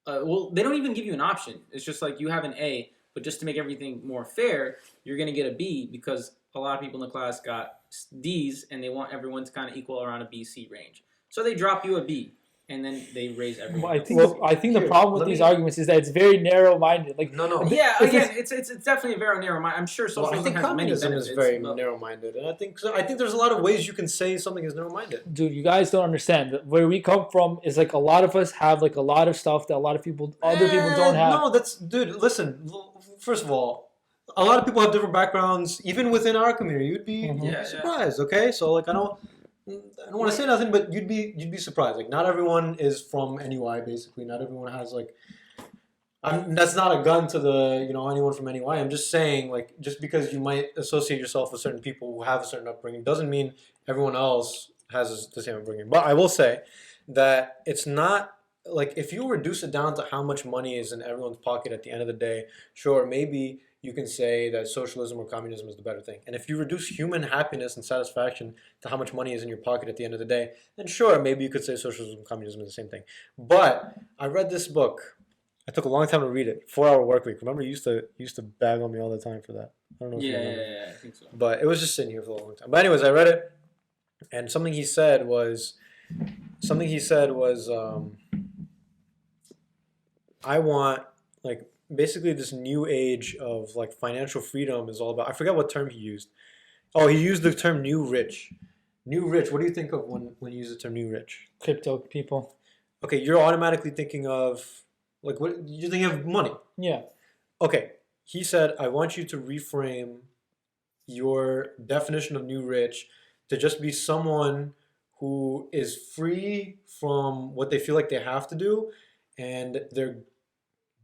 well, they don't even give you an option. It's just like you have an A, but just to make everything more fair, you're going to get a B because a lot of people in the class got D's and they want everyone to kind of equal around a B-C range. So they drop you a B and then they raise everyone. Well, I else. think the here, problem with let these me- arguments is that it's very narrow-minded. Like no. Yeah, If again, it's definitely a very narrow mind. I'm sure Well, I socialism think has many communism benefits. is very but- narrow-minded, and I think there's a lot of ways you can say something is narrow-minded. dude, you guys don't understand. Where we come from is like a lot of us have like a lot of stuff that a lot of other people don't have. No, dude. Listen, first of all, a lot of people have different backgrounds, even within our community. You'd be Mhm. Yeah, surprised. Okay, so like I don't want to say nothing, but you'd be surprised. Like not everyone is from NUI. Basically, not everyone has like That's not a gun to the anyone from NY. I'm just saying, like, just because you might associate yourself with certain people who have a certain upbringing doesn't mean everyone else has the same upbringing. But I will say that it's not like, if you reduce it down to how much money is in everyone's pocket at the end of the day, sure, maybe you can say that socialism or communism is the better thing. And if you reduce human happiness and satisfaction to how much money is in your pocket at the end of the day, then sure, maybe you could say socialism and communism is the same thing. But I read this book. I took a long time to read it. 4-hour work week. Remember, you used to bag on me all the time for that. I don't know if you remember. Yeah, I think so. But it was just sitting here for a long time. But anyways, I read it, and something he said was, I want, like, basically this new age of, like, financial freedom is all about. I forget what term he used. Oh, he used the term new rich. New rich. What do you think of when you use the term new rich? Crypto people. Okay, you're automatically thinking of, like, what you're thinking of money. Yeah. Okay, he said, I want you to reframe your definition of new rich to just be someone who is free from what they feel like they have to do, and they're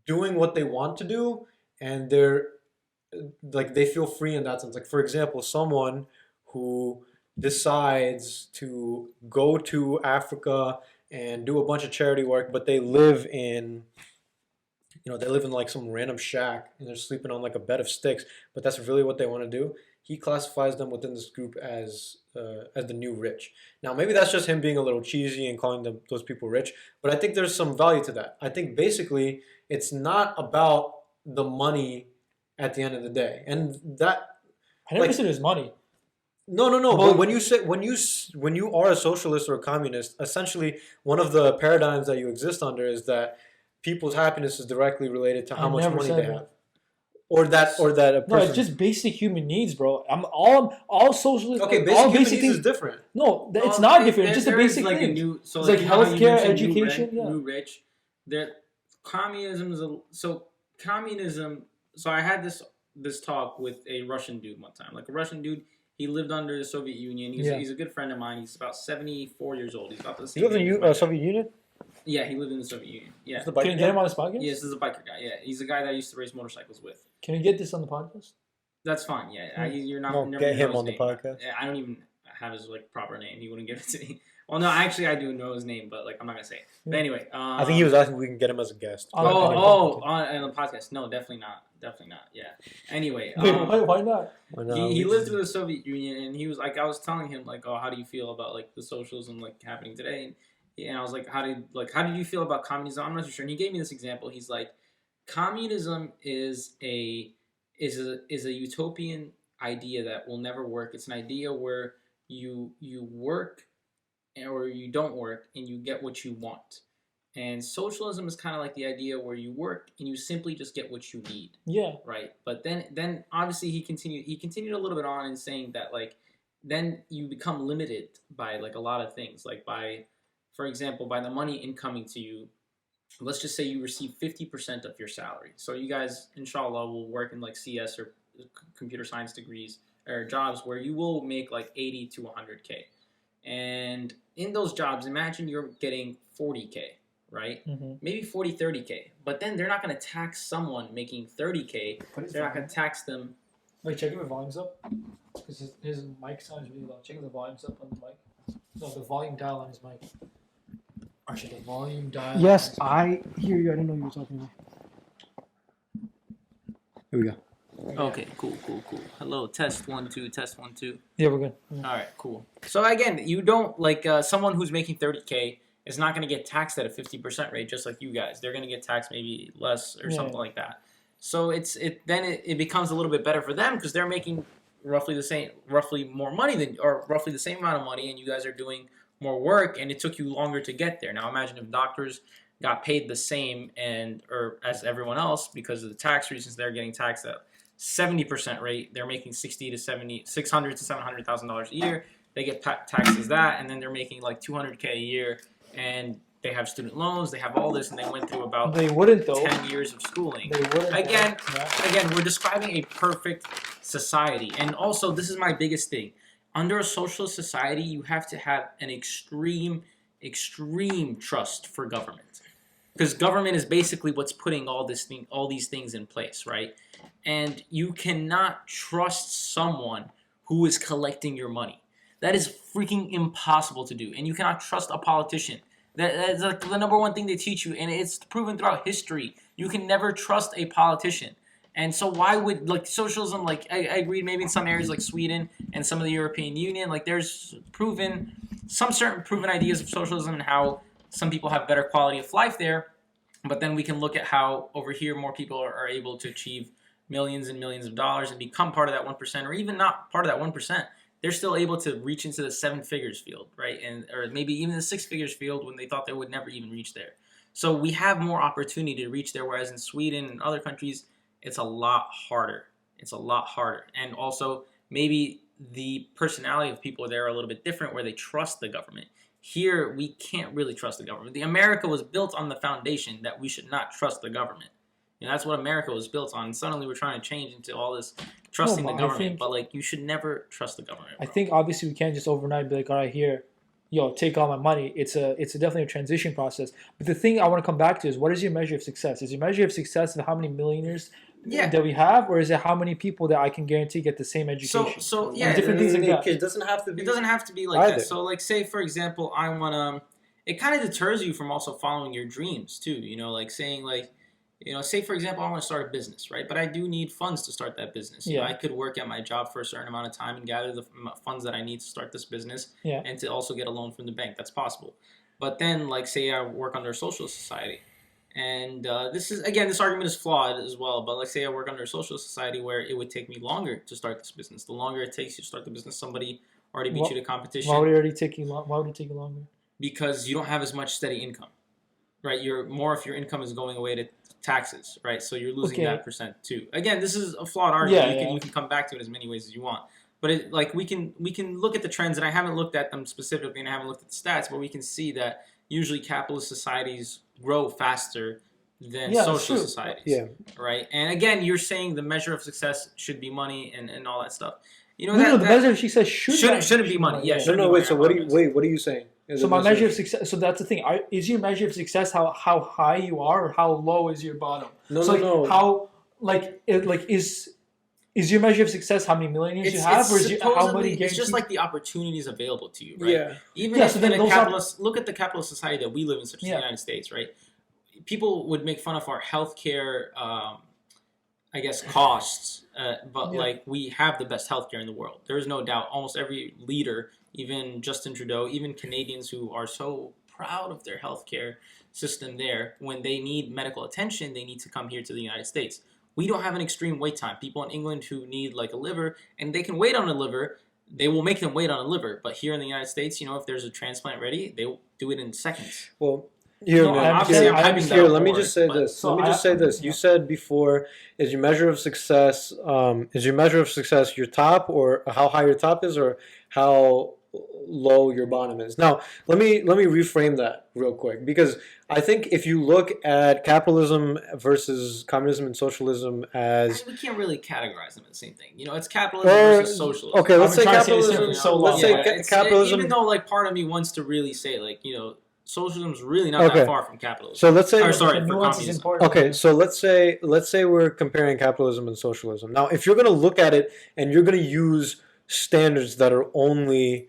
doing what they want to do, and they're like, they feel free in that sense. Like, for example, someone who decides to go to Africa and do a bunch of charity work, but they live in like some random shack and they're sleeping on like a bed of sticks, but that's really what they want to do. He classifies them within this group as the new rich. Now, maybe that's just him being a little cheesy and calling those people rich, but I think there's some value to that. I think basically it's not about the money at the end of the day, and that I never like, said it was money. No. Well, But when you are a socialist or a communist, essentially one of the paradigms that you exist under is that people's happiness is directly related to how much money they have, or that a person. No, it's just basic human needs, bro. I'm all socialist. Okay, all basic basic needs is different. No, it's not different. It's just a there is basic like thing. a new, so It's like you know how you healthcare, mentioned education, new rich. There, communism is communism. So I had this talk with a Russian dude one time. Like, a Russian dude, he lived under the Soviet Union. He's a good friend of mine. He's about 74 years old. He's about the same. You live in the Soviet Union? Yeah, he lived in the Soviet Union. Yeah. Can you get him on this podcast? Yes, this is a biker guy. Yeah, he's the guy that I used to race motorcycles with. Can we get this on the podcast? That's fine. Yeah, you're not. No, never get know him his on the name. podcast. Yeah, I don't even have his like proper name. He wouldn't give it to me. Well, no, actually, I do know his name, but like I'm not gonna say it. But anyway, I think he was asking if we can get him as a guest. on the podcast. No, definitely not. Yeah. Anyway, Wait, why not? he lived through the Soviet Union, and he was like, I was telling him like, oh, how do you feel about like the socialism like happening today? And I was like, how did you feel about communism? I'm not too sure. And he gave me this example. He's like, communism is a utopian idea that will never work. It's an idea where you work or you don't work and you get what you want. And socialism is kind of like the idea where you work and you simply just get what you need. Yeah. Right. But then obviously he continued a little bit on in saying that like then you become limited by like a lot of things, like by, for example, by the money incoming to you. Let's just say you receive 50% of your salary. So you guys, inshallah, will work in like CS or computer science degrees or jobs where you will make like 80 to 100K. And in those jobs, imagine you're getting 40K, right? Mm-hmm. Maybe 40, 30K. But then they're not going to tax someone making 30K. They're not going to tax them. Wait, check if the volume's up. Because his mic sounds really loud. Check if the volume's up on the mic. No, the volume dial on his mic. Arshad, the volume dial. Yes, I hear you. I didn't know you were talking about. Here we go. Okay, cool. Hello, test 1 2, test 1 2. Yeah, we're good. Yeah. All right, cool. So again, you don't like someone who's making 30K is not going to get taxed at a 50% rate, just like you guys. They're going to get taxed maybe less or something like that. So it becomes a little bit better for them because they're making roughly more money than, or roughly the same amount of money, and you guys are doing more work, and it took you longer to get there. Now imagine if doctors got paid the same or as everyone else because of the tax reasons. They're getting taxed at 70% rate. They're making $600,000 to $700,000 a year. They get taxed as that, and then they're making like $200K a year, and they have student loans. They have all this, and they went through about 10 years of schooling. They wouldn't. Again, we're describing a perfect society, and also this is my biggest thing. Under a socialist society, you have to have an extreme trust for government. because government is basically what's putting all these things in place, right? And you cannot trust someone who is collecting your money. That is freaking impossible to do, and you cannot trust a politician. That's like the number one thing they teach you, and it's proven throughout history. You can never trust a politician. And so why would, like, socialism, like, I agree maybe in some areas like Sweden and some of the European Union, like, there's some certain proven ideas of socialism and how some people have better quality of life there. But then we can look at how over here more people are able to achieve millions and millions of dollars and become part of that 1%, or even not part of that 1%. They're still able to reach into the 7 figures field, right? Or maybe even the 6 figures field when they thought they would never even reach there. So we have more opportunity to reach there, whereas in Sweden and other countries, it's a lot harder. It's a lot harder. And also, maybe the personality of people there are a little bit different, where they trust the government. Here, we can't really trust the government. The America was built on the foundation that we should not trust the government. You know, that's what America was built on. And suddenly we're trying to change into all this trusting the government. But, like, you should never trust the government, bro. I think, obviously, we can't just overnight be like, all right, here, yo, take all my money. It's definitely a transition process. But the thing I want to come back to is, what is your measure of success? Is your measure of success of how many millionaires that we have, or is it how many people that I can guarantee get the same education? So yeah, different things like that. It doesn't have to be. It doesn't have to be like either. that. So, like, say for example, I want to. It kind of deters you from also following your dreams too. You know, like saying like, you know, say for example, I want to start a business, right? But I do need funds to start that business. You know, I could work at my job for a certain amount of time and gather the funds that I need to start this business, and to also get a loan from the bank. That's possible. But then, like, say I work under a socialist society. And this argument is flawed as well. But let's say I work under a socialist society where it would take me longer to start this business. The longer it takes you to start the business, somebody already beat you to competition. Why would it take you longer? Because you don't have as much steady income, right? If your income is going away to taxes, right? So you're losing that percent too. Again, this is a flawed argument. You can come back to it as many ways as you want. But we can look at the trends, and I haven't looked at them specifically, and I haven't looked at the stats, but we can see that usually capitalist societies grow faster than socialist societies, right? And again, you're saying the measure of success should be money and all that stuff. You know, the measure of success shouldn't be money. Yeah. Wait. So what are you saying? So my measure of success. So that's the thing. Is your measure of success how high you are, or how low is your bottom? No. How is your measure of success how many millionaires you have, or is how many? It's just like the opportunities available to you, right? Yeah. Even if in a capitalist, look at the capitalist society that we live in, such as the United States, right? People would make fun of our healthcare, I guess, costs, but like, we have the best healthcare in the world. There is no doubt. Almost every leader, even Justin Trudeau, even Canadians who are so proud of their healthcare system there, when they need medical attention, they need to come here to the United States. We don't have an extreme wait time. People in England who need like a liver, and they can wait on a liver, they will make them wait on a liver. But here in the United States, you know, if there's a transplant ready, they will do it in seconds. Well, let me just say this. You said before, is your measure of success your top, or how high your top is, or how low your bottom is? Now, let me reframe that real quick, because I think if you look at capitalism versus communism and socialism as, we can't really categorize them as the same thing. You know, it's capitalism versus socialism. Okay, let's say capitalism. Capitalism. Even though, like, part of me wants to really say, like, you know, socialism is really not that far from capitalism. So let's say, for communism. Okay, so let's say we're comparing capitalism and socialism. Now, if you're going to look at it and you're going to use standards that are only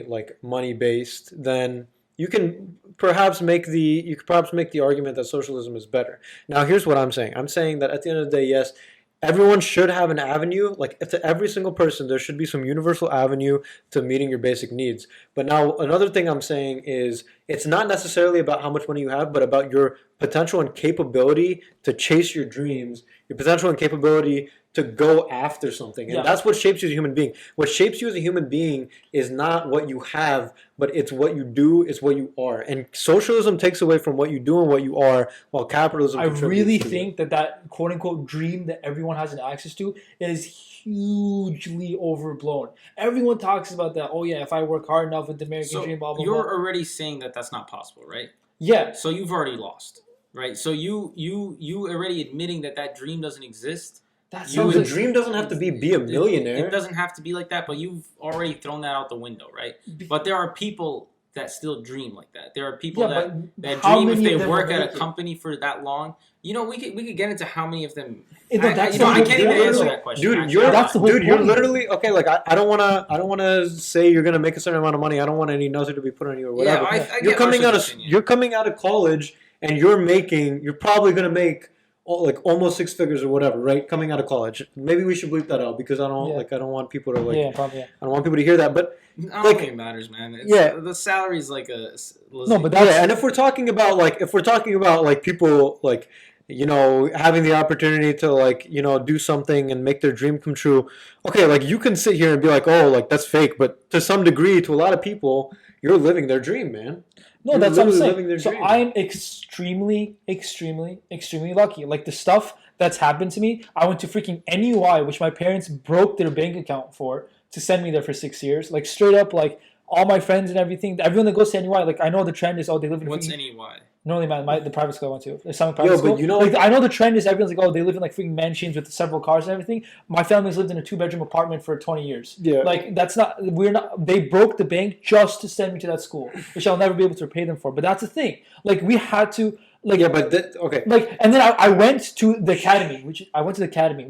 like money based, then you can perhaps make the argument that socialism is better. Now, here's what I'm saying. I'm saying that at the end of the day, yes, everyone should have an avenue. Like, to every single person, there should be some universal avenue to meeting your basic needs. But now, another thing I'm saying is, it's not necessarily about how much money you have, but about your potential and capability to chase your dreams, your potential and capability to go after something. And that's what shapes you as a human being. What shapes you as a human being is not what you have, but it's what you do, it's what you are. And socialism takes away from what you do and what you are, while capitalism I really think that quote-unquote dream that everyone has an access to is hugely overblown. Everyone talks about that. Oh, yeah, if I work hard enough with the American dream, blah, blah, blah. You're already saying that that's not possible, right? Yeah. So you've already lost, right? So you already admitting that dream doesn't exist. The dream doesn't have to be a millionaire. It doesn't have to be like that, but you've already thrown that out the window, right? But there are people that still dream like that. There are people Yeah, that how dream if many of they them work will at make a it? company for that long. You know, we could get into how many of them. That's You know, I the can't whole even answer point. that question. Dude, actually. you're That's the whole dude. You're point. literally okay. Like I don't wanna say you're gonna make a certain amount of money. I don't want any nothing to be put on you or whatever. Yeah, I You're get coming out of Arshad's opinion. you're coming out of college and you're probably gonna make like almost six figures or whatever, right? Coming out of college. Maybe we should bleep that out because I don't want people to Yeah, probably. Yeah. I don't want people to hear that. But I don't like, think it matters, man. The salary is like a. No, but that's and if we're talking about like people like, you know, having the opportunity to like, you know, do something and make their dream come true. Okay, like you can sit here and be like, oh, like that's fake, but to some degree, to a lot of people, you're living their dream, man. No, You're that's what I'm literally living saying. their So dream. I'm extremely, extremely, extremely lucky. Like the stuff that's happened to me, I went to freaking NUI, which my parents broke their bank account for to send me there for 6 years. Like straight up, like all my friends and everything, everyone that goes to NUI, like I know the trend is, oh, they live in What's freaking, NEY? no, the private school I went to, the Islamic private Yo, school. but you know, like I know the trend is everyone's like, oh, they live in like freaking mansions with several cars and everything. My family's lived in a 2-bedroom apartment for 20 years. Yeah. Like that's not, we're not. They broke the bank just to send me to that school, which I'll never be able to repay them for. But that's the thing. Like we had to. Like, yeah, but okay. Like, and then I went to the academy,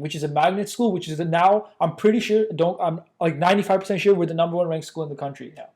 which is a magnet school, which is now I'm pretty sure I'm like 95% sure we're the #1 ranked school in the country now.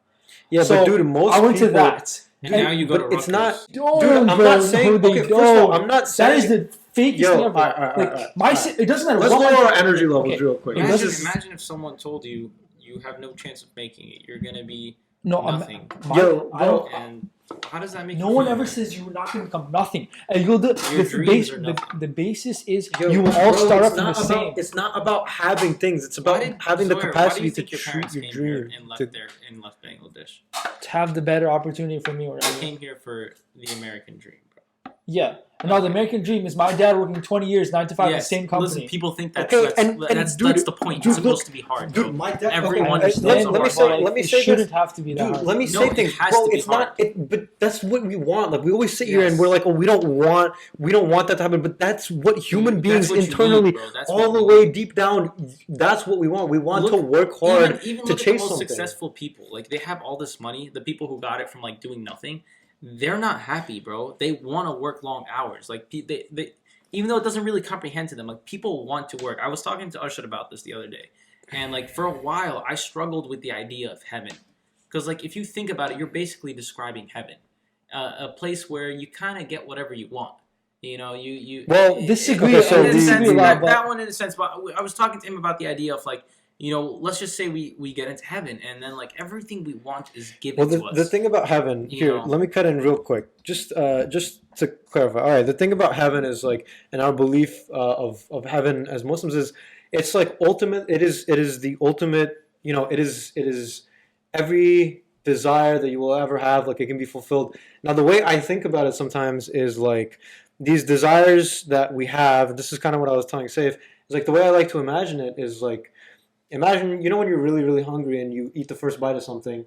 Yeah, So but dude, most I went people, to that. And now you go to but it's Rutgers. not. Dude, I'm not saying. they Okay, first of don't. all, I'm not saying. That is the fakest Yo, thing ever. alright. It doesn't matter. Let's what lower my- our energy levels Okay. real quick. Imagine if someone told you you have no chance of making it. You're gonna be nothing. I don't. And how does that make No you one feel? ever says you're not going to become nothing. And you'll do Your dreams are nothing. the basis is Yo, you will all bro, start it's off from the not same. about- It's not about having things. It's Why about did- having the Zarir, why do capacity you to think your treat parents your came here dream. and left to- there and left Bangladesh? To have the better opportunity for me or They whatever. came here for the American dream, bro. Yeah. And now the American dream is my dad working 20 years, 9 to 5 in the same company. Listen, people think that's Okay, that's, and that's, dude, that's the point. dude, It's supposed to be hard, bro. Dude, my dad. Everyone okay, understands let me how say. hard Let me it say shouldn't this. have to be that Dude, hard. let me No, say it things. has Bro, to be it's not. hard. But that's what we want. Like we always sit here and Yes. we're like, oh, we don't want that to happen. But that's what human beings That's what you internally, need, bro. That's all what the we way need. deep down, that's what we want. We want Look, to work hard even to look at chase the most something. successful people. Like they have all this money. The people who got it from like doing nothing, they're not happy, bro. They want to work long hours. Like they even though it doesn't really comprehend to them, like people want to work. I was talking to Arshad about this the other day, and like for a while, I struggled with the idea of heaven, because like if you think about it, you're basically describing heaven, a place where you kind of get whatever you want. You know, you Well, disagree. Okay, so in a sense, disagree a lot, that one in a sense. But I was talking to him about the idea of like, you know, let's just say we get into heaven, and then like everything we want is given Well, to us. the thing about heaven, You here, know. let me cut in real quick, just to clarify. All right, the thing about heaven is like, and our belief of heaven as Muslims is, it's like ultimate. It is the ultimate. You know, it is every desire that you will ever have. Like it can be fulfilled. Now, the way I think about it sometimes is like these desires that we have. This is kind of what I was telling Saif. Is like the way I like to imagine it is like. Imagine, you know, when you're really, really hungry and you eat the first bite of something,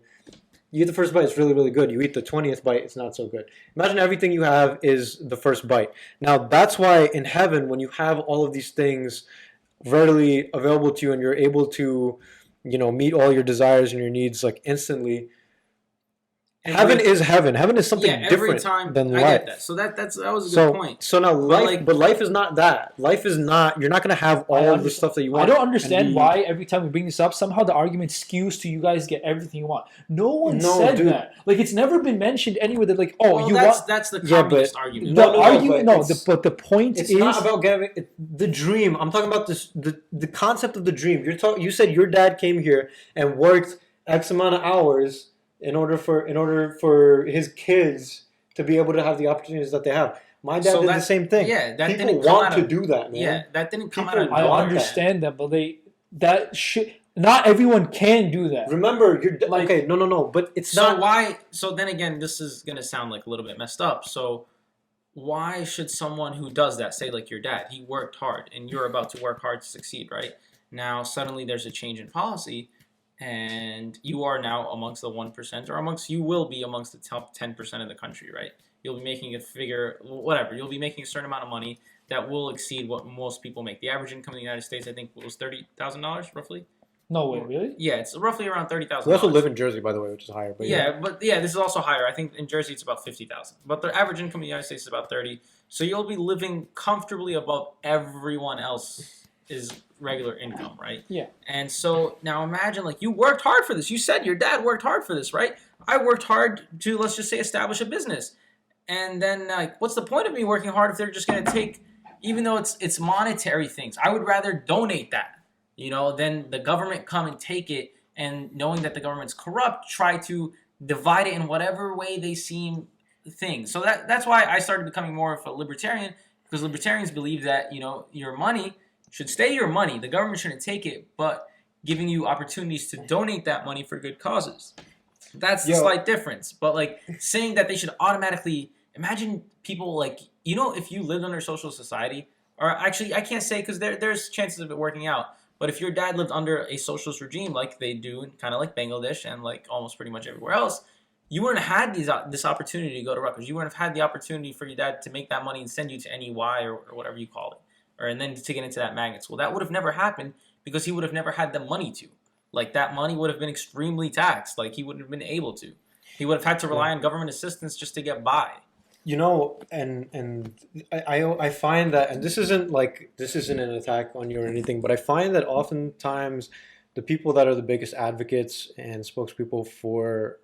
you eat the first bite, it's really, really good. You eat the 20th bite, it's not so good. Imagine everything you have is the first bite. Now, that's why in heaven, when you have all of these things readily available to you and you're able to, you know, meet all your desires and your needs like instantly, heaven is heaven. Heaven is something every different time than I life. get that. So that was a good point. So now life, like- but life is not that. Life is not. You're not going to have all of the stuff that you want. I don't understand and why every time we bring this up, somehow the argument skews to you guys get everything you want. No one No, said dude. that. Like it's never been mentioned anywhere that like, oh, Well, you that's want. that's the Yeah, but- communist argument. The No, no, argument, but no. it's- But the point It's is, not about getting the dream. I'm talking about this the concept of the dream. You said your dad came here and worked X amount of hours in order for his kids to be able to have the opportunities that they have. My dad So did the that- same thing. yeah, that People didn't come want out to of- do that, man. Yeah, that didn't come People out of I want understand that, but that should not everyone can do that. Remember, you're Like- okay. No. But it's So not. why? So then again, this is gonna sound like a little bit messed up. So why should someone who does that say like your dad? He worked hard, and you're about to work hard to succeed, right? Now suddenly there's a change in policy, and you are now amongst the 1%, or you will be amongst the top 10% of the country, right? You'll be making a figure, whatever. You'll be making a certain amount of money that will exceed what most people make. The average income in the United States, I think, was $30,000 roughly. No way, really? Yeah, it's roughly around $30,000. We also live in Jersey, by the way, which is higher. But this is also higher. I think in Jersey it's about 50,000, but the average income in the United States is about 30. So you'll be living comfortably above everyone else's regular income, right? Yeah. And so now imagine, like, you worked hard for this. You said your dad worked hard for this, right? I worked hard to, let's just say, establish a business. And then, like, what's the point of me working hard if they're just going to take, even though it's monetary things? I would rather donate that, than the government come and take it, and knowing that the government's corrupt, try to divide it in whatever way they seem things. So that's why I started becoming more of a libertarian, because libertarians believe that, your money should stay your money. The government shouldn't take it, but giving you opportunities to donate that money for good causes. That's the slight difference. But, like, saying that they should automatically, imagine people, like, if you lived under social society, or actually I can't say because there's chances of it working out, but if your dad lived under a socialist regime like they do in kind of like Bangladesh and like almost pretty much everywhere else, you wouldn't have had this opportunity to go to Rutgers. You wouldn't have had the opportunity for your dad to make that money and send you to NEY or whatever you call it, and then to get into that magnet school. That would have never happened because he would have never had the money to. Like, that money would have been extremely taxed. Like, he wouldn't have been able to. He would have had to rely on government assistance just to get by. And I find that, and this isn't an attack on you or anything, but I find that oftentimes the people that are the biggest advocates and spokespeople for,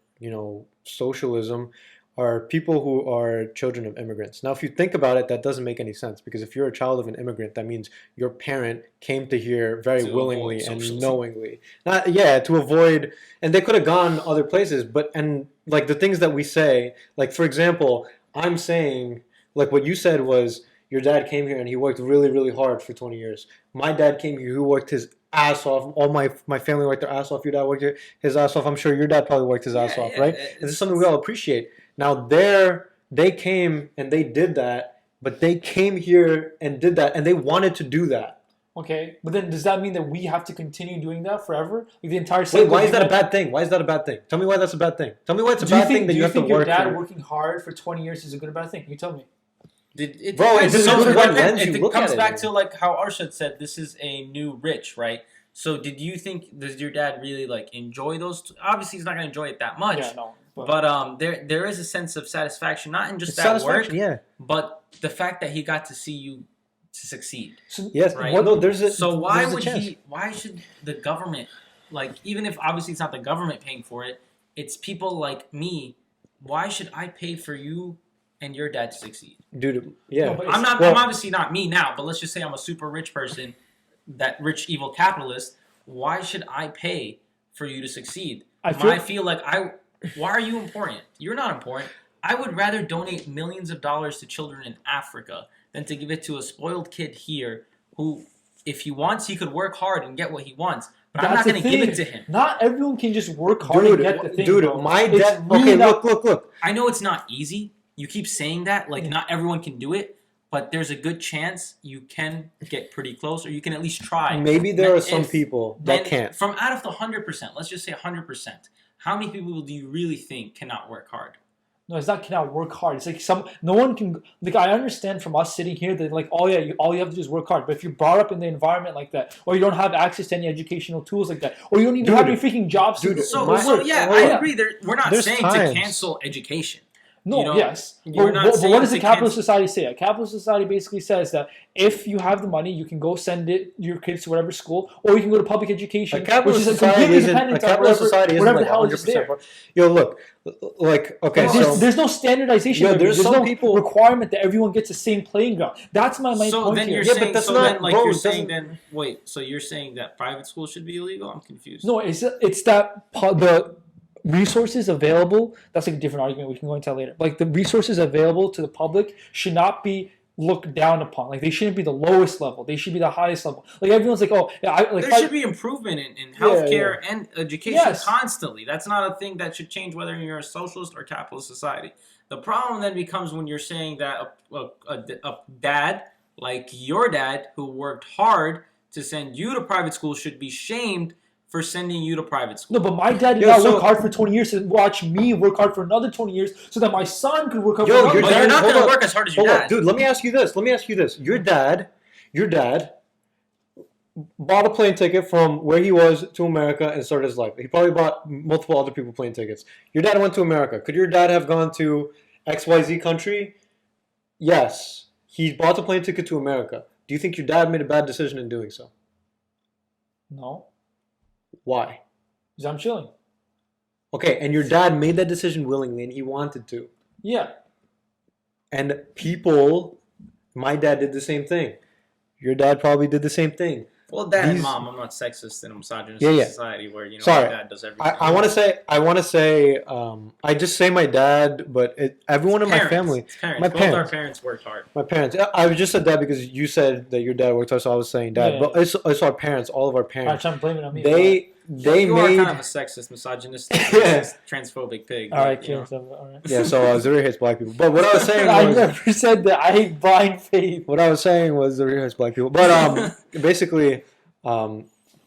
socialism are people who are children of immigrants. Now, if you think about it, that doesn't make any sense, because if you're a child of an immigrant, that means your parent came to here very willingly and knowingly. To avoid, and they could have gone other places, and like the things that we say, like, for example, I'm saying, like, what you said was your dad came here and he worked really, really hard for 20 years. My dad came here, he worked his ass off. All my family worked their ass off. Your dad worked his ass off. I'm sure your dad probably worked his ass off, right? And this is something we all appreciate. Now, they came and they did that, but they came here and did that, and they wanted to do that. Okay, but then does that mean that we have to continue doing that forever? Like, the entire Wait, why is that a bad thing? Why is that a bad thing? Tell me why that's a bad thing. Tell me why it's a bad thing that you have to work. Do you think your dad working hard for 20 years is a good or bad thing? You tell me. It comes back to, like, how Arshad said, this is a new rich, right? So does your dad really, like, enjoy those? Obviously, he's not going to enjoy it that much. Yeah, no. But there is a sense of satisfaction, not in just that work, but the fact that he got to see you to succeed. So, yes, right? Why should the government, like, even if obviously it's not the government paying for it, it's people like me. Why should I pay for you and your dad to succeed? Dude, yeah. No, I'm obviously not me now, but let's just say I'm a super rich person, that rich evil capitalist. Why should I pay for you to succeed? I feel like why are you important? You're not important. I would rather donate millions of dollars to children in Africa than to give it to a spoiled kid here who, if he wants, he could work hard and get what he wants. But I'm not going to give it to him. Not everyone can just work hard and get the thing. Dude, bro. my dad... Okay, look. I know it's not easy. You keep saying that. Like, not everyone can do it. But there's a good chance you can get pretty close, or you can at least try. Maybe there are some people that can't. From out of the 100%, let's just say 100%, how many people do you really think cannot work hard? No, it's not cannot work hard. It's like no one can. Like, I understand from us sitting here that, like, all you have to do is work hard. But if you're brought up in the environment like that, or you don't have access to any educational tools like that, or you don't even have any freaking jobs, I agree. We're not saying to cancel education. No, yes. But what does a capitalist society say? A capitalist society basically says that if you have the money, you can go send your kids to whatever school, or you can go to public education, which is completely independent of whatever the hell is there. Yo, look, like, okay, there's no standardization. There's no requirement that everyone gets the same playing ground. That's my point here. So you're saying that private schools should be illegal? I'm confused. No, it's that the resources available, that's like a different argument we can go into that later. Like, the resources available to the public should not be looked down upon. Like, they shouldn't be the lowest level. They should be the highest level. Like, everyone's like, oh, there should be improvement in healthcare and education constantly. That's not a thing that should change whether you're a socialist or capitalist society. The problem then becomes when you're saying that a dad like your dad who worked hard to send you to private school should be shamed for sending you to private school. No, but my dad did not work hard for 20 years to watch me work hard for another 20 years so that my son could work hard for another 20 years. But you're not going to work as hard as your dad. Dude, let me ask you this. Your dad, bought a plane ticket from where he was to America and started his life. He probably bought multiple other people plane tickets. Your dad went to America. Could your dad have gone to XYZ country? Yes. He bought the plane ticket to America. Do you think your dad made a bad decision in doing so? No, Why? because I'm chilling. Okay, and your dad made that decision willingly and he wanted to. Yeah. And people, my dad did the same thing. Your dad probably did the same thing. Well, dad and These- mom, I'm not sexist in a misogynist Yeah. society where, you know, Sorry. my dad does everything. I want to say, I just say my dad, but everyone in my Parents. family, It's parents. my Both parents. our parents worked hard. my parents. I just said that because you said that your dad worked hard, so I was saying dad. Yeah. But it's our parents, all of our I'm parents. trying to blame it on me. They You are made. kind of a sexist, misogynist, Yeah. transphobic pig. All right, but, you know. kids. All right. Yeah, so Zarir hates black people. But what I was saying I was, never said that. I hate blind faith. what I was saying was Zarir hates black people. But basically,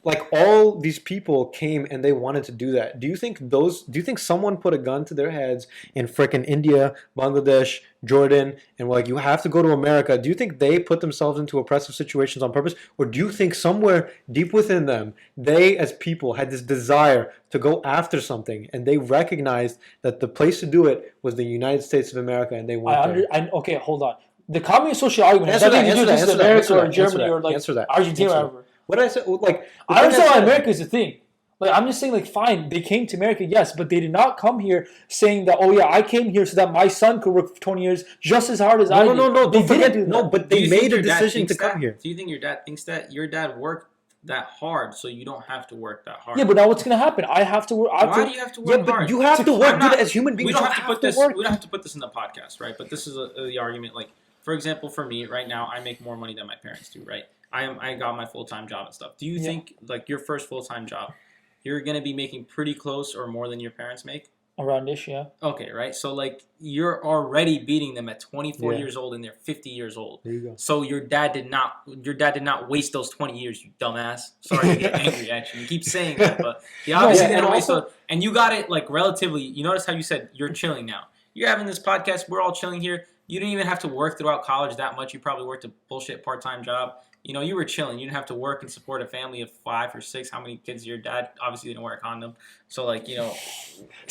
like all these people came and they wanted to do that. Do you think someone put a gun to their heads in frickin' India, Bangladesh, Jordan, and were like, you have to go to America? Do you think they put themselves into oppressive situations on purpose? Or do you think somewhere deep within them, they as people had this desire to go after something and they recognized that the place to do it was the United States of America and they went there? Okay, hold on. The communist social argument has Answer nothing that, to do with answer this that, America answer or that, Germany answer or like answer that, Argentina or answer that. whatever. What did I say? Like, I understand why said- America is a thing. Like I'm just saying, like fine, they came to America, yes, but they did not come here saying that, oh yeah, I came here so that my son could work for 20 years just as hard as I did. No, They don't didn't forget. do that. No, but Do they you think made a your dad decision to thinks come that? here. Do you think your dad thinks that? Your dad worked that hard, so you don't have to work that hard. Yeah, but now what's gonna happen? I have to work. Why do you have to Yeah, work but hard? you have to I'm work, not- dude. As human beings, we don't you have to put this. work. We don't have to put this in the podcast, right? But this is the argument. Like, for example, for me right now, I make more money than my parents do, right? I got my full-time job and stuff. Do you think like your first full-time job, you're gonna be making pretty close or more than your parents make? Around this, yeah. Okay, right. So like you're already beating them at 24 Yeah. years old and they're 50 years old. There you go. So your dad did not waste those 20 years, you dumbass. Sorry to get angry at you. You keep saying that, but he obviously Yeah, didn't and waste also- those. And you got it like relatively. You notice how you said you're chilling now. You're having this podcast. We're all chilling here. You didn't even have to work throughout college that much. You probably worked a bullshit part-time job. You know, you were chilling. You didn't have to work and support a family of 5 or 6. How many kids your dad obviously didn't wear a condom. So like, you know,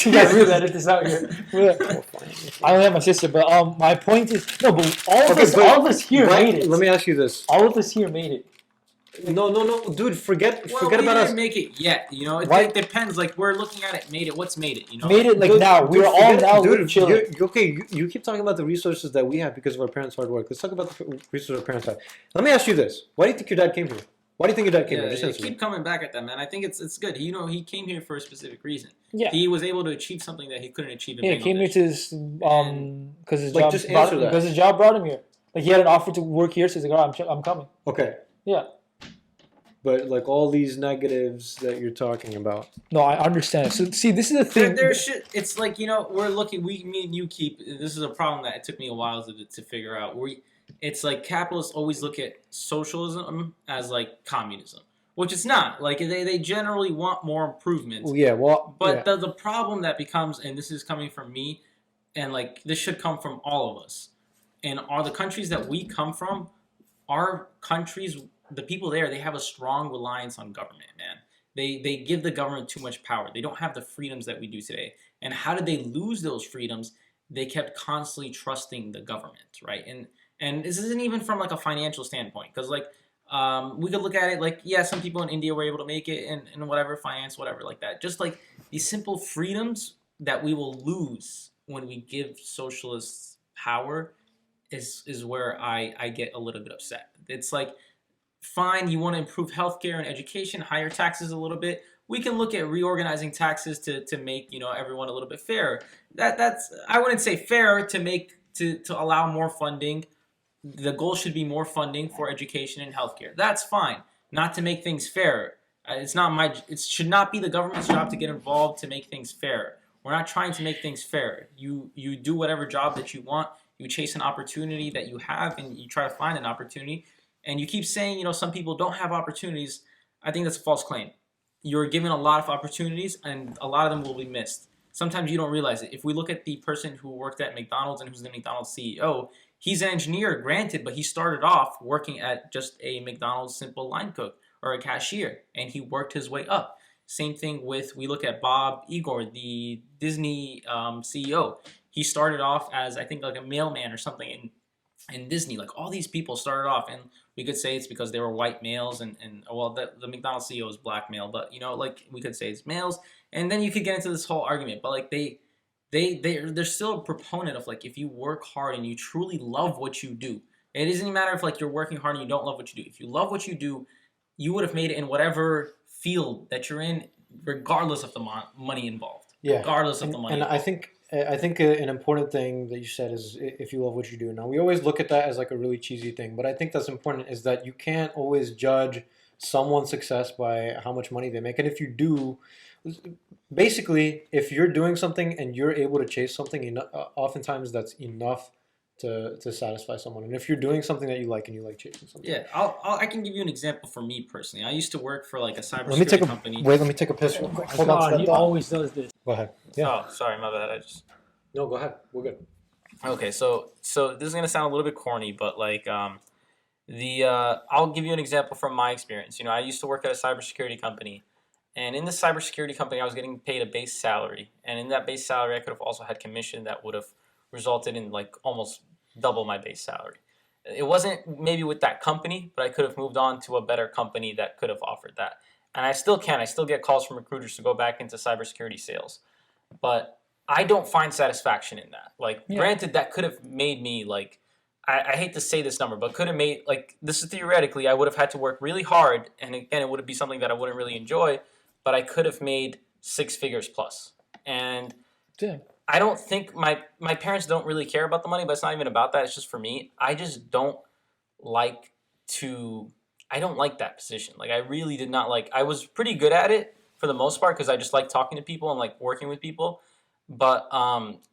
Yeah, really edit this out here. I only have my sister, but my point is no, but all of us here Right, made it. Let me ask you this. All of us here made it. No, dude. Forget well, about we us. didn't make it yet. You know, Why- it depends. Like we're looking at it. Made it. What's made it? You know, Made it like Dude, now. We're dude, all forget- now dude, chilling. Okay, you keep talking about the resources that we have because of our parents' hard work. Let's talk about the resources our parents had. Let me ask you this: why do you think your dad came here? Why do you think your dad came here? Just answer me. keep coming back at that, man. I think it's good. You know, he came here for a specific reason. Yeah. He was able to achieve something that he couldn't achieve in Yeah, he came here Bangladesh. to his because his Like, job just brought, answer that. because his job brought him here. Like he had an offer to work here, so he's like, "Oh, I'm coming." Okay. Yeah. But like all these negatives that you're talking about. No, I understand. So see, this is the thing. There shit. It's like, you know, we're looking. Me and you keep. This is a problem that it took me a while to figure out. It's like capitalists always look at socialism as like communism, which it's not. Like they generally want more improvements. Well, yeah. Well, But yeah. the problem that becomes, and this is coming from me, and like this should come from all of us, and are the countries that we come from, our countries, the people there, they have a strong reliance on government, man. They give the government too much power. They don't have the freedoms that we do today. And how did they lose those freedoms? They kept constantly trusting the government, right? And this isn't even from like a financial standpoint, because like we could look at it like, yeah, some people in India were able to make it and whatever, finance, whatever, like that. Just like these simple freedoms that we will lose when we give socialists power is where I get a little bit upset. It's like, fine, you want to improve healthcare and education, higher taxes a little bit. We can look at reorganizing taxes to make, you know, everyone a little bit fairer. That's I wouldn't say fair to make to allow more funding. The goal should be more funding for education and healthcare. That's fine. Not to make things fairer. It should not be the government's job to get involved to make things fair. We're not trying to make things fair. You do whatever job that you want. You chase an opportunity that you have, and you try to find an opportunity. And you keep saying, you know, some people don't have opportunities. I think that's a false claim. You're given a lot of opportunities, and a lot of them will be missed. Sometimes you don't realize it. If we look at the person who worked at McDonald's and who's the McDonald's CEO, he's an engineer, granted, but he started off working at just a McDonald's simple line cook. or a cashier, and he worked his way up. Same thing with, we look at Bob Igor, the Disney CEO. He started off as, I think, like a mailman or something in Disney. Like, all these people started off, and we could say it's because they were white males, and well, the McDonald's CEO is black male, but, you know, like, we could say it's males. And then you could get into this whole argument, but, like, they're still a proponent of, like, if you work hard and you truly love what you do, it doesn't matter if, like, you're working hard and you don't love what you do. If you love what you do, you would have made it in whatever field that you're in, regardless of the money involved. Yeah. Regardless of the money. And involved. I think an important thing that you said is if you love what you do. Now, we always look at that as like a really cheesy thing, but I think that's important, is that you can't always judge someone's success by how much money they make. And if you do, basically, if you're doing something and you're able to chase something, oftentimes that's enough to satisfy someone. And if you're doing something that you like and you like chasing something. Yeah, I can give you an example for me personally. I used to work for like a cybersecurity company. Let me take a piss real quick. Hold God, on. he always does this. Go ahead. Yeah. Oh, sorry, my bad. No, go ahead. We're good. Okay, so this is gonna sound a little bit corny, but like I'll give you an example from my experience. You know, I used to work at a cybersecurity company, and in the cybersecurity company, I was getting paid a base salary, and in that base salary, I could have also had commission that would have resulted in like almost double my base salary. It wasn't maybe with that company, but I could have moved on to a better company that could have offered that. And I still can. I still get calls from recruiters to go back into cybersecurity sales. But I don't find satisfaction in that. Like, granted, that could have made me, like, I hate to say this number, but could have made, like, this is theoretically, I would have had to work really hard, and again, it would be something that I wouldn't really enjoy, but I could have made 6 figures plus. And I don't think, my parents don't really care about the money, but it's not even about that. It's just for me. I just don't like I don't like that position. Like, I really did not like, I was pretty good at it for the most part because I just like talking to people and like working with people. But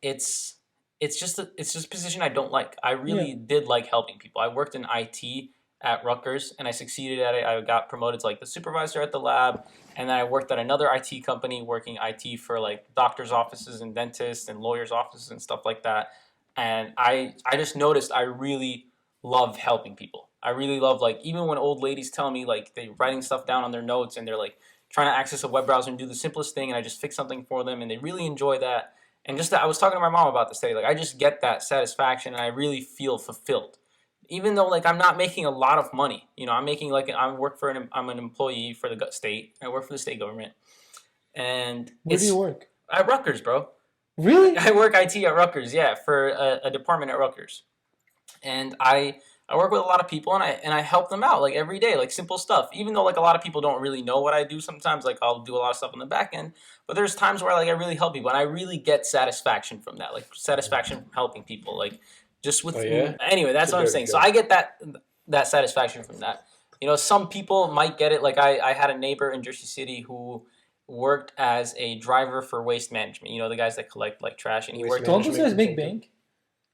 it's just a position I don't like. I really did like helping people. I worked in IT at Rutgers, and I succeeded at it. I got promoted to like the supervisor at the lab, and then I worked at another IT company working IT for like doctors' offices and dentists and lawyers' offices and stuff like that. And I just noticed I really love helping people. I really love, like, even when old ladies tell me like they're writing stuff down on their notes and they're like trying to access a web browser and do the simplest thing, and I just fix something for them, and they really enjoy that. And just that, I was talking to my mom about this today. Like, I just get that satisfaction, and I really feel fulfilled. Even though, like, I'm not making a lot of money. You know, I'm making, like, I'm an employee for the state. I work for the state government. And Where do you work? At Rutgers, bro. Really? I work IT at Rutgers, yeah, for a department at Rutgers. And I work with a lot of people, and I help them out, like, every day, like, simple stuff. Even though, like, a lot of people don't really know what I do sometimes. Like, I'll do a lot of stuff on the back end. But there's times where, like, I really help people, and I really get satisfaction from that. Like, satisfaction from helping people. Like, just with... Anyway, that's what I'm saying. So I get that satisfaction from that. You know, some people might get it. Like, I had a neighbor in Jersey City who worked as a driver for waste management. You know, the guys that collect, like, trash. And he worked... Don't those guys make bank?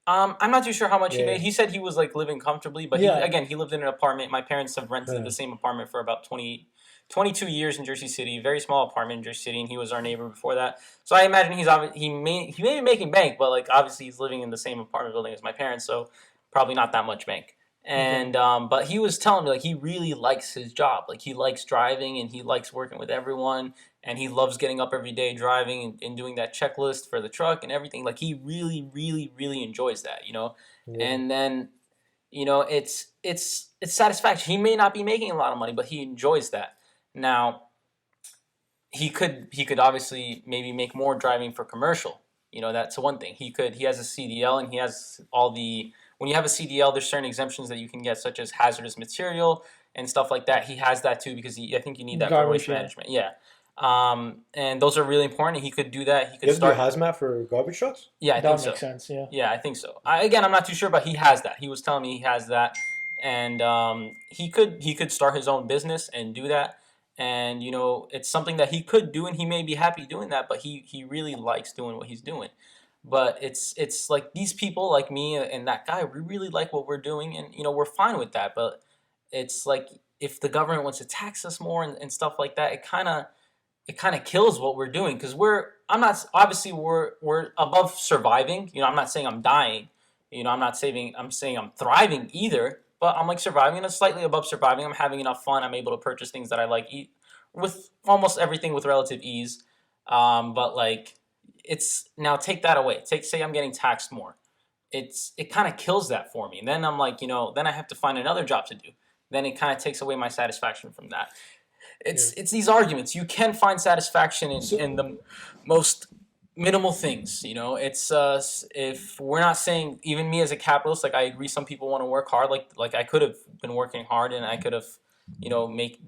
I'm not too sure how much he made. He said he was, like, living comfortably, but he lived in an apartment. My parents have rented the same apartment for about 22 years in Jersey City, very small apartment in Jersey City, and he was our neighbor before that. So I imagine he may be making bank, but, like, obviously he's living in the same apartment building as my parents, so probably not that much bank. And but he was telling me, like, he really likes his job. Like, he likes driving, and he likes working with everyone, and he loves getting up every day driving and doing that checklist for the truck and everything. Like, he really, really, really enjoys that, you know. And then, you know, it's satisfaction. He may not be making a lot of money, but he enjoys that. Now, he could obviously maybe make more driving for commercial. You know, that's one thing. He has a CDL, and he has all the... When you have a CDL, there's certain exemptions that you can get, such as hazardous material and stuff like that. He has that too, because I think you need that for waste management. Yeah. And those are really important. He could do that. He could start hazmat for garbage trucks? Yeah, I think so. That makes sense, yeah. Yeah, I think so. Again, I'm not too sure, but he has that. He was telling me he has that. And he could start his own business and do that. And, you know, it's something that he could do, and he may be happy doing that, but he really likes doing what he's doing. But it's like these people like me and that guy, we really like what we're doing, and, you know, we're fine with that. But it's like, if the government wants to tax us more and stuff like that, it kind of kills what we're doing, because we're above surviving. You know, I'm not saying I'm dying. You know, I'm saying I'm thriving either, but I'm like surviving, and it's slightly above surviving. I'm having enough fun. I'm able to purchase things that I like, eat with almost everything with relative ease. But like, it's now take that away. Say I'm getting taxed more. It kind of kills that for me. And then I'm like, then I have to find another job to do. Then it kind of takes away my satisfaction from that. It's these arguments. You can find satisfaction in the most minimal things. It's if we're not saying, even me as a capitalist, like I agree, some people want to work hard. Like I could have been working hard and I could have, make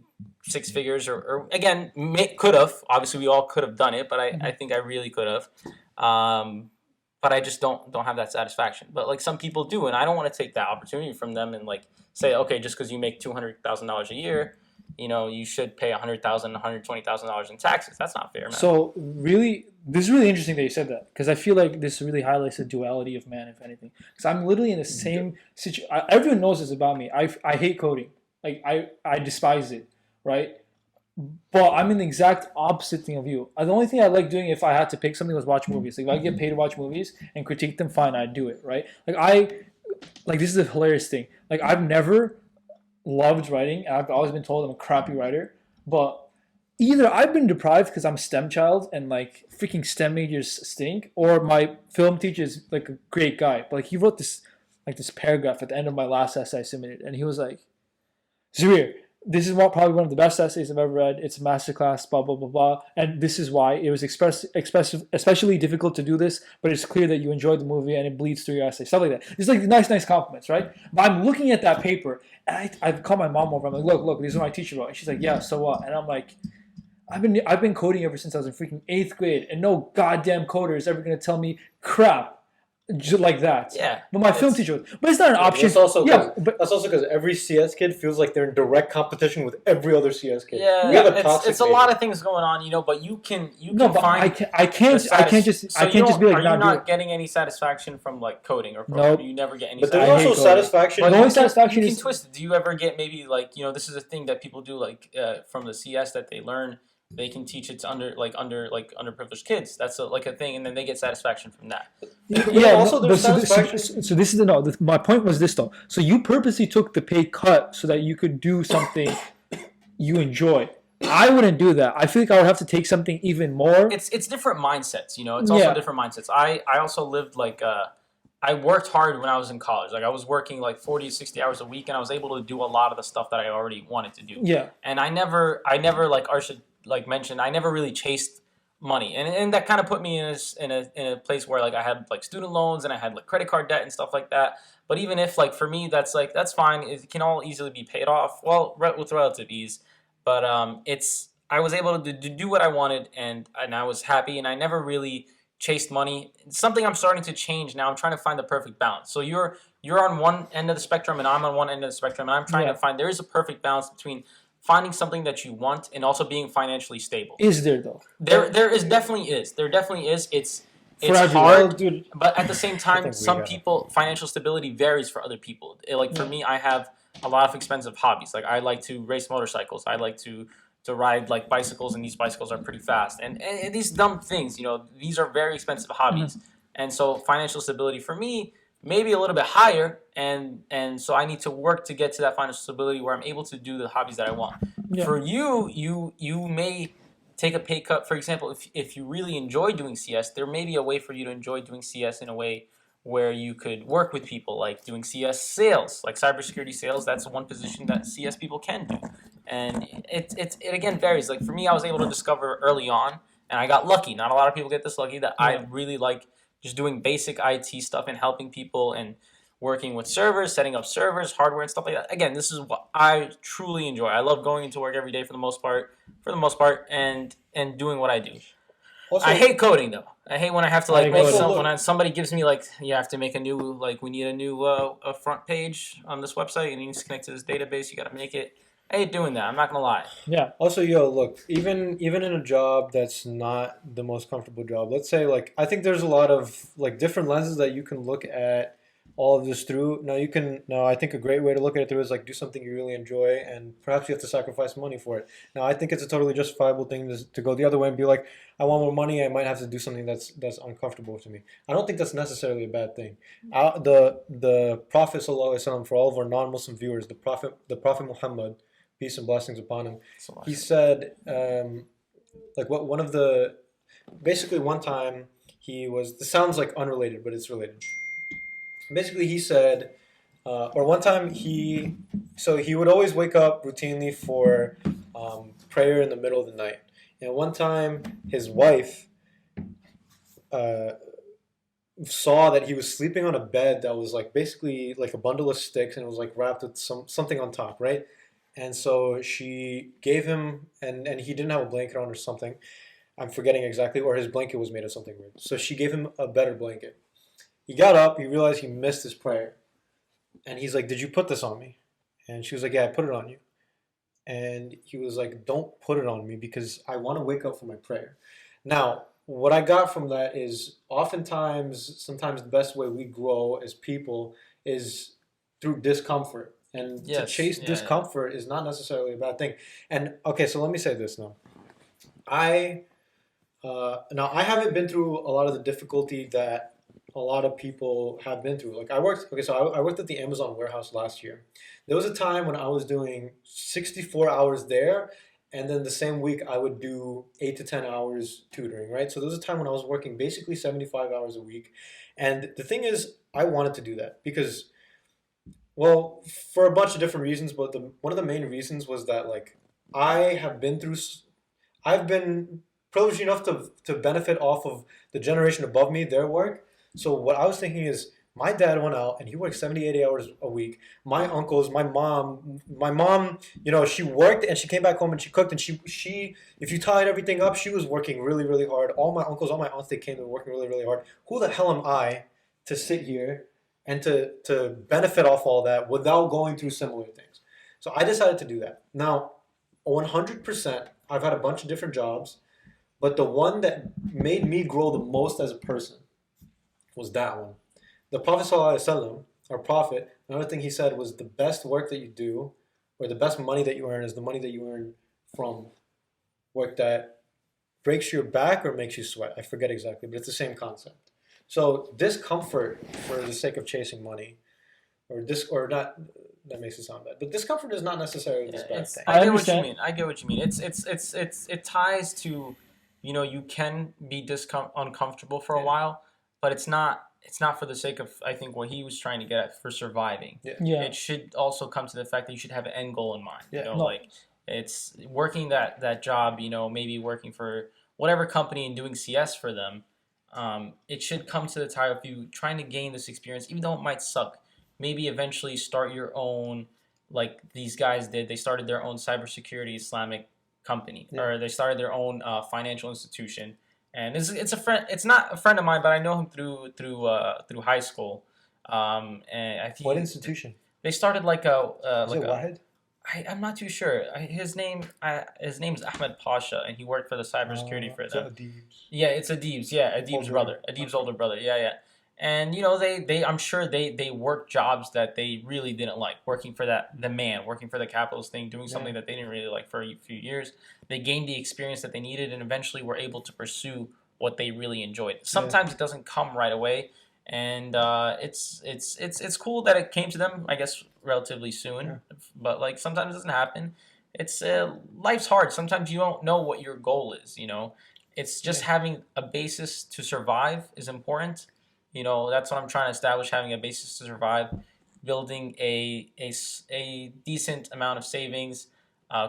6 figures or again, could have. Obviously, we all could have done it, but I think I really could have. But I just don't have that satisfaction. But like some people do, and I don't want to take that opportunity from them and like say, okay, just because you make $200,000 a year, you should pay $100,000, $120,000 in taxes. That's not fair, man. So really, this is really interesting that you said that, because I feel like this really highlights the duality of man, if anything. Because I'm literally in the same situation. Everyone knows this about me. I hate coding. Like I despise it, right? But I'm in the exact opposite thing of you. The only thing I like doing if I had to pick something was watch movies. Like if I get paid to watch movies and critique them, fine, I'd do it, right? Like this is a hilarious thing. Like I've never loved writing. I've always been told I'm a crappy writer. But either I've been deprived because I'm a STEM child and like freaking STEM majors stink, or my film teacher is like a great guy. But like he wrote this paragraph at the end of my last essay I submitted, and he was like, Zarir, this is probably one of the best essays I've ever read. It's a masterclass, blah, blah, blah, blah. And this is why. It was especially difficult to do this, but it's clear that you enjoyed the movie and it bleeds through your essay. Stuff like that. It's like nice compliments, right? But I'm looking at that paper, and I've called my mom over. I'm like, look, this is what my teacher wrote. And she's like, yeah, so what? And I'm like, I've been coding ever since I was in freaking 8th grade, and no goddamn coder is ever going to tell me crap. Just like that. Yeah. But my film teacher was. But it's not an option. That's also but that's also because every CS kid feels like they're in direct competition with every other CS kid. Yeah. It's a lot of things going on, but you can find. I can't just be like, are you not getting any satisfaction from like coding or programming? Nope. You never get any. But there's also satisfaction. But the only satisfaction you can twist it. Do you ever get maybe like this is a thing that people do like from the CS that they learn. They can teach it to underprivileged kids. That's a thing, and then they get satisfaction from that. Yeah. Also, there's satisfaction. So this is my point was this though. So you purposely took the pay cut so that you could do something you enjoy. I wouldn't do that. I feel like I would have to take something even more. It's different mindsets. It's also different mindsets. I also lived like I worked hard when I was in college. Like I was working like 40 to 60 hours a week, and I was able to do a lot of the stuff that I already wanted to do. Yeah. And I never like Arshad mentioned, I never really chased money, and that kind of put me in a place where like I had like student loans and I had like credit card debt and stuff like that. But even if like for me that's fine, it can all easily be paid off with relative ease. But I was able to do what I wanted, and I was happy, and I never really chased money. It's something I'm starting to change now. I'm trying to find the perfect balance. So you're on one end of the spectrum, and I'm on one end of the spectrum, and I'm trying to find there is a perfect balance between finding something that you want and also being financially stable. Is there though? There definitely is. It's hard, dude. But at the same time, some people financial stability varies for other people. For me, I have a lot of expensive hobbies. Like I like to race motorcycles. I like to ride like bicycles, and these bicycles are pretty fast. And these dumb things, these are very expensive hobbies. Mm-hmm. And so financial stability for me maybe a little bit higher, and so I need to work to get to that financial stability where I'm able to do the hobbies that I want. Yeah. For you may take a pay cut. For example, if you really enjoy doing CS, there may be a way for you to enjoy doing CS in a way where you could work with people, like doing CS sales, like cybersecurity sales. That's one position that CS people can do, and it again varies. Like for me, I was able to discover early on, and I got lucky. Not a lot of people get this lucky that I really like just doing basic IT stuff and helping people and working with servers, setting up servers, hardware, and stuff like that. Again, this is what I truly enjoy. I love going into work every day for the most part, and doing what I do. Also, I hate coding though. I hate when I have to when somebody gives me like you have to make a new we need a new a front page on this website and you need to connect to this database. You got to make it. I hate doing that. I'm not gonna lie. Yeah. Also, look, even in a job that's not the most comfortable job, let's say I think there's a lot of different lenses that you can look at all of this through. No, you can. No, I think a great way to look at it through is like do something you really enjoy, and perhaps you have to sacrifice money for it. Now, I think it's a totally justifiable thing to go the other way and be like, I want more money. I might have to do something that's uncomfortable to me. I don't think that's necessarily a bad thing. The Prophet sallallahu alaihi wasallam, for all of our non-Muslim viewers, the Prophet Muhammad, peace and blessings upon him, he said, like what one of the basically one time he was. This sounds like unrelated, but it's related. Basically, he said, or one time he would always wake up routinely for prayer in the middle of the night. And one time, his wife uh, saw that he was sleeping on a bed that was like basically like a bundle of sticks, and it was like wrapped with something on top, right? And so she gave him, and he didn't have a blanket on or something. I'm forgetting exactly, or his blanket was made of something weird. So she gave him a better blanket. He got up, he realized he missed his prayer. And he's like, "Did you put this on me?" And she was like, "Yeah, I put it on you." And he was like, "Don't put it on me because I want to wake up for my prayer." Now, what I got from that is sometimes the best way we grow as people is through discomfort. And to Yes. chase Yeah. discomfort is not necessarily a bad thing. And okay, so let me say this now. I now I haven't been through a lot of the difficulty that a lot of people have been through. Like I worked at the Amazon warehouse last year. There was a time when I was doing 64 hours there, and then the same week I would do 8 to 10 hours tutoring, right? So there was a time when I was working basically 75 hours a week. And the thing is, I wanted to do that because, well, for a bunch of different reasons, but one of the main reasons was that like I have been through I've been privileged enough to benefit off of the generation above me, their work. So what I was thinking is my dad went out and he worked 70, 80 hours a week. My uncles, my mom, she worked and she came back home and she cooked and she if you tied everything up, she was working really, really hard. All my uncles, all my aunts, they came and were working really, really hard. Who the hell am I to sit here and to benefit off all that without going through similar things? So I decided to do that. Now, 100%, I've had a bunch of different jobs, but the one that made me grow the most as a person was that one. The Prophet ﷺ, our Prophet, another thing he said was the best work that you do, or the best money that you earn, is the money that you earn from work that breaks your back or makes you sweat. I forget exactly, but it's the same concept. So discomfort for the sake of chasing money, or not, that makes it sound bad. But discomfort is not necessarily this bad thing. I get what you understand. mean. I get what you mean. It ties to, you can be uncomfortable for a Yeah. while, but it's not for the sake of, I think, what he was trying to get at for surviving. Yeah. It should also come to the fact that you should have an end goal in mind. Yeah. No. Like it's working that job, maybe working for whatever company and doing CS for them. It should come to the time of you trying to gain this experience, even though it might suck. Maybe eventually start your own, like these guys did. They started their own cybersecurity Islamic company, Yeah. or they started their own financial institution. And it's a friend. It's not a friend of mine, but I know him through high school. And I think What institution? they started like Is it Wahid? I'm not too sure. His name is Ahmed Pasha, and he worked for the cybersecurity for Is it them. Adibs? Yeah, it's Adib's. Yeah, Adib's Older. brother. Adib's older brother. Yeah, yeah. And they I'm sure they worked jobs that they really didn't like. Working for working for the capitalist thing, doing something that they didn't really like for a few years. They gained the experience that they needed, and eventually were able to pursue what they really enjoyed. Sometimes it doesn't come right away, and it's cool that it came to them, I guess, relatively soon. Yeah. But like sometimes it doesn't happen. It's life's hard. Sometimes you don't know what your goal is. It's just having a basis to survive is important. That's what I'm trying to establish, having a basis to survive, building a decent amount of savings,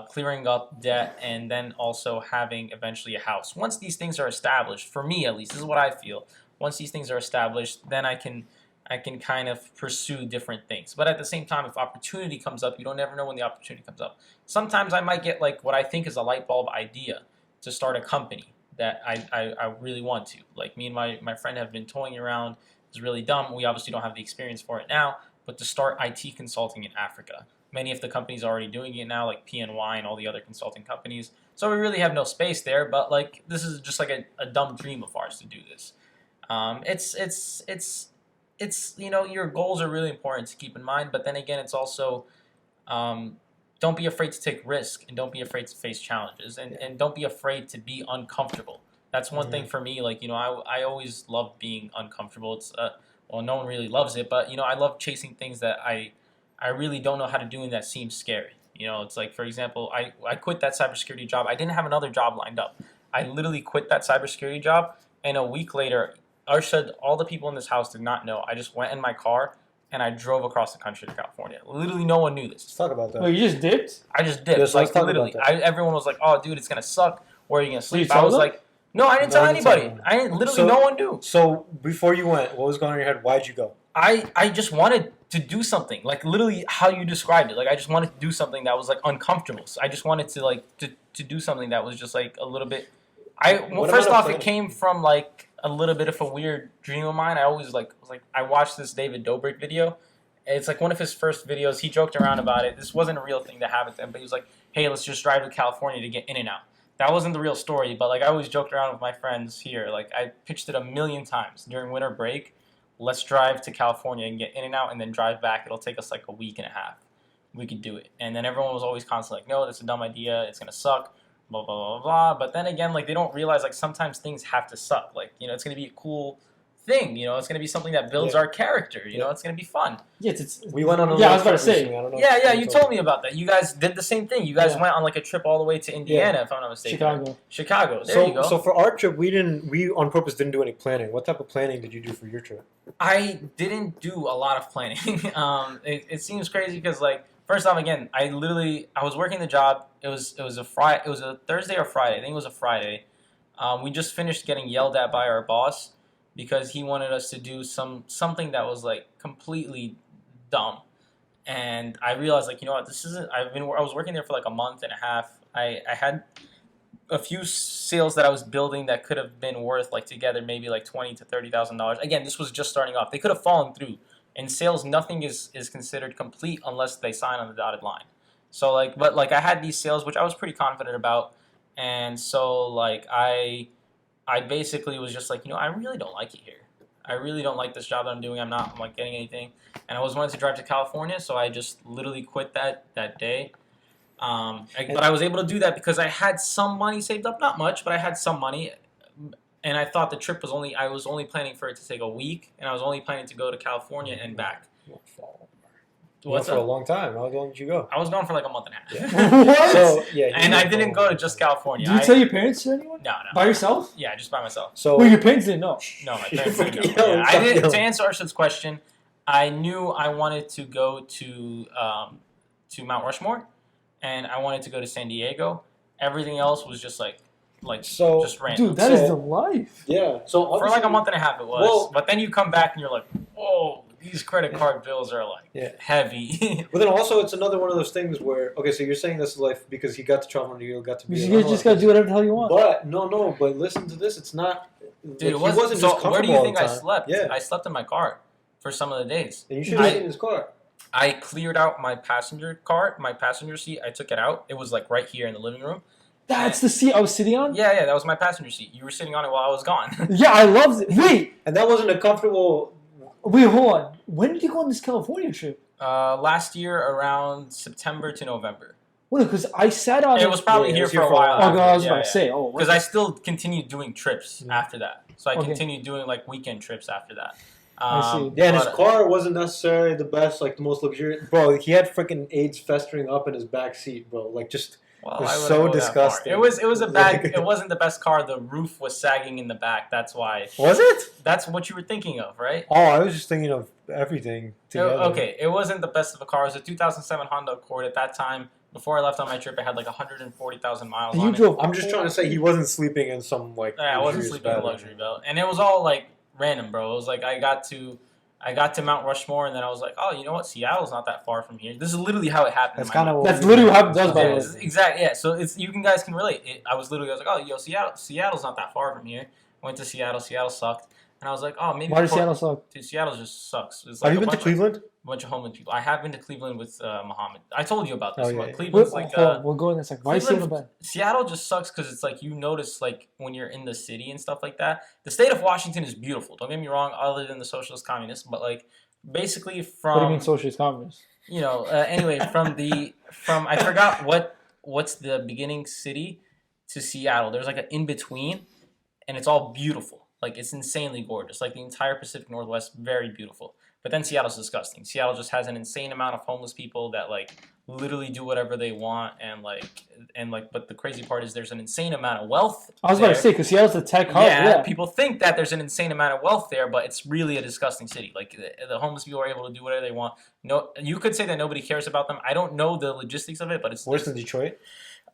clearing up debt, and then also having eventually a house. Once these things are established, for me at least, this is what I feel. Once these things are established, then I can kind of pursue different things. But at the same time, if opportunity comes up, you don't ever know when the opportunity comes up. Sometimes I might get like what I think is a light bulb idea to start a company that I really want to. Like me and my friend have been toying around. It's really dumb. We obviously don't have the experience for it now, but to start IT consulting in Africa. Many of the companies are already doing it now, like PNY and all the other consulting companies. So we really have no space there, but like this is just like a dumb dream of ours to do this. It's it's your goals are really important to keep in mind, but then again, it's also don't be afraid to take risk and don't be afraid to face challenges and don't be afraid to be uncomfortable. That's one thing for me. Like I always love being uncomfortable. It's well, no one really loves it, but I love chasing things that I really don't know how to do and that seems scary. It's like, for example, I quit that cybersecurity job. I didn't have another job lined up. I literally quit that cybersecurity job, and a week later, Arshad, all the people in this house did not know. I just went in my car and I drove across the country to California. Literally, no one knew this. Let's talk about that. Wait, you just dipped? I just dipped. Yes, like let's talk literally, about that. everyone was like, "Oh, dude, it's gonna suck. Where are you gonna sleep?" tell I was them? like, "No, I didn't tell No, you didn't tell anybody. them. I didn't. Literally, So- no one knew." So before you went, what was going on in your head? Why'd you go? I just wanted to do something, like literally how you described it. Like I just wanted to do something that was like uncomfortable. So I just wanted to like to do something that was just like a little bit. First about off, a it came from like a little bit of a weird dream of mine. I always I watched this David Dobrik video. It's like one of his first videos. He joked around about it. This wasn't a real thing that happened to him, but he was like, "Hey, let's just drive to California to get in and out." That wasn't the real story, but like I always joked around with my friends here. Like I pitched it a million times during winter break. Let's drive to California and get in and out and then drive back. It'll take us like a week and a half. We could do it. And then everyone was always constantly like, "No, that's a dumb idea. It's going to suck, blah, blah, blah, blah." But then again, like they don't realize like sometimes things have to suck. Like, it's going to be a cool thing. It's going to be something that builds our character. It's going to be fun. Yeah, it's We went on a Yeah, I road was about trip to say. recently. I don't know Yeah, if you told me about that. You guys did the same thing. You guys Yeah. went on like a trip all the way to Indiana, if I'm not mistaken. Chicago. There you go. So for our trip, we on purpose didn't do any planning. What type of planning did you do for your trip? I didn't do a lot of planning. It seems crazy because like first off, again, I was working the job. It was a Thursday or Friday. I think it was a Friday. We just finished getting yelled at by our boss because he wanted us to do something that was like completely dumb. And I realized like, what, this isn't. I was working there for like a month and a half. I had a few sales that I was building that could have been worth like together maybe like $20,000 to $30,000. Again, this was just starting off. They could have fallen through. In sales, nothing is considered complete unless they sign on the dotted line. So like, but like I had these sales which I was pretty confident about, and so like I basically was just like, I really don't like it here. I really don't like this job that I'm doing. I'm not like getting anything, and I was wanting to drive to California, so I just literally quit that day. But I was able to do that because I had some money saved up, not much, but I had some money, and I thought the trip I was only planning for it to take a week, and I was only planning to go to California and back. You went for a long time. How long did you go? I was gone for like a month and a half. What? So yeah, And I didn't go to just California. Did you tell your parents or anyone? No. By yourself? Yeah, just by myself. So Well, your parents didn't know. No, my parents didn't Yo, know. Yeah, I didn't. yo. To answer Arshad's question, I knew I wanted to go to Mount Rushmore, and I wanted to go to San Diego. Everything else was just So, just random. Dude, that is So- the life. yeah. So For like a month and a half it was. Well- but then you come back and you're like, whoa, these credit card bills are like Yeah. heavy. But then also, it's another one of those things where, okay, so you're saying this is life because he got to travel and you got to be. You just gotta do whatever the hell you want. But no, but listen to this. It's not. Dude, he it wasn't just so where do comfortable you all think the I time. slept? Yeah, I slept in my car for some of the days. and you should have I- stayed in his car. I cleared out my passenger seat. I took it out. It was like right here in the living room. That's the seat I was sitting on? Yeah, that was my passenger seat. You were sitting on it while I was gone. Yeah, I loved it. Wait, And that wasn't a comfortable. hold on. When did you go on this California trip? Last year around September to November. Well, because I sat on It was probably Yeah, it here was for here a for a while. while. Oh, God, I was Yeah, about to say. Oh, because I still continued doing trips Yeah. after that. So I Okay. continued doing like weekend trips after that. I see. Yeah, and his but- car wasn't necessarily the best, like the most luxurious. Bro, he had freaking AIDS festering up in his back seat, bro. Like just. Well, It was I wouldn't so go that far. disgusting. It was a bad. Like- It wasn't the best car. The roof was sagging in the back. That's why. Was it? That's what you were thinking of, right? Oh, I was just thinking of everything together. Okay, it wasn't the best of a car. It was a 2007 Honda Accord at that time. Before I left on my trip, it had like 140,000 miles You on drove. I'm just trying to say he wasn't sleeping in some like. it. Yeah, I wasn't luxurious sleeping in a bed. luxury belt, and it was all like random, bro. It was like I got to Mount Rushmore, and then I was like, oh, you know what? Seattle's not that far from here. This is literally how it happened. That's in my kind of mind. what. That's literally what happened to us, by Yeah, the way. exactly. Yeah, so it's you guys can relate. I was like, oh, yo, Seattle's not that far from here. Went to Seattle. Seattle sucked, and I was like, oh, maybe. Why does Seattle suck? Dude, Seattle just sucks. It's Have like you a been to bunch of- Cleveland? bunch of homeless people. I have been to Cleveland with Muhammad. I told you about this. Oh, yeah, But yeah. Cleveland's like We'll go in a second. Why is it so bad? Seattle just sucks because it's like you notice like when you're in the city and stuff like that. The state of Washington is beautiful. Don't get me wrong, other than the socialist communists, but like basically from What do you mean socialist communist? you know anyway from I forgot what's the beginning city to Seattle. There's like an in between, and it's all beautiful. Like it's insanely gorgeous. Like the entire Pacific Northwest, very beautiful. But then Seattle's disgusting. Seattle just has an insane amount of homeless people that like literally do whatever they want, and but the crazy part is there's an insane amount of wealth. I was about to say because Seattle's a tech hub. Yeah, people think that there's an insane amount of wealth there, but it's really a disgusting city. Like the homeless people are able to do whatever they want. No, you could say that nobody cares about them. I don't know the logistics of it, but it's Worse than Detroit?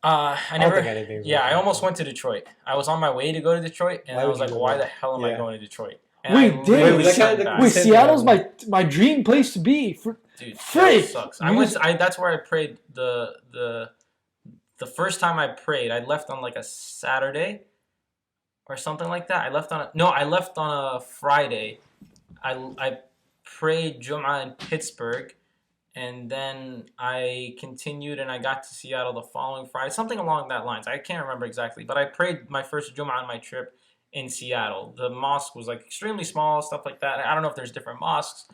I don't never. think anything's Yeah, worse I than almost Detroit. went to Detroit. I was on my way to go to Detroit, and Why I would was you like, go "Why there? the hell am I Yeah. going to Detroit?" And Wait, I Dave, literally that turned guy- back. Wait, Send Seattle's them. my dream place to be. Dude, Frick! that sucks. You just- That's where I prayed the first time I prayed. I left on like a Saturday or something like that. I left on a Friday. I prayed Jum'ah in Pittsburgh, and then I continued and I got to Seattle the following Friday, something along that lines. I can't remember exactly, but I prayed my first Jum'ah on my trip in Seattle. The mosque was like extremely small, stuff like that. I don't know if there's different mosques,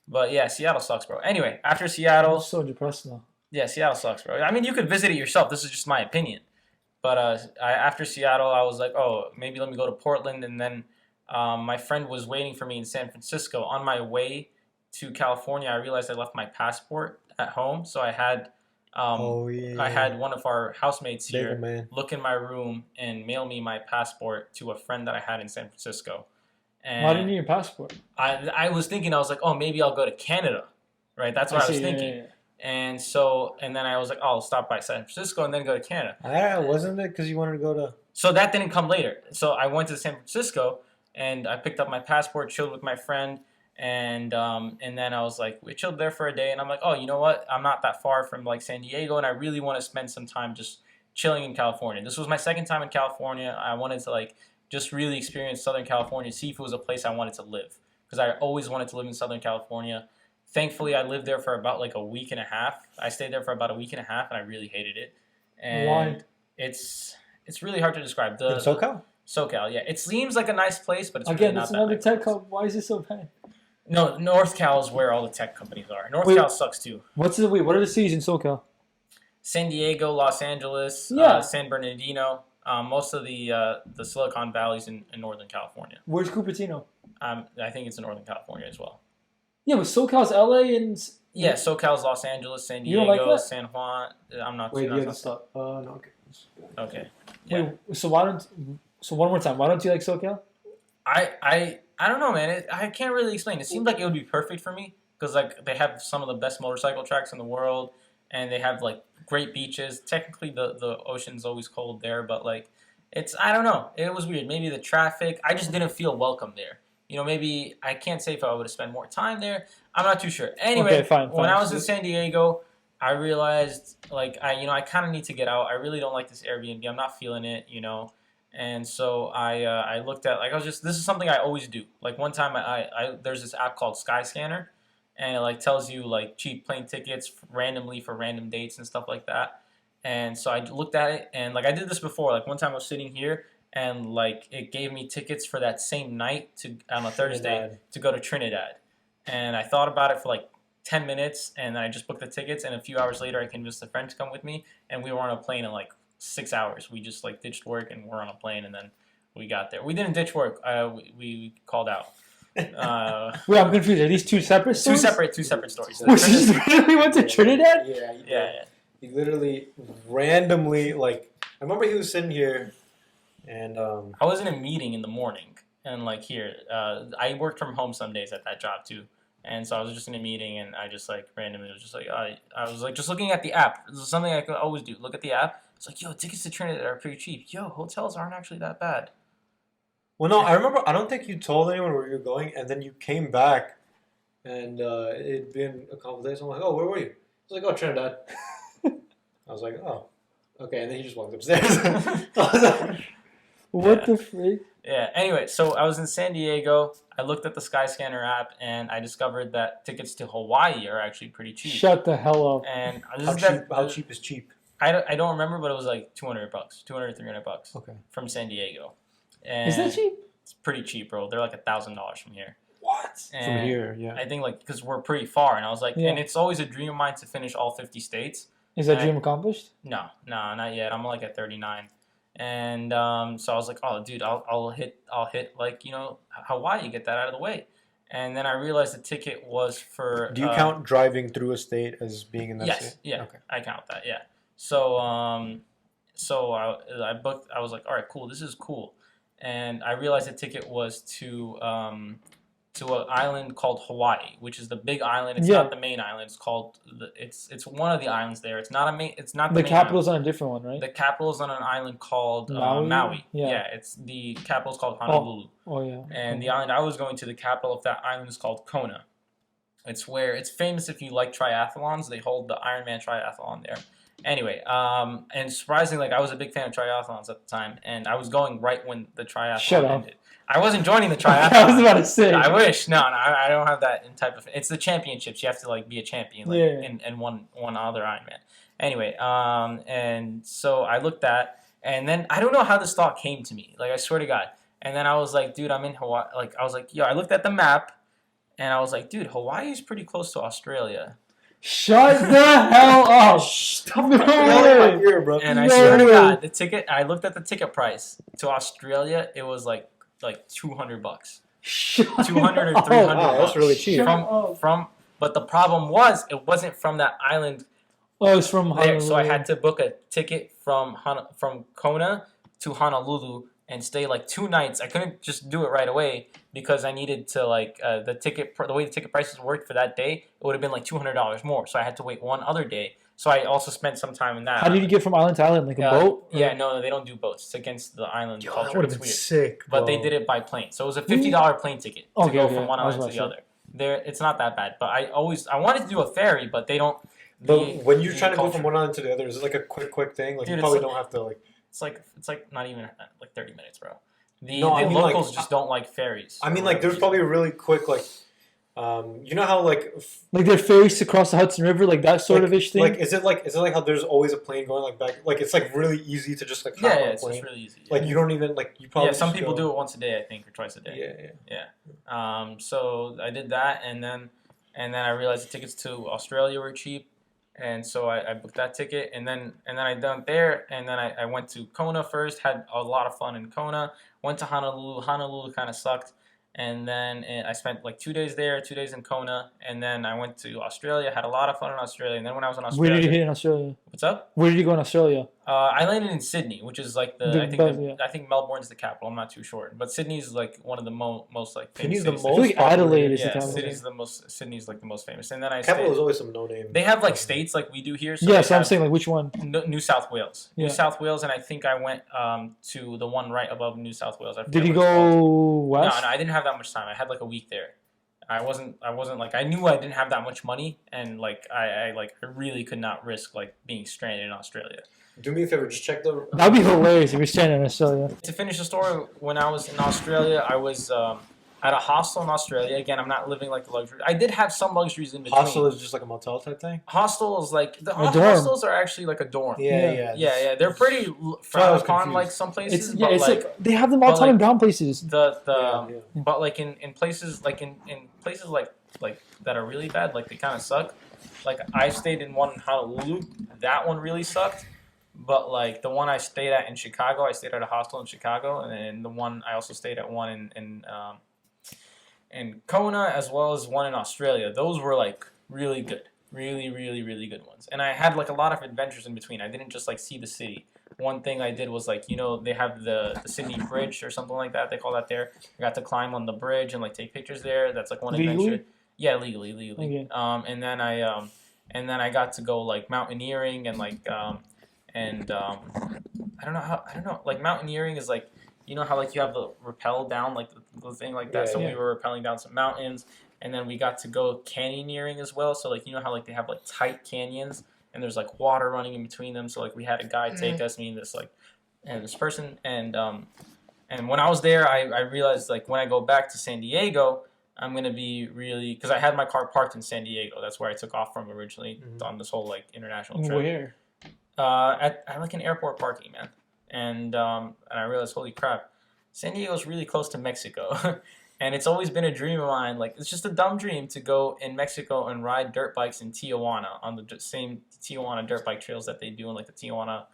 but yeah, Seattle sucks, bro. Anyway, after I'm Seattle, so depressed now. yeah, Seattle sucks, bro. I mean, you could visit it yourself. This is just my opinion. But after Seattle, I was like, oh, maybe let me go to Portland. And then my friend was waiting for me in San Francisco. On my way to California, I realized I left my passport at home. So I had I had one of our housemates David, here man. look in my room and mail me my passport to a friend that I had in San Francisco. And Why didn't you need your passport? I was thinking, I was like, oh, maybe I'll go to Canada, right? That's what I was see, thinking. yeah. And then I was like, oh, I'll stop by San Francisco and then go to Canada. Wasn't it because you wanted to go to... So that didn't come later. So I went to San Francisco and I picked up my passport, chilled with my friend, and then I was like, we chilled there for a day, and I'm like, oh, you know what? I'm not that far from like San Diego, and I really want to spend some time just chilling in California. This was my second time in California. I wanted to like just really experience Southern California, see if it was a place I wanted to live, because I always wanted to live in Southern California. Thankfully, I lived there for about like a week and a half. I stayed there for about a week and a half, and I really hated it. And Why? it's really hard to describe. In SoCal? SoCal, yeah. It seems like a nice place, but it's Again, really not it's that another nice. tech hub. Why is it so bad? No, North Cal is where all the tech companies are. North Wait. Cal sucks too. What are the cities in SoCal? San Diego, Los Angeles, Yeah. San Bernardino, most of the Silicon Valley's in Northern California. Where's Cupertino? I think it's in Northern California as well. Yeah, but SoCal's LA and... Yeah, SoCal's Los Angeles, San You don't like Diego, that? San Juan. I'm not. Wait, not- you have to stop. No, okay. Okay. Yeah. Wait, so one more time. Why don't you like SoCal? I don't know, man. I can't really explain. It seems like it would be perfect for me because like they have some of the best motorcycle tracks in the world, and they have like great beaches. Technically, the ocean's always cold there, but like I don't know. It was weird. Maybe the traffic. I just didn't feel welcome there. You know, maybe I can't say if I would have spent more time there. I'm not too sure. Anyway, Okay, fine. when I was in San Diego, I realized like I kind of need to get out. I really don't like this Airbnb. I'm not feeling it, you know. And so I looked at like this is something I always do. Like one time I there's this app called Skyscanner, and it like tells you like cheap plane tickets randomly for random dates and stuff like that. And so I looked at it, and like I did this before. Like one time I was sitting here, and like it gave me tickets for that same night on a Thursday to go to Trinidad. And I thought about it for like 10 minutes, and then I just booked the tickets, and a few hours later I convinced a friend to come with me, and we were on a plane in like 6 hours. We just like ditched work and we're on a plane, and then we got there. We didn't ditch work. We called out. Wait, I'm confused. Are these two separate Two stories? separate stories. Wait, she just randomly went to Trinidad? Yeah, Yeah. He literally randomly, like, I remember he was sitting here, and I was in a meeting in the morning, and like here, I worked from home some days at that job too. And so I was just in a meeting, and I just like randomly was just like I was like just looking at the app. This is something I could always do. Look at the app. It's like, yo, tickets to Trinidad are pretty cheap. Yo, hotels aren't actually that bad. well, no, I remember. I don't think you told anyone where you were going, and then you came back, and it'd been a couple days. I'm like, oh, where were you? I was like, oh, Trinidad. I was like, oh, okay, and then he just walked upstairs. I was like, What the freak? Yeah. Anyway, so I was in San Diego. I looked at the Skyscanner app and I discovered that tickets to Hawaii are actually pretty cheap. Shut the hell up. And How cheap is cheap? I don't remember, but it was like $200, $200-$300 Okay. from San Diego. And Is that cheap? it's pretty cheap, bro. They're like $1,000 from here. What? From And here, yeah. I think like because we're pretty far, and I was like, Yeah. and it's always a dream of mine to finish all 50 states. Is that And dream accomplished? No, not yet. I'm like at 39, and so I was like, oh, dude, I'll hit like Hawaii, get that out of the way, and then I realized the ticket was for. Do you count driving through a state as being in that Yes, state? yeah, Okay. I count that, yeah. So so I booked. I was like, all right, cool, this is cool, and I realized the ticket was to an island called Hawaii, which is the big island. It's Yeah. not the main island. It's called it's one of the islands there. It's not a main. It's not The main capital's island. on a different one, right? The capital is on an island called Maui? Maui. Yeah. It's the capital is called Honolulu, Oh yeah. and the island I was going to, the capital of that island is called Kona. It's famous if you like triathlons. They hold the Ironman triathlon there. Anyway, and surprisingly, like I was a big fan of triathlons at the time, and I was going right when the triathlon Shut up. ended. I wasn't joining the triathlon. I was about to say. I wish. No, I don't have that in type of. It's the championships. You have to like be a champion, like Yeah. in one other Ironman. Anyway, and so I looked at, and then I don't know how this thought came to me. Like I swear to God. And then I was like, dude, I'm in Hawaii. Like I was like, yo, I looked at the map, and I was like, dude, Hawaii is pretty close to Australia. Shut the hell up! Stop it! Here, bro. And I No swear to way. God, the ticket. I looked at the ticket price to Australia. It was like $200. Shut 200 or up. 300 Wow, that's really cheap. But the problem was it wasn't from that island Oh, it's from there, Honolulu. so I had to book a ticket from Kona to Honolulu and stay like 2 nights. I couldn't just do it right away because I needed to like the way the ticket prices worked for that day, it would have been like $200 more. So I had to wait one other day. So I also spent some time in that. How did you get from island to island? Like a boat? Yeah, no, they don't do boats. It's against the island Yo, culture. that would have It's been weird. sick, But they bro. did it by plane. So it was a $50 plane ticket to Okay, go okay. from one I was island to the about to other. There, it's not that bad. But I wanted to do a ferry, but they don't. But when you're the trying to go culture- from one island to the other, is it like a quick thing? Like Dude, you it's probably like- don't have to like. It's like not even like 30 minutes, bro. The No, I mean, like, locals just don't like ferries. I mean, like there's probably a really quick like, you know how like. Like their ferries to cross the Hudson River, like that sort of ish thing? Like is it like how there's always a plane going like back? Like it's like really easy to just like hop on a it's plane. just really easy. Like you don't even like you probably. some just people go- do it once a day, I think, or twice a day. Yeah. So I did that, and then I realized the tickets to Australia were cheap, and so I booked that ticket, and then I done there, and then I went to Kona first, had a lot of fun in Kona, went to Honolulu. Honolulu kind of sucked, and then I spent like 2 days there, 2 days in Kona, and then I went to Australia, had a lot of fun in Australia, and then when I was in Where Australia, did you hit in Australia? what's up? Where did you go in Australia? I landed in Sydney, which is like The best, yeah. I think Melbourne's the capital. I'm not too sure, but Sydney's like one of the most like famous Sydney's the cities. I feel like popular. Adelaide is the Yeah, capital. Sydney's like the most famous. And then I Capital stayed, is always some no name. they have like states like we do here. So Yeah, they so I'm have saying like which one? New South Wales. Yeah. New South Wales, and I think I went to the one right above New South Wales. I forget Did you what it's called. go west? No, I didn't have that much time. I had like a week there. I wasn't like I knew I didn't have that much money, and like I really could not risk like being stranded in Australia. Do me a favor, just check the. That'd be hilarious if you're standing in Australia. To finish the story, when I was in Australia, I was at a hostel in Australia. Again, I'm not living like the luxury. I did have some luxuries in between. Hostel is just like a motel type thing. Hostel is like the dorm. hostels are actually like a dorm. Yeah. Yeah, they're pretty frowned upon like some places, but It's like like they have them all but, time in like, down places. the but like in places like in places like that are really bad, like they kind of suck. Like I stayed in one in Honolulu. That one really sucked. But like the one I stayed at in Chicago, I stayed at a hostel in Chicago, and then the one I also stayed at one in Kona, as well as one in Australia. Those were like really good, really good ones. And I had like a lot of adventures in between. I didn't just like see the city. One thing I did was like they have the Sydney Bridge or something like that. They call that there. I got to climb on the bridge and like take pictures there. That's like one Legally? adventure. Yeah, legally. Okay. And then I got to go like mountaineering and like I don't know, like mountaineering is like, you know how like you have the rappel down like the thing like that. Yeah, So yeah. we were rappelling down some mountains, and then we got to go canyoneering as well. So like you know how like they have like tight canyons and there's like water running in between them. So like we had a guy take us, me and this person, and And when I was there, I realized like when I go back to San Diego, I'm gonna be really because I had my car parked in San Diego. That's where I took off from originally on this whole like international trip. Where? At like an airport parking, man. And I realized, holy crap, San Diego's really close to Mexico. And it's always been a dream of mine. Like, it's just a dumb dream to go in Mexico and ride dirt bikes in Tijuana on the same Tijuana dirt bike trails that they do in, like, the Tijuana,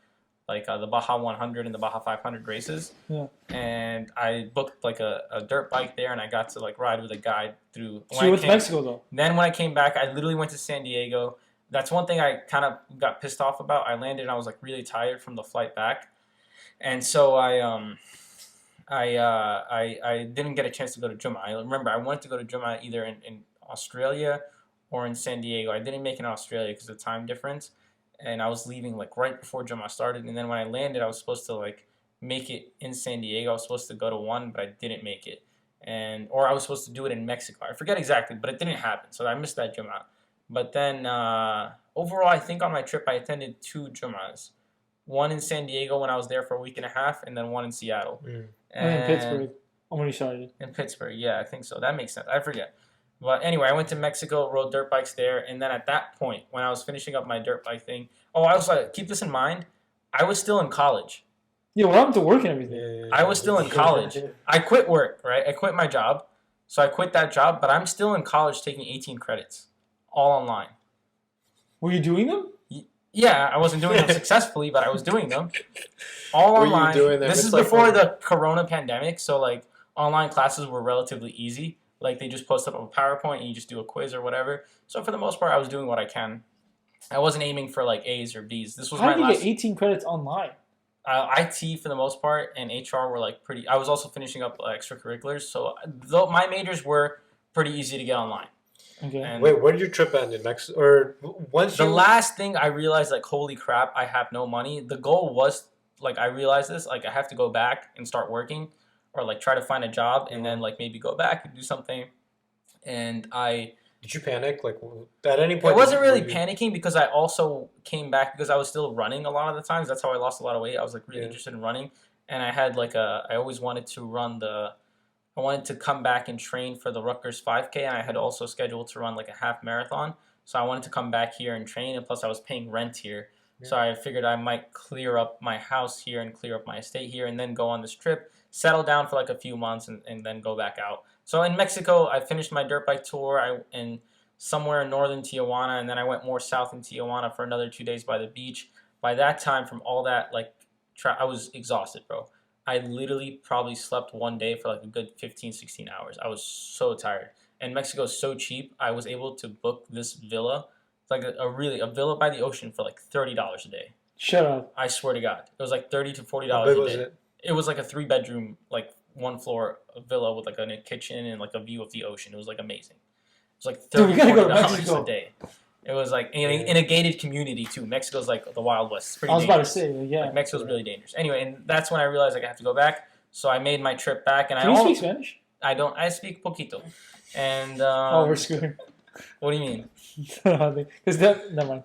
like, the Baja 100 and the Baja 500 races. Yeah. And I booked, like, a dirt bike there, and I got to, like, ride with a guide through. So you went to Mexico, though? Then when I came back, I literally went to San Diego. That's one thing I kind of got pissed off about. I landed, and I was, like, really tired from the flight back. And so I didn't get a chance to go to Juma. I remember I wanted to go to Juma either in Australia or in San Diego. I didn't make it in Australia because of the time difference, and I was leaving like right before Juma started. And then when I landed, I was supposed to like make it in San Diego. I was supposed to go to one, but I didn't make it, or I was supposed to do it in Mexico. I forget exactly, but it didn't happen, so I missed that Juma. But then overall, I think on my trip I attended 2 Jumas. One in San Diego when I was there for a week and a half, and then one in Seattle. And in Pittsburgh, when you started. In Pittsburgh, yeah, I think so. That makes sense. I forget. But anyway, I went to Mexico, rode dirt bikes there, and then at that point, when I was finishing up my dirt bike thing, I was like, keep this in mind, I was still in college. Yeah, what happened to work and everything? I was still in college. I quit work, right? I quit my job. So I quit that job, but I'm still in college taking 18 credits, all online. Were you doing them? Yeah, I wasn't doing them successfully, but I was doing them all online. This is before the Corona pandemic, so like online classes were relatively easy. Like they just post up a PowerPoint and you just do a quiz or whatever. So for the most part, I was doing what I can. I wasn't aiming for like A's or B's. This was How my did you last. get 18 credits online? IT for the most part and HR were like pretty. I was also finishing up extracurriculars, so though my majors were pretty easy to get online. Okay. And wait, where did your trip end in Mexico? Or once the last thing I realized, like, holy crap, I have no money. The goal was, like, I realized this, like, I have to go back and start working, or like try to find a job, and then like maybe go back and do something. And did you panic? Like at any point? I wasn't really panicking because I also came back because I was still running a lot of the times. That's how I lost a lot of weight. I was like really interested in running, and I had like I always wanted to run I wanted to come back and train for the Rutgers 5K, and I had also scheduled to run like a half marathon. So I wanted to come back here and train, and plus I was paying rent here. Yeah. So I figured I might clear up my house here and clear up my estate here and then go on this trip, settle down for like a few months, and then go back out. So in Mexico, I finished my dirt bike tour in somewhere in northern Tijuana, and then I went more south in Tijuana for another 2 days by the beach. By that time, from all that, like, I was exhausted, bro. I literally probably slept one day for like a good 15, 16 hours. I was so tired. And Mexico is so cheap. I was able to book this villa. It's like a villa by the ocean for like $30 a day. Shut up. I swear to God. It was like $30 to $40 How big a was day. it? It was like a 3-bedroom, like 1-floor villa with like a kitchen and like a view of the ocean. It was like amazing. It was like $30, $40 a day. It was like in a gated community too. Mexico's like the Wild West. It's pretty I was dangerous. about to say, yeah. Like Mexico's really dangerous. Anyway, and that's when I realized like, I have to go back. So I made my trip back, and Can you speak Spanish? I don't. I speak poquito. And we're screwed. What do you mean? Because never mind.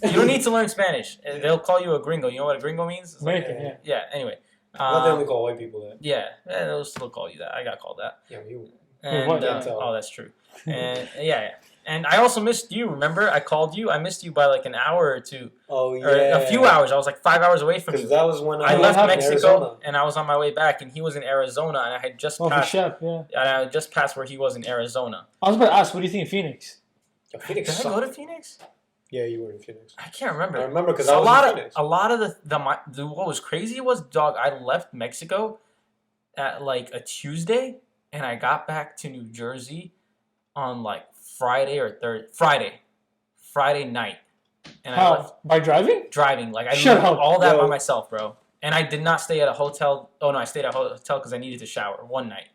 You don't need to learn Spanish. They'll call you a gringo. You know what a gringo means? It's American, like, yeah. Anyway. Not they only call white people that. Yeah, they'll still call you that. I got called that. Yeah, you. And, that's true. And yeah. And I also missed you. Remember, I called you. I missed you by like an hour or two. Oh yeah. Or a few hours. I was like 5 hours away from you. Because that was when I left Mexico and I was on my way back, and he was in Arizona, and I had just passed. For Chef, yeah. And I just passed where he was in Arizona. I was about to ask, what do you think of Phoenix? Phoenix. Did I go to Phoenix? Yeah, you were in Phoenix. I can't remember. I remember because I was in Phoenix. A lot of the what was crazy was, dog, I left Mexico at like a Tuesday, and I got back to New Jersey on like Friday night. And How? I left By driving? driving. Like I Shut did up. all that by myself, bro. And I did not stay at a hotel. Oh no, I stayed at a hotel because I needed to shower one night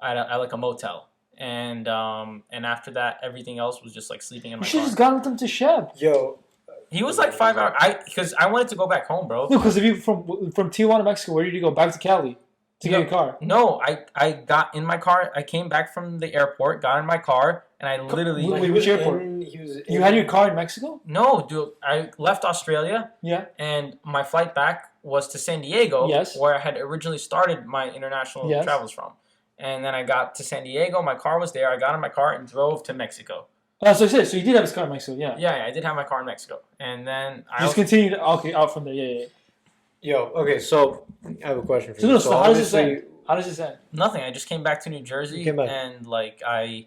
at like a motel. And after that, everything else was just like sleeping in my You should car. have just gone with them to Chef. Yo. He was like 5 hours. Because I wanted to go back home, bro. No, because if you from Tijuana, Mexico, where did you go? Back to Cali to get a car? No, I got in my car. I came back from the airport, got in my car, and I literally. Which airport? You had your car in Mexico? No, dude. I left Australia. Yeah. And my flight back was to San Diego, Yes. where I had originally started my international Yes. travels from. And then I got to San Diego. My car was there. I got in my car and drove to Mexico. So you did have his car in Mexico, yeah. Yeah, I did have my car in Mexico. And then I Just continued, out from there, yeah. Yo, okay, so I have a question for So, you. no, so how does this obviously- end? How does this end? nothing. I just came back to New Jersey, You came back. and like I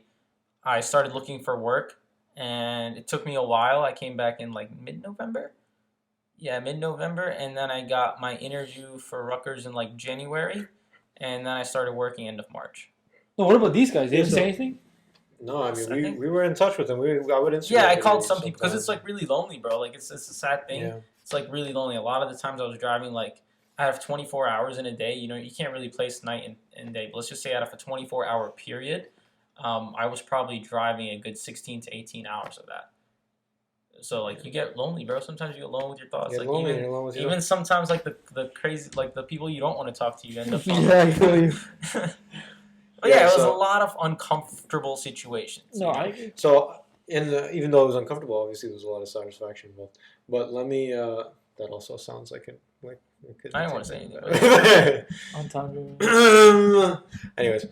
started looking for work, and it took me a while. I came back in like mid-November. Yeah, mid-November, and then I got my interview for Rutgers in like January, and then I started working end of March. No, what about these guys? They Yeah, didn't so- say anything? No, I mean, I think- we were in touch with them. I would Instagram. Yeah, I them called some people because sometimes. it's like really lonely, bro. Like it's a sad thing. Yeah. It's like really lonely. A lot of the times I was driving like out of 24 hours in a day. You know, you can't really place night and day. But let's just say out of a 24-hour period, I was probably driving a good 16 to 18 hours of that. So like you get lonely, bro. Sometimes you get alone with your thoughts. You're Like lonely, even you're alone with your- even sometimes like the crazy like the people you don't want to talk to, you end up. Yeah, I feel you. But yeah, it was so- a lot of uncomfortable situations. No, you know? I agree. So, even though it was uncomfortable, obviously there was a lot of satisfaction involved. But let me. That also sounds like it. Like it could I be didn't wanna say taken anything, back. Entendre. Anyways,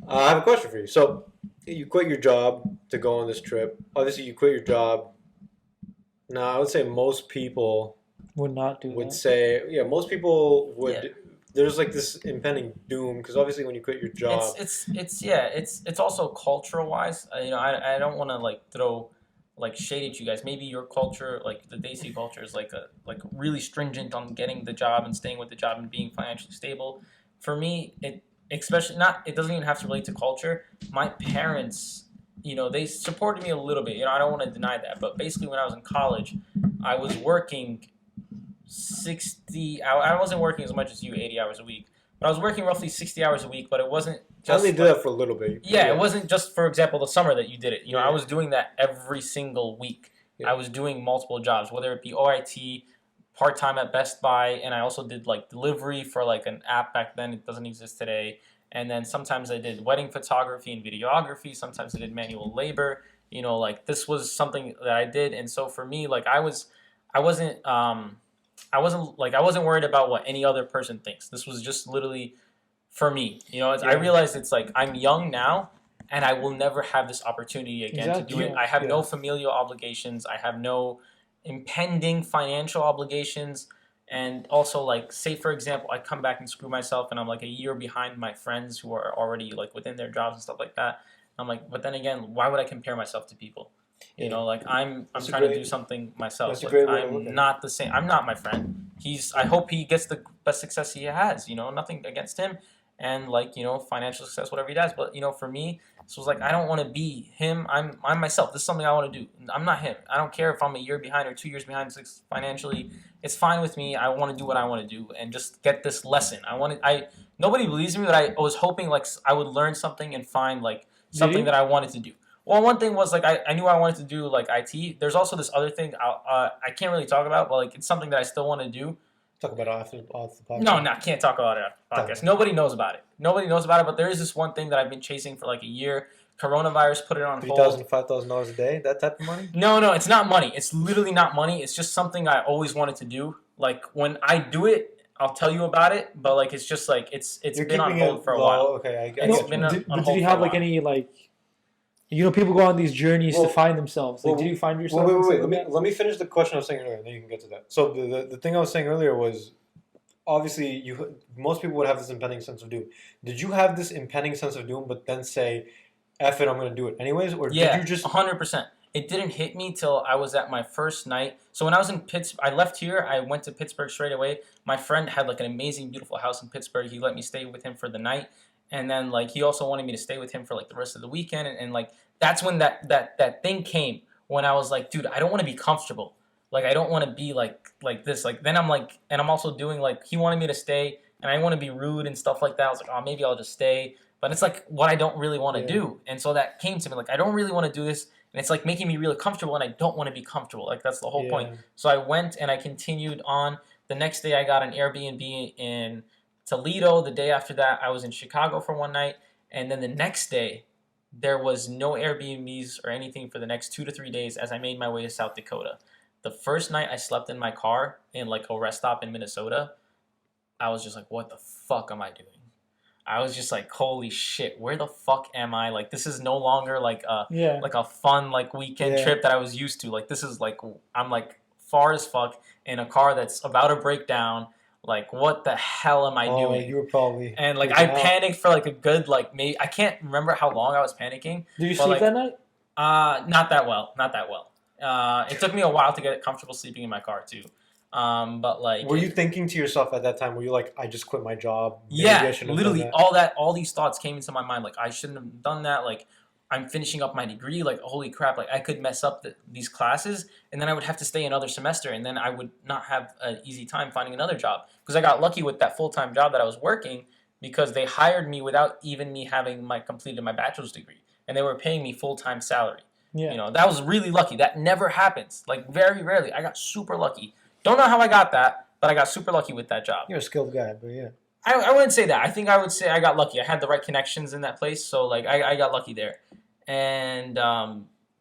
I have a question for you. So, you quit your job to go on this trip. Obviously, you quit your job. Now, I would say most people Would not do would that. say, yeah, most people would. Yeah. There's like this impending doom because obviously when you quit your job, It's also cultural wise. You know, I don't want to like throw like shade at you guys. Maybe your culture, like the Desi culture, is like really stringent on getting the job and staying with the job and being financially stable. For me, it doesn't even have to relate to culture. My parents, you know, they supported me a little bit. You know, I don't want to deny that, but basically when I was in college, I was working 60 hours. I wasn't working as much as you, 80 hours a week. But I was working roughly 60 hours a week, but it wasn't I just only did like- that for a little bit. yeah, it wasn't just, for example, the summer that you did it. You know, Yeah. I was doing that every single week. Yeah. I was doing multiple jobs, whether it be OIT, part-time at Best Buy, and I also did like delivery for like an app back then. It doesn't exist today. And then sometimes I did wedding photography and videography. Sometimes I did manual labor. You know, like this was something that I did. And so for me, like I wasn't worried about what any other person thinks. This was just literally for me. You know, I Yeah. realized it's like I'm young now, and I will never have this opportunity again to do Exactly. it. I have no Yeah. familial obligations. I have no impending financial obligations. And also, like, say for example, I come back and screw myself, and I'm like a year behind my friends who are already like within their jobs and stuff like that. I'm like, but then again, why would I compare myself to people? You Yeah. know, like I'm That's a trying to great- do something myself. that's a Like, great way to look at I'm it. not the same. I'm not my friend. I hope he gets the best success he has. You know, nothing against him, and like, you know, financial success, whatever he does. But you know, for me, this was like I don't want to be him. I'm myself. This is something I want to do. I'm not him. I don't care if I'm a year behind or 2 years behind financially. It's fine with me. I want to do what I want to do and just get this lesson. Nobody believes me, but I was hoping like I would learn something and find like something you? that I wanted to do. Well, one thing was like I knew I wanted to do like IT. There's also this other thing I can't really talk about, but like it's something that I still want to do. Talk about it off the podcast. No, I can't talk about it on the podcast. Nobody knows about it. Nobody knows about it, but there is this one thing that I've been chasing for like a year. Coronavirus put it on hold. $3,000 to $5,000 a day, that type of money. No, it's not money. It's literally not money. It's just something I always wanted to do. Like when I do it, I'll tell you about it. But like it's just like it's You're been on keeping hold it for a low. while. Okay, I It's get been you. on Did hold you for have a like while. any like, you know, people go on these journeys Well- to find themselves. Like, well, did you find yourself? Wait. in Let something me like that? let me finish the question I was saying earlier, and then you can get to that. So the thing I was saying earlier was, obviously, most people would have this impending sense of doom. Did you have this impending sense of doom, but then say, "F it, I'm going to do it anyways," or Yeah, did you just? 100%. It didn't hit me till I was at my first night. So when I was in Pittsburgh, I left here. I went to Pittsburgh straight away. My friend had like an amazing, beautiful house in Pittsburgh. He let me stay with him for the night, and then like he also wanted me to stay with him for like the rest of the weekend. And like that's when that thing came when I was like, dude, I don't want to be comfortable. Like I don't want to be like this. Like then I'm like, and I'm also doing like he wanted me to stay, and I want to be rude and stuff like that. I was like, oh, maybe I'll just stay. But it's like what I don't really want to Yeah. do, and so that came to me like I don't really want to do this. And it's like making me really comfortable, and I don't want to be comfortable. Like that's the whole Yeah. point. So I went and I continued on. The next day I got an Airbnb in Toledo. The day after that I was in Chicago for one night. And then the next day there was no Airbnbs or anything for the next 2 to 3 days as I made my way to South Dakota. The first night I slept in my car in like a rest stop in Minnesota. I was just like, what the fuck am I doing? I was just like, holy shit, where the fuck am I? Like, this is no longer like a fun like weekend trip that I was used to. Like, this is like, I'm like far as fuck in a car that's about to break down. Like, what the hell am I doing? You were probably and like I panicked for like a good like maybe I can't remember how long I was panicking. Did you sleep that night? Not that well. It took me a while to get comfortable sleeping in my car too. But like, were you thinking to yourself at that time? Were you like, I just quit my job? Maybe yeah, I shouldn't have literally done that? all these thoughts came into my mind. Like, I shouldn't have done that. Like, I'm finishing up my degree. Like, holy crap! Like, I could mess up these classes, and then I would have to stay another semester, and then I would not have an easy time finding another job because I got lucky with that full-time job that I was working because they hired me without even me having completed my bachelor's degree, and they were paying me full-time salary. Yeah. You know, that was really lucky. That never happens. Like, very rarely. I got super lucky. Don't know how I got that, but I got super lucky with that job. You're a skilled guy, but yeah. I wouldn't say that. I think I would say I got lucky. I had the right connections in that place, so like I got lucky there. And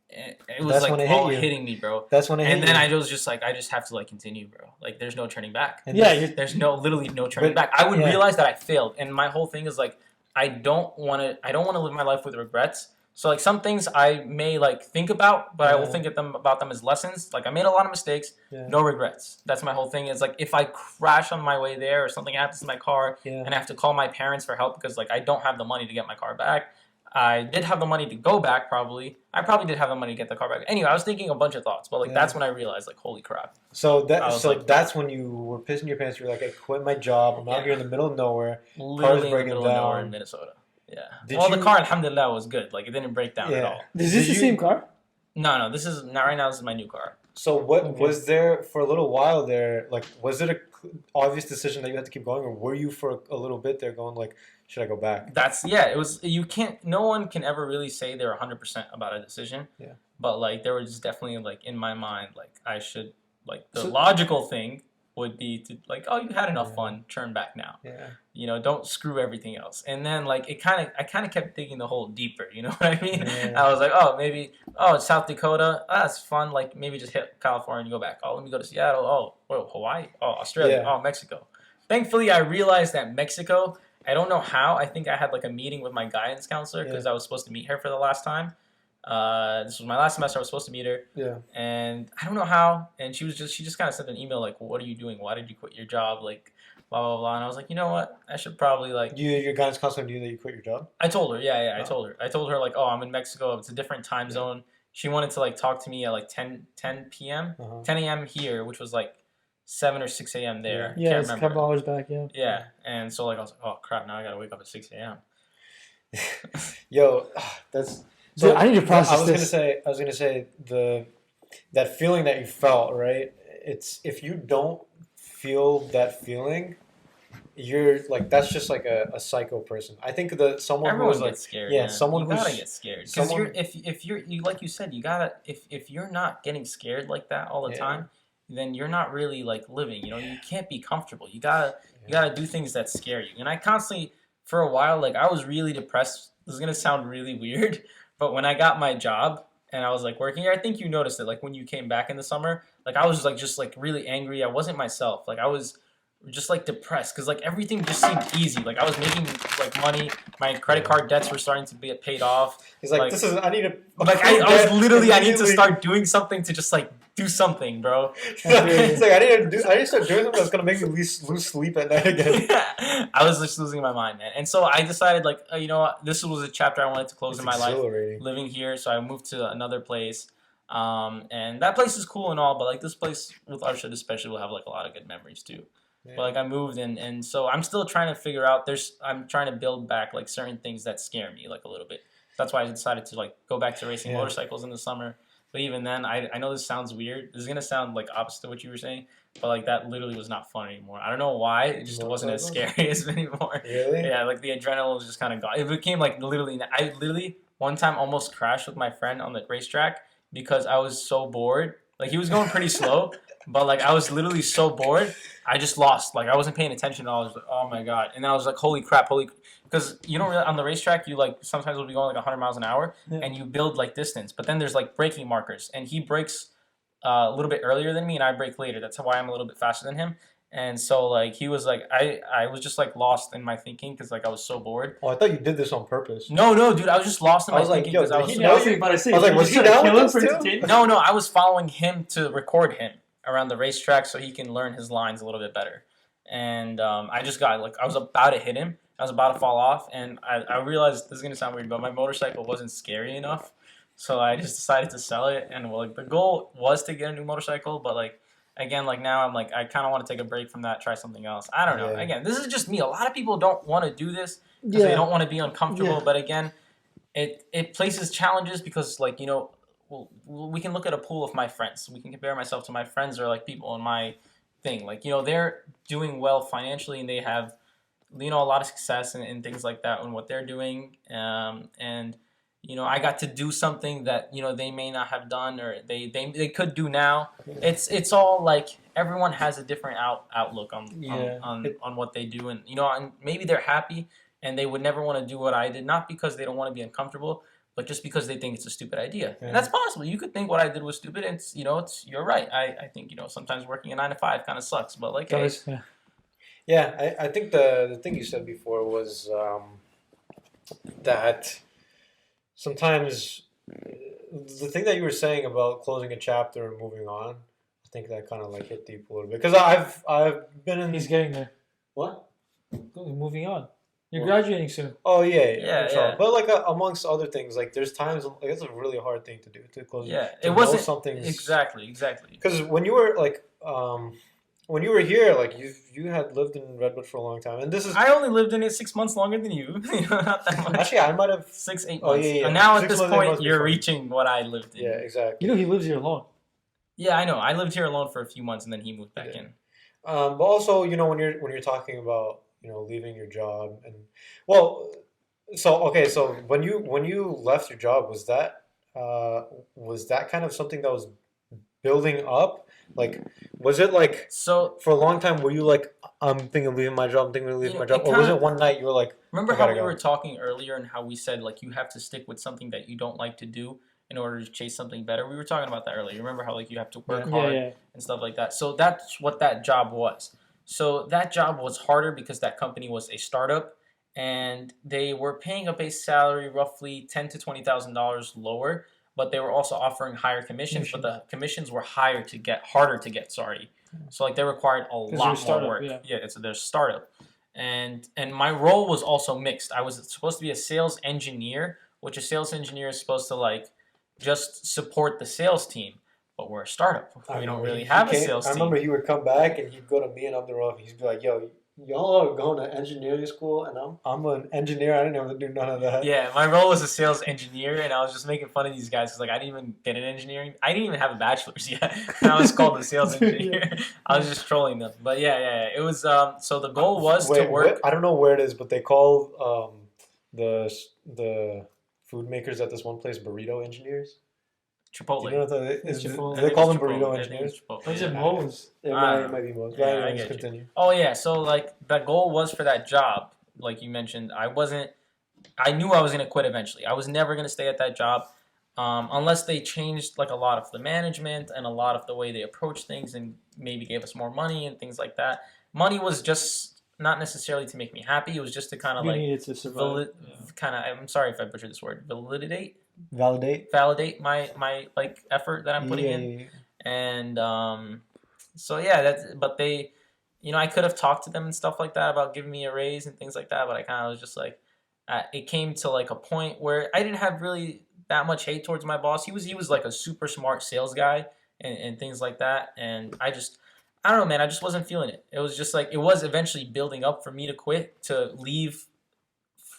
it was That's like when it all hit you. hitting me, bro. That's when it hit And then you. I was just like, I just have to like continue, bro. Like, there's no turning back. And Yeah, There's literally no turning But- back. I would yeah. realize that I failed, and my whole thing is like, I don't want to live my life with regrets. So like some things I may like think about, but I will Yeah. think about them as lessons. Like, I made a lot of mistakes, Yeah. no regrets. That's my whole thing. Is like, if I crash on my way there or something happens to my car, Yeah. and I have to call my parents for help because like I don't have the money to get my car back. I did have the money to go back probably. I probably did have the money to get the car back. Anyway, I was thinking a bunch of thoughts, but like Yeah. that's when I realized like, holy crap. So I was like- that's when you were pissing your pants. You were like, I quit my job. I'm out Yeah. here in the middle of nowhere. Literally in the breaking middle of nowhere down. in Minnesota. Yeah. Did Well, the you- car, alhamdulillah, was good. Like, it didn't break down at Yeah. all. Is this Did the you- same car? No, this is not right now. This is my new car. So what Okay. was there for a little while there? Like, was it a obvious decision that you had to keep going, or were you for a little bit there going like, should I go back? It was, you can't, no one can ever really say they're 100% about a decision. Yeah. But like, there was definitely like in my mind, like I should, like the So- logical thing would be to like, oh, you had enough Yeah. fun, turn back now. Yeah. You know, don't screw everything else. And then like I kind of kept digging the hole deeper. You know what I mean? Yeah. I was like, oh, maybe, it's South Dakota. That's fun. Like maybe just hit California and go back. Oh, let me go to Seattle. Oh, Hawaii. Oh, Australia. Yeah. Oh, Mexico. Thankfully, I realized that Mexico. I don't know how. I think I had like a meeting with my guidance counselor because I was supposed to meet her for the last time. This was my last semester. I was supposed to meet her. Yeah. And I don't know how. And she just kind of sent an email like, "What are you doing? Why did you quit your job?" Like, blah blah blah. And I was like, you know what? I should probably like. Your guidance counselor knew that you quit your job. I told her, yeah. Oh. I told her like, oh, I'm in Mexico. It's a different time zone. She wanted to like talk to me at like 10 p.m. Uh-huh. 10 a.m. here, which was like 7 or 6 a.m. there. Yeah, Can't it's a remember. couple hours back. Yeah. Yeah, and so like I was like, oh crap, now I gotta wake up at 6 a.m. Yo, that's. Dude, I need to process I was this. gonna say that feeling that you felt, right? It's if you don't feel that feeling, you're like that's just like a psycho person. I think that someone who Everyone was like gets scared. yeah, man. someone you gotta who's- get scared because someone- if you're like you said, you gotta if you're not getting scared like that all the Yeah. time, then you're not really like living. You know, you can't be comfortable. You gotta do things that scare you. And I constantly, for a while, like I was really depressed. This is gonna sound really weird, but when I got my job and I was like working here, I think you noticed it. Like when you came back in the summer, like I was like just like really angry. I wasn't myself. Like I was just like depressed because like everything just seemed easy. Like I was making like money. My credit card debts were starting to get paid off. He's like, like- this is I need to Like I was literally I need to start doing something to just like do something, bro. It's like I need to start doing something that's gonna make me lose sleep at night again. I was just losing my mind, man. And so I decided like you know what, this was a chapter I wanted to close It's in my life. exhilarating. Living here, so I moved to another place. And that place is cool and all, but like this place with Arshad especially will have like a lot of good memories too. But like I moved and so I'm still trying to figure out I'm trying to build back like certain things that scare me like a little bit. That's why I decided to like go back to racing Yeah. motorcycles in the summer. But even then I know this sounds weird. This is gonna sound like opposite to what you were saying, but like that literally was not fun anymore. I don't know why. It just wasn't as scary as anymore. Really? Yeah, like the adrenaline was just kind of gone. It became like literally. I literally one time almost crashed with my friend on the racetrack because I was so bored. Like he was going pretty slow, but like I was literally so bored. I just lost. Like I wasn't paying attention at all. I was like, oh my god. And then I was like, holy crap, because you don't really on the racetrack you like sometimes will be going like 100 miles an hour Yeah. and you build like distance, but then there's like braking markers and he brakes a little bit earlier than me and I brake later. That's why I'm a little bit faster than him. And so like he was like I was just like lost in my thinking because like I was so bored. Oh, I thought you did this on purpose. No, dude, I was just lost in I my was like, thinking yo, because I did was he so know I was about to say, I was like, you're was just he gonna down kill with him us for too? entertainment? No, I was following him to record him around the racetrack so he can learn his lines a little bit better. And I just got like I was about to hit him. I was about to fall off, and I realized this is gonna sound weird, but my motorcycle wasn't scary enough, so I just decided to sell it. And well, like the goal was to get a new motorcycle, but like again, like now I'm like I kind of want to take a break from that, try something else. I don't know. Yeah. Again, this is just me. A lot of people don't want to do this because they don't want to be uncomfortable. Yeah. But again, it places challenges because like well, we can look at a pool of my friends. We can compare myself to my friends or like people in my thing. Like they're doing well financially and they have a lot of success and things like that in what they're doing. And I got to do something that they may not have done or they could do now. It's all like everyone has a different outlook on what they do, and and maybe they're happy and they would never want to do what I did, not because they don't want to be uncomfortable, but just because they think it's a stupid idea. Yeah. And that's possible. You could think what I did was stupid, and you're right. I think sometimes working a 9 to 5 kind of sucks, but like hey, Yeah, I think the thing you said before was that sometimes the thing that you were saying about closing a chapter and moving on, I think that kind of like hit deep a little bit because I've been in He's getting there. what? Moving on. You're What? graduating soon. Oh yeah. Yeah. But like amongst other things, like there's times like it's a really hard thing to do to close. Yeah, to it wasn't know something's exactly. because when you were like when you were here, like you had lived in Redwood for a long time, and this is I only lived in it 6 months longer than you. Not that much. actually I might have 6, 8 Oh, months. yeah. And now at 6 this months, 8 point, months you're before. reaching what I lived in. exactly. He lives here alone. Yeah, I know. I lived here alone for a few months, and then he moved back Yeah. in. But also when you're talking about leaving your job and well, so when you left your job was that kind of something that was building up? Like was it like So for a long time were you like I'm thinking of leaving my job, I'm thinking of leaving my job, it or was kinda- it one night you were like remember I how gotta we go. were talking earlier and how we said like you have to stick with something that you don't like to do in order to chase something better? We were talking about that earlier. Remember how like you have to work hard Yeah. and stuff like that. So that's what that job was. So that job was harder because that company was a startup and they were paying a base salary roughly $10,000 to $20,000 lower, but they were also offering higher commissions. But the commissions were harder to get. Sorry, so like they required a they're a lot more startup, work. yeah. It's their startup, and my role was also mixed. I was supposed to be a sales engineer, which a sales engineer is supposed to like just support the sales team. But we're a startup. We don't really have a sales I team. remember he would come back and he'd go to me and Abdurrahman and he'd be like, yo, y'all are going to engineering school and I'm an engineer, I didn't have to do none of that. Yeah, my role was a sales engineer, and I was just making fun of these guys because like I didn't even get an engineering. I didn't even have a bachelor's yet. And I was called a sales engineer. I was just trolling them. But yeah. It was so the goal was to work. I don't know where it is, but they call the food makers at this one place burrito engineers. Chipotle. Do you know what that is? Chipotle. Do they call them Chipotle. burrito I think engineers? it's Chipotle, Or is it yeah. Moe's? It I might be most. Yeah, But I anyways, get you. continue. Oh yeah, so like the goal was for that job, like you mentioned. I knew I was gonna quit eventually. I was never gonna stay at that job, unless they changed like a lot of the management and a lot of the way they approach things, and maybe gave us more money and things like that. Money was just not necessarily to make me happy. It was just to kind of You like needed to survive. I'm sorry if I butchered this word. Validate. Validate my like effort that I'm putting in. And so yeah, but they, I could have talked to them and stuff like that about giving me a raise and things like that, but I kind of was just like, it came to like a point where I didn't have really that much hate towards my boss. He was like a super smart sales guy and things like that, and I don't know, man, I just wasn't feeling it. It was just like it was eventually building up for me to quit, to leave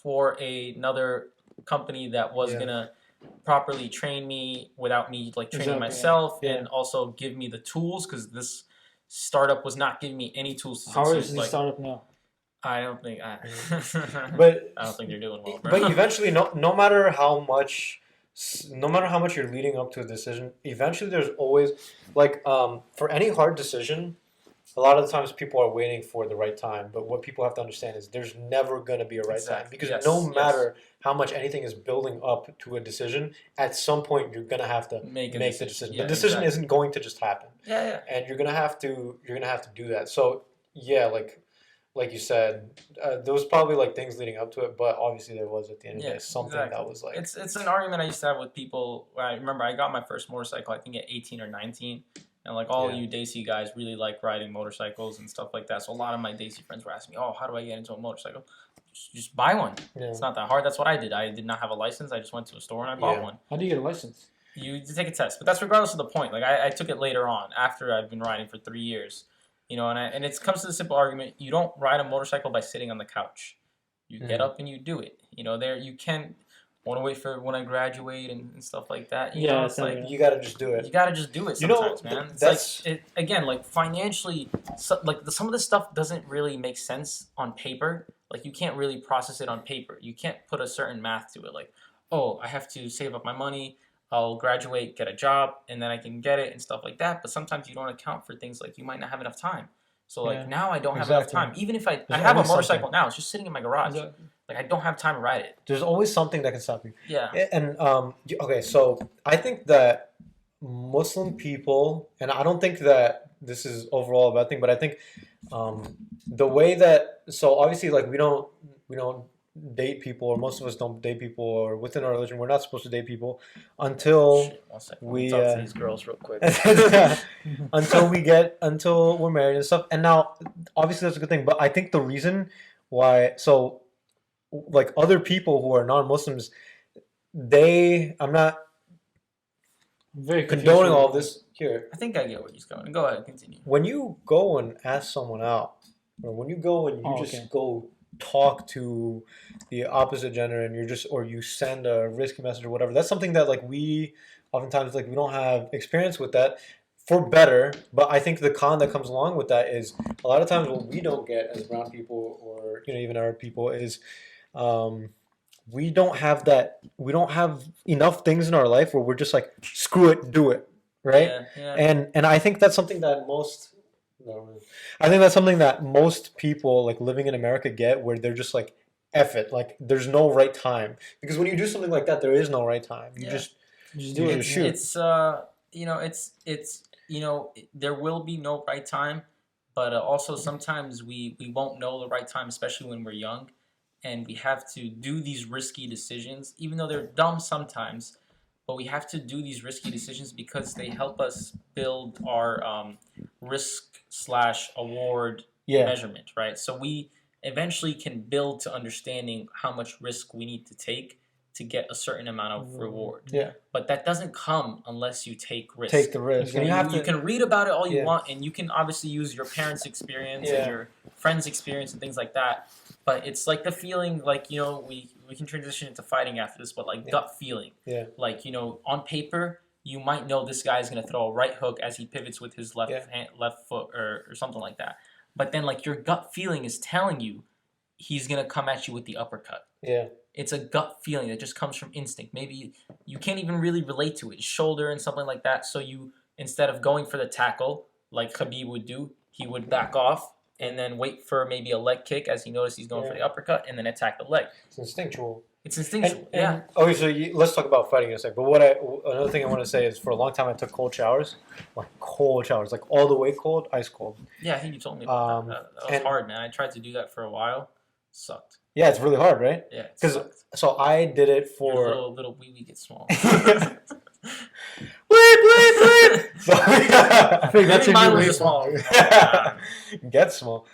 for another company that was gonna properly train me without me like training Exactly, myself yeah. and also give me the tools, because this startup was not giving me any tools to How succeed. is the Like, startup now? I don't think But I don't think they're doing well, bro. but eventually, no matter how much you're leading up to a decision, eventually there's always like for any hard decision, a lot of the times people are waiting for the right time. But what people have to understand is there's never going to be a right time, because no matter how much anything is building up to a decision, at some point you're going to have to make the decision. Yeah, the decision exactly. isn't going to just happen. Yeah. And you're gonna have to do that. So yeah, like you said, there was probably like things leading up to it, but obviously there was at the end of the day something exactly. that was like It's an argument I used to have with people. I remember I got my first motorcycle, I think at 18 or 19, and like all Yeah. you Daisy guys really like riding motorcycles and stuff like that. So a lot of my Daisy friends were asking me, "Oh, how do I get into a motorcycle?" Just buy one. yeah. It's not that hard. That's what I did. I did not have a license. I just went to a store and I bought Yeah. one. How do you get a license? You take a test, but that's regardless of the point. Like I took it later on after I've been riding for 3 years, you know, and it comes to the simple argument: you don't ride a motorcycle by sitting on the couch. You get up and you do it. You know, there you can want to wait for when I graduate and stuff like that. You know, it's like You gotta just do it. you gotta just do it You know, sometimes, man. It's that's- like again, like financially, some of this stuff doesn't really make sense on paper. Like you can't really process it on paper. You can't put a certain math to it. Like, oh, I have to save up my money. I'll graduate, get a job, and then I can get it and stuff like that. But sometimes you don't account for things like you might not have enough time. So like Yeah. now I don't have enough Exactly. time. Even if I There's have a always motorcycle something. now, it's just sitting in my garage. Exactly. Like I don't have time to ride it. There's always something that can stop you. Yeah. And okay, so I think that Muslim people, and I don't think that this is overall a bad thing, but I think the way that obviously like we don't date people, or most of us don't date people, or within our religion we're not supposed to date people until Shit, one second. we, Let me talk to these girls real quick. until we're married and stuff. And now obviously that's a good thing, but I think the reason why like other people who are non-Muslims, I'm not Very condoning all of this here. I think I get where he's going. Go ahead, continue. When you go and ask someone out, or when you go and you just go talk to the opposite gender, and you send a risky message or whatever, that's something that like we oftentimes like we don't have experience with that, for better. But I think the con that comes along with that is a lot of times what we don't get as brown people, or even Arab people, is we don't have enough things in our life where we're just like, screw it, do it, right? Yeah. And I think that's something that most people like living in America get, where they're just like, F it, like there's no right time. Because when you do something like that, there is no right time. You just do it. Shoot. It's there will be no right time, but also sometimes we won't know the right time, especially when we're young, and we have to do these risky decisions, even though they're dumb sometimes. But we have to do these risky decisions because they help us build our risk/award measurement, right? So we eventually can build to understanding how much risk we need to take to get a certain amount of reward. Yeah. But that doesn't come unless you take risk. Take the risk. And You can read about it all you Yeah. want, and you can obviously use your parents' experience Yeah. and your friends' experience and things like that. But it's like the feeling, like, we can transition into fighting after this, but like gut feeling. Yeah. Like, on paper, you might know this guy's going to throw a right hook as he pivots with his left foot or something like that. But then like your gut feeling is telling you he's going to come at you with the uppercut. Yeah. It's a gut feeling that just comes from instinct. Maybe you can't even really relate to it. Shoulder and something like that. So you, instead of going for the tackle like Khabib would do, he would back off and then wait for maybe a leg kick as he noticed he's going for the uppercut, and then attack the leg. It's instinctual. It's instinctual. Yeah. Okay, so let's talk about fighting in a sec. But another thing I want to say is, for a long time I took cold showers, like all the way cold, ice cold. Yeah, I think you told me about that. That was hard, man. I tried to do that for a while. Sucked. Yeah, it's really hard, right? Yeah. Because so I did it for your little wee wee gets small. Bleep, bleep, bleep. So, I think that's Mine your was small. Get small.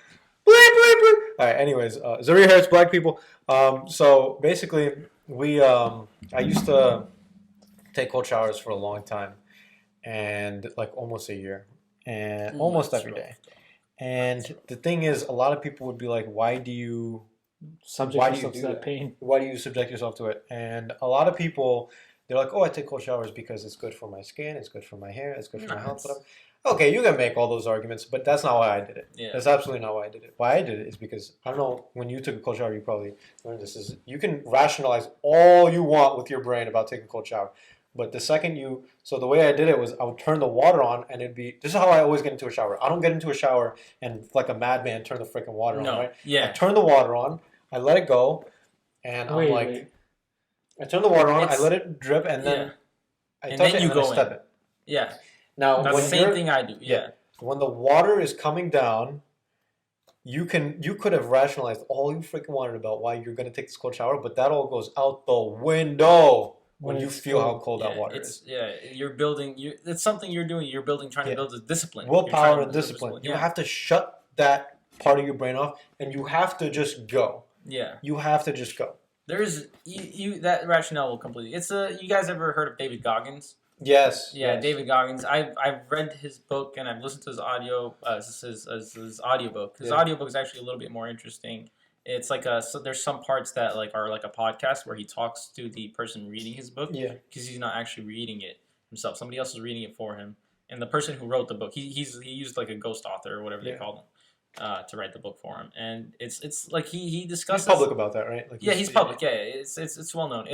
Bleep, bleep, bleep. All right. Anyways, Zarir hurts black people. So basically, I used to take cold showers for a long time, and like almost a year, and almost every day. And the thing is, a lot of people would be like, "Why do you subject yourself to that pain? Why do you subject yourself to it?" And a lot of people, they're like, "Oh, I take cold showers because it's good for my skin, it's good for my hair, it's good for my health." Whatever. Okay, you can make all those arguments, but that's not why I did it. Yeah. That's absolutely not why I did it. Why I did it is because, I don't know, when you took a cold shower, you probably learned this, is you can rationalize all you want with your brain about taking a cold shower. But the second so the way I did it was I would turn the water on, and this is how I always get into a shower. I don't get into a shower and like a madman turn the freaking water on, right? Yeah. I turn the water on, I let it go, and I'm like, I turn the water on, I let it drip, and then I touch it, and then I step it. Yeah. Now, that's the same thing I do. Yeah. When the water is coming down, you could have rationalized all you freaking wanted about why you're gonna take this cold shower, but that all goes out the window when you it's feel how cold. cold that water it's is. you're building. It's something you're doing. You're trying Yeah. to build a discipline. You're trying Willpower to and build discipline. You Yeah. have to shut that part of your brain off, and you have to just go. Yeah. You have to just go. There's you that rationale will completely. It's a. You guys ever heard of David Goggins? Yes. Yeah, yes. David Goggins. I've read his book and I've listened to his audio. His audiobook. His Yeah. audiobook is actually a little bit more interesting. It's like so there's some parts that like are like a podcast where he talks to the person reading his book Yeah. because he's not actually reading it himself. Somebody else is reading it for him. And the person who wrote the book, he used like a ghost author or whatever they Yeah. call them, to write the book for him. And it's like he He's discusses. public about that, right? Like Yeah, he's public. Yeah, it's well known.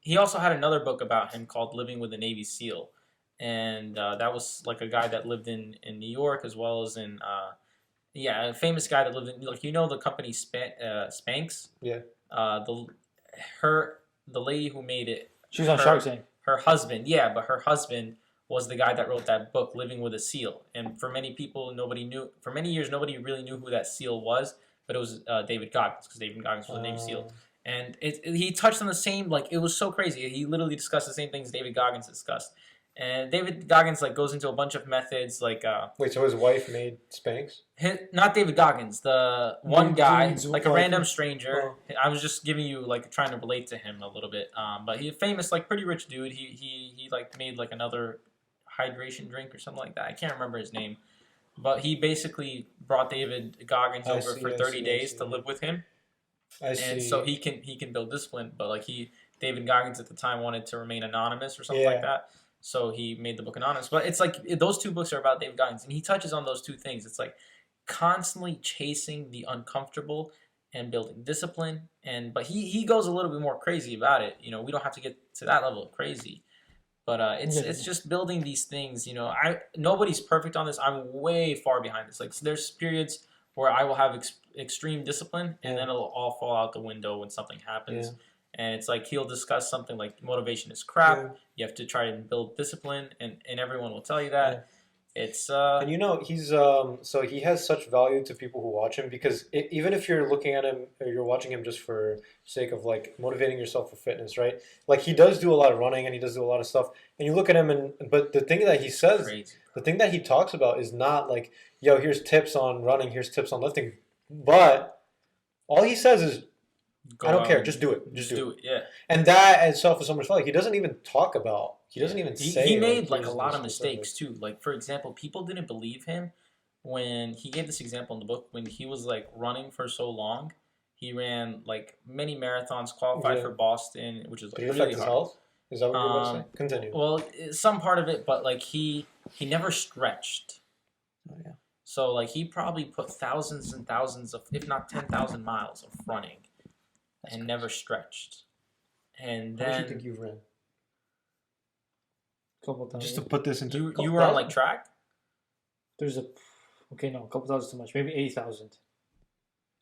He also had another book about him called Living with a Navy SEAL, and that was like a guy that lived in New York as well as in a famous guy that lived in like the company Spanx. Yeah. The lady who made it. She was on Shark Tank. Her husband, yeah, but her husband was the guy that wrote that book, Living with a SEAL. And for many people, nobody knew. For many years, nobody really knew who that SEAL was, but it was David Goggins because David Goggins was the Navy SEAL. And he touched on the same, like, it was so crazy. He literally discussed the same things David Goggins discussed. And David Goggins, like, goes into a bunch of methods, like... Wait, so his wife made Spanx? Not David Goggins, the one guy, like a random stranger. Oh. I was just giving you, like, trying to relate to him a little bit. But he's a famous, like, pretty rich dude. He like, made, like, another hydration drink or something like that. I can't remember his name. But he basically brought David Goggins over for 30 days to live with him. I see. And so he can build discipline, but like David Goggins at the time wanted to remain anonymous or something like that. So he made the book anonymous. But it's like those two books are about David Goggins, and he touches on those two things. It's like constantly chasing the uncomfortable and building discipline. But he goes a little bit more crazy about it. You know, we don't have to get to that level of crazy. But it's just building these things. You know, nobody's perfect on this. I'm way far behind this. Like there's periods where I will have extreme discipline, and then it'll all fall out the window when something happens. Yeah. And it's like he'll discuss something like motivation is crap. Yeah. You have to try and build discipline, and everyone will tell you that. It's and you know he's so he has such value to people who watch him because even if you're looking at him or you're watching him just for sake of like motivating yourself for fitness, right? Like he does do a lot of running and he does do a lot of stuff, and you look at him but the thing that he says, crazy. the thing that he talks about is not like, yo, here's tips on running, here's tips on lifting, but all he says is, Go I don't out care, and just do it, just do it. Yeah. And that itself is so much fun. Like he doesn't even talk about. He doesn't even say. He made like a here's lot the of mistakes too. Like for example, people didn't believe him when he gave this example in the book when he was like running for so long. He ran like many marathons, qualified for Boston, which is like Did it really affect his hard. health? Is that what you're going to say? Continue. Well, some part of it, but like he never stretched. Oh, yeah. So like he probably put thousands and thousands of, if not 10,000 miles of running, and never stretched. And How much do then you think you've ran? Couple times. Just to put this into you were on like track. There's a couple thousand too much. Maybe 8,000.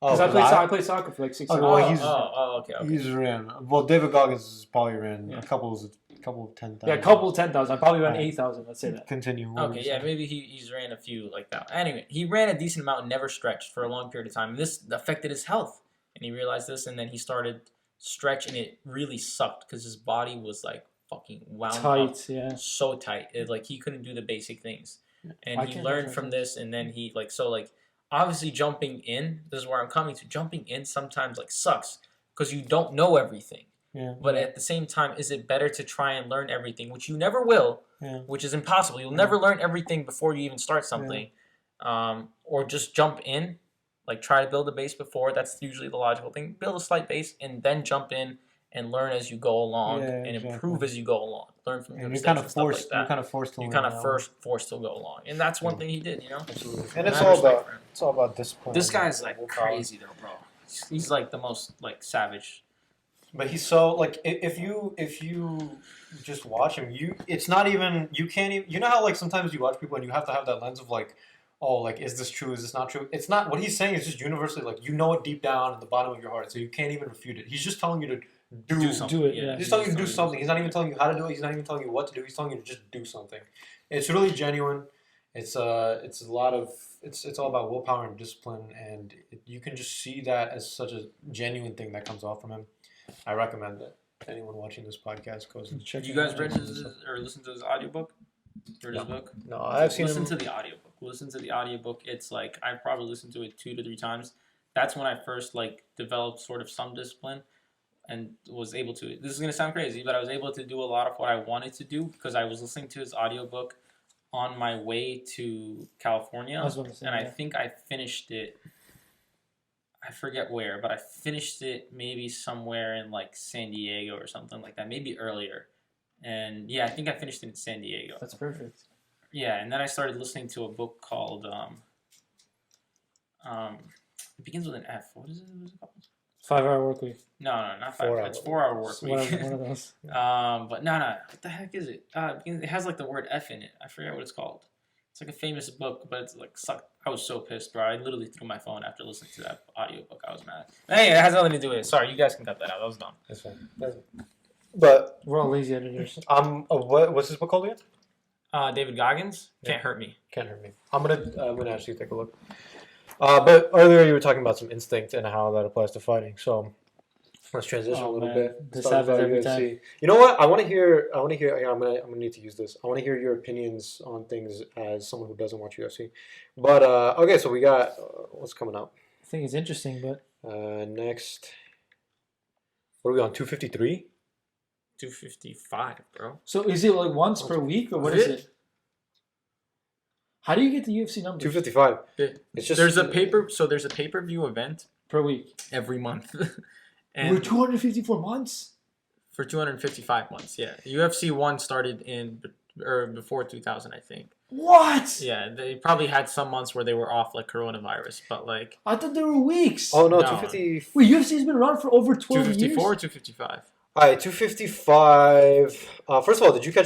Oh, Because I played soccer for like 6 years. well, he's- Okay. He's ran. Well, David Goggins has probably ran Yeah. a couple of 10,000. Yeah, a couple 10,000. I probably ran Alright. 8,000. Let's say that. Continue. What were Okay, you yeah, saying? maybe he's ran a few like that. Anyway, he ran a decent amount and never stretched for a long period of time. And this affected his health. And he realized this, and then he started stretch, and it really sucked because his body was like fucking wound up. Tight, yeah. So tight. Like he couldn't do the basic things. And I he can't learned imagine. from this, and then he obviously jumping in, this is where I'm coming to. Jumping in sometimes like sucks because you don't know everything. Yeah. But at the same time, is it better to try and learn everything, which you never will, Yeah. which is impossible. You'll never learn everything before you even start something. Or just jump in, like try to build a base before. That's usually the logical thing. Build a slight base and then jump in and learn as you go along and improve as you go along. Learn from your And mistakes you're kind of and stuff forced. like that. You're kind of forced to. You learn kind of now. forced to go along, and that's one thing he did. You know, Absolutely. And And it's I all respect about. for him. It's all about discipline. This guy's like willpower. crazy though, bro. He's like the most like savage. But he's so like if you just watch him, it's not even you can't even, you know how like sometimes you watch people and you have to have that lens of like, oh, like is this true, is this not true? It's not. What he's saying is just universally, like, you know it deep down at the bottom of your heart, so you can't even refute it. He's just telling you to do something. Do it, yeah. He's telling you to do something. He's not even telling you how to do it. He's not even telling you what to do. He's telling you to just do something. It's really genuine, It's a lot of it's all about willpower and discipline, and you can just see that as such a genuine thing that comes off from him. I recommend that anyone watching this podcast goes and Have you guys read his or listened to his audiobook? Read his book? No, I've seen Listen to the audiobook. Listen to the audiobook. It's like I probably listened to it 2 to 3 times. That's when I first like developed sort of some discipline and was able to. This is gonna sound crazy, but I was able to do a lot of what I wanted to do because I was listening to his audiobook on my way to California, and I think I finished it. I forget where, but I finished it maybe somewhere in like San Diego or something like that, maybe earlier. And yeah, I think I finished it in San Diego. That's perfect. Yeah, and then I started listening to a book called it begins with an F. What is it? What is it called? 5-hour work week. No, not 5 hours. It's 4-hour work week. One of those. But no. What the heck is it? It has like the word F in it. I forget what it's called. It's like a famous book, but it's like sucked. I was so pissed, bro. I literally threw my phone after listening to that audiobook. I was mad. Hey, it has nothing to do with it. Sorry, you guys can cut that out. That was dumb. That's fine. But We're all lazy editors. what's this book called again? David Goggins, Can't Hurt Me. Can't hurt me. I'm gonna actually take a look. But earlier you were talking about some instinct and how that applies to fighting. So let's transition a little bit. This Talk happens about every UFC. time. You know what? I want to hear. Yeah, I'm gonna need to use this. I want to hear your opinions on things as someone who doesn't watch UFC. But okay, so we got what's coming up I think it's interesting, but next. What are we on? 253. 255, bro. so is it like once per week or what is it? How do you get the UFC numbers 255. It's just There's a pay-per-view event per week? every month. We're 254 months. For 255 months, yeah. UFC 1 started before 2000, I think. What? Yeah, they probably had some months where they were off like coronavirus, but like I thought there were weeks. Oh no, No. 250. Wait, UFC has been around for over 12 years. 254 or 255. All right, 255. First of all, you caught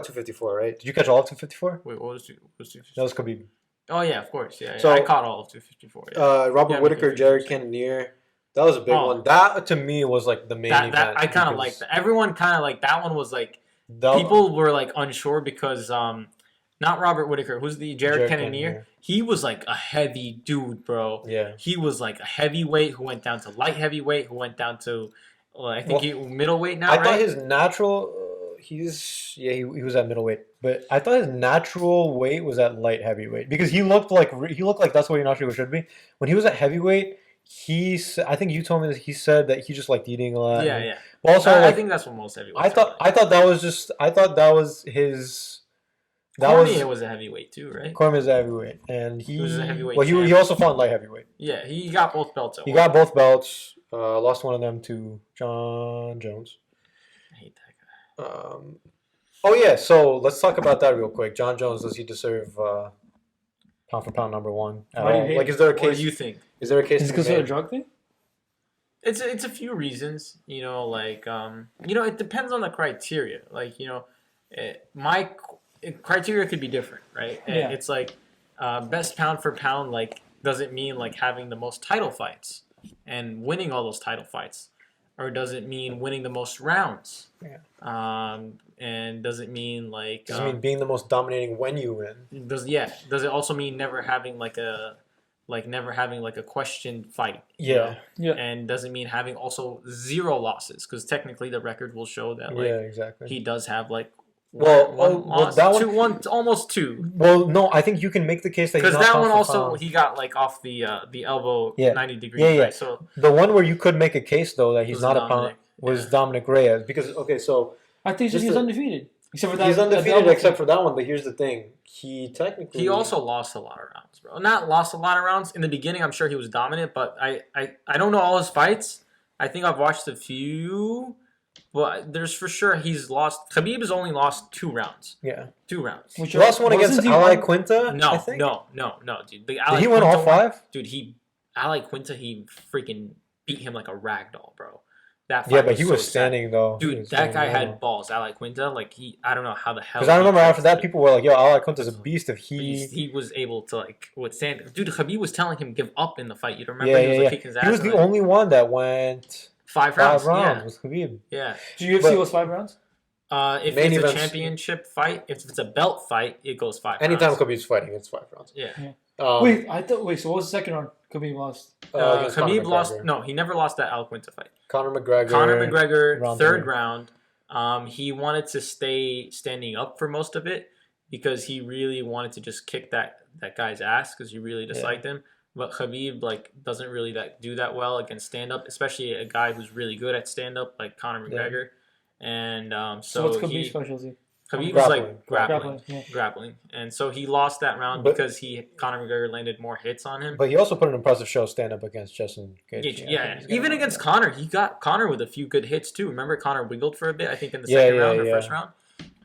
254, right? Did you catch all of 254? Wait, what was 254? That was Khabib. Oh yeah, of course. Yeah, So, I caught all of 254. Yeah. Robert Yeah, Whittaker, me Jared confused. Cannonier. That was a big one. That to me was like the main event. That I kind of because like that. Everyone kind of like that one was like that- people were like unsure because not Robert Whittaker, who's the Jared Cannonier. He was like a heavy dude, bro. Yeah. He was like a heavyweight who went down to light heavyweight, who went down to I think middleweight now. I right? thought his natural. He was at middleweight, but I thought his natural weight was at light heavyweight because he looked like that's what he naturally should be. When he was at heavyweight, I think you told me that he said that he just liked eating a lot. Yeah, yeah. But also, I think that's what most heavyweights. I thought that was his. Cormier was a heavyweight too, right? Cormier's a heavyweight, and he was a heavyweight. Well, he also fought in light heavyweight. Yeah, he got both belts. He got both belts. Lost one of them to John Jones. I hate that guy. Oh yeah, so let's talk about that real quick. John Jones, does he deserve pound for pound number one at Why do you all? hate Like, is there a case? What do you think? Is there a case? Is it because of a drug thing? It's a few reasons, like it depends on the criteria. Like my criteria could be different, right? And Yeah. it's like best pound for pound. Like, does it mean like having the most title fights and winning all those title fights, or does it mean winning the most rounds? Yeah. And does it mean like Does it mean being the most dominating when you win? Does it also mean never having like a question fight? Yeah. Yeah. And does it mean having also 0 losses? Because technically the record will show that like Yeah, exactly. he does have like Well, one loss, that almost 2. Well, no, I think you can make the case that he's Because not that pound one for also pound. he got like off the elbow 90 degrees. Yeah, yeah. Right? So The one where you could make a case though that he's Was not a pound Dominic, was yeah. Dominic Reyes because so I think Just he's a- undefeated. Except for that. he's that undefeated elbow except thing. for that one. But here's the thing: he technically he also lost a lot of rounds, bro. Not lost a lot of rounds in the beginning. I'm sure he was dominant, but I don't know all his fights. I think I've watched a few. But there's for sure he's lost. Khabib has only lost 2 rounds. yeah. 2 rounds. Which He lost one against wasn't he Ali one- Quinta. I No, think. no, dude. Did he win all 5? Dude, Ali Quinta, he freaking beat him like a rag doll, bro. That fight Yeah, but he so was sad. standing though. He Dude, was that guy standing had balls. Ali Quinta, like I don't know how the hell. Because I he remember after kept that, people were like, "Yo, Ali Quinta's a beast." If he was able to like withstand. Dude, Khabib was telling him give up in the fight. You remember? yeah, He was yeah, like yeah. kicking his ass. He was and, the like, only one that went 5 5 rounds. rounds. Was Khabib. Yeah, yeah. The UFC But- was 5 rounds. If Main it's events- a championship fight, if it's a belt fight, it goes 5 Anytime rounds. Khabib's fighting, it's 5 rounds. Yeah. Wait. So what was the second round? Khabib lost. Against Conor Khabib lost. McGregor. No, he never lost that Al Quinta fight. Conor McGregor. Conor McGregor, round third 3. round. He wanted to stay standing up for most of it because he really wanted to just kick that guy's ass because he really disliked him. But Khabib doesn't really do that well against stand up, especially a guy who's really good at stand up like Conor McGregor. And So what's Khabib's specialty? Khabib Grappling. was grappling, and so he lost that round because Conor McGregor landed more hits on him. But he also put an impressive show stand up against Justin Gaethje. Yeah. Even against Conor, he got Conor with a few good hits too. Remember, Conor wiggled for a bit, I think, in the second round or first round,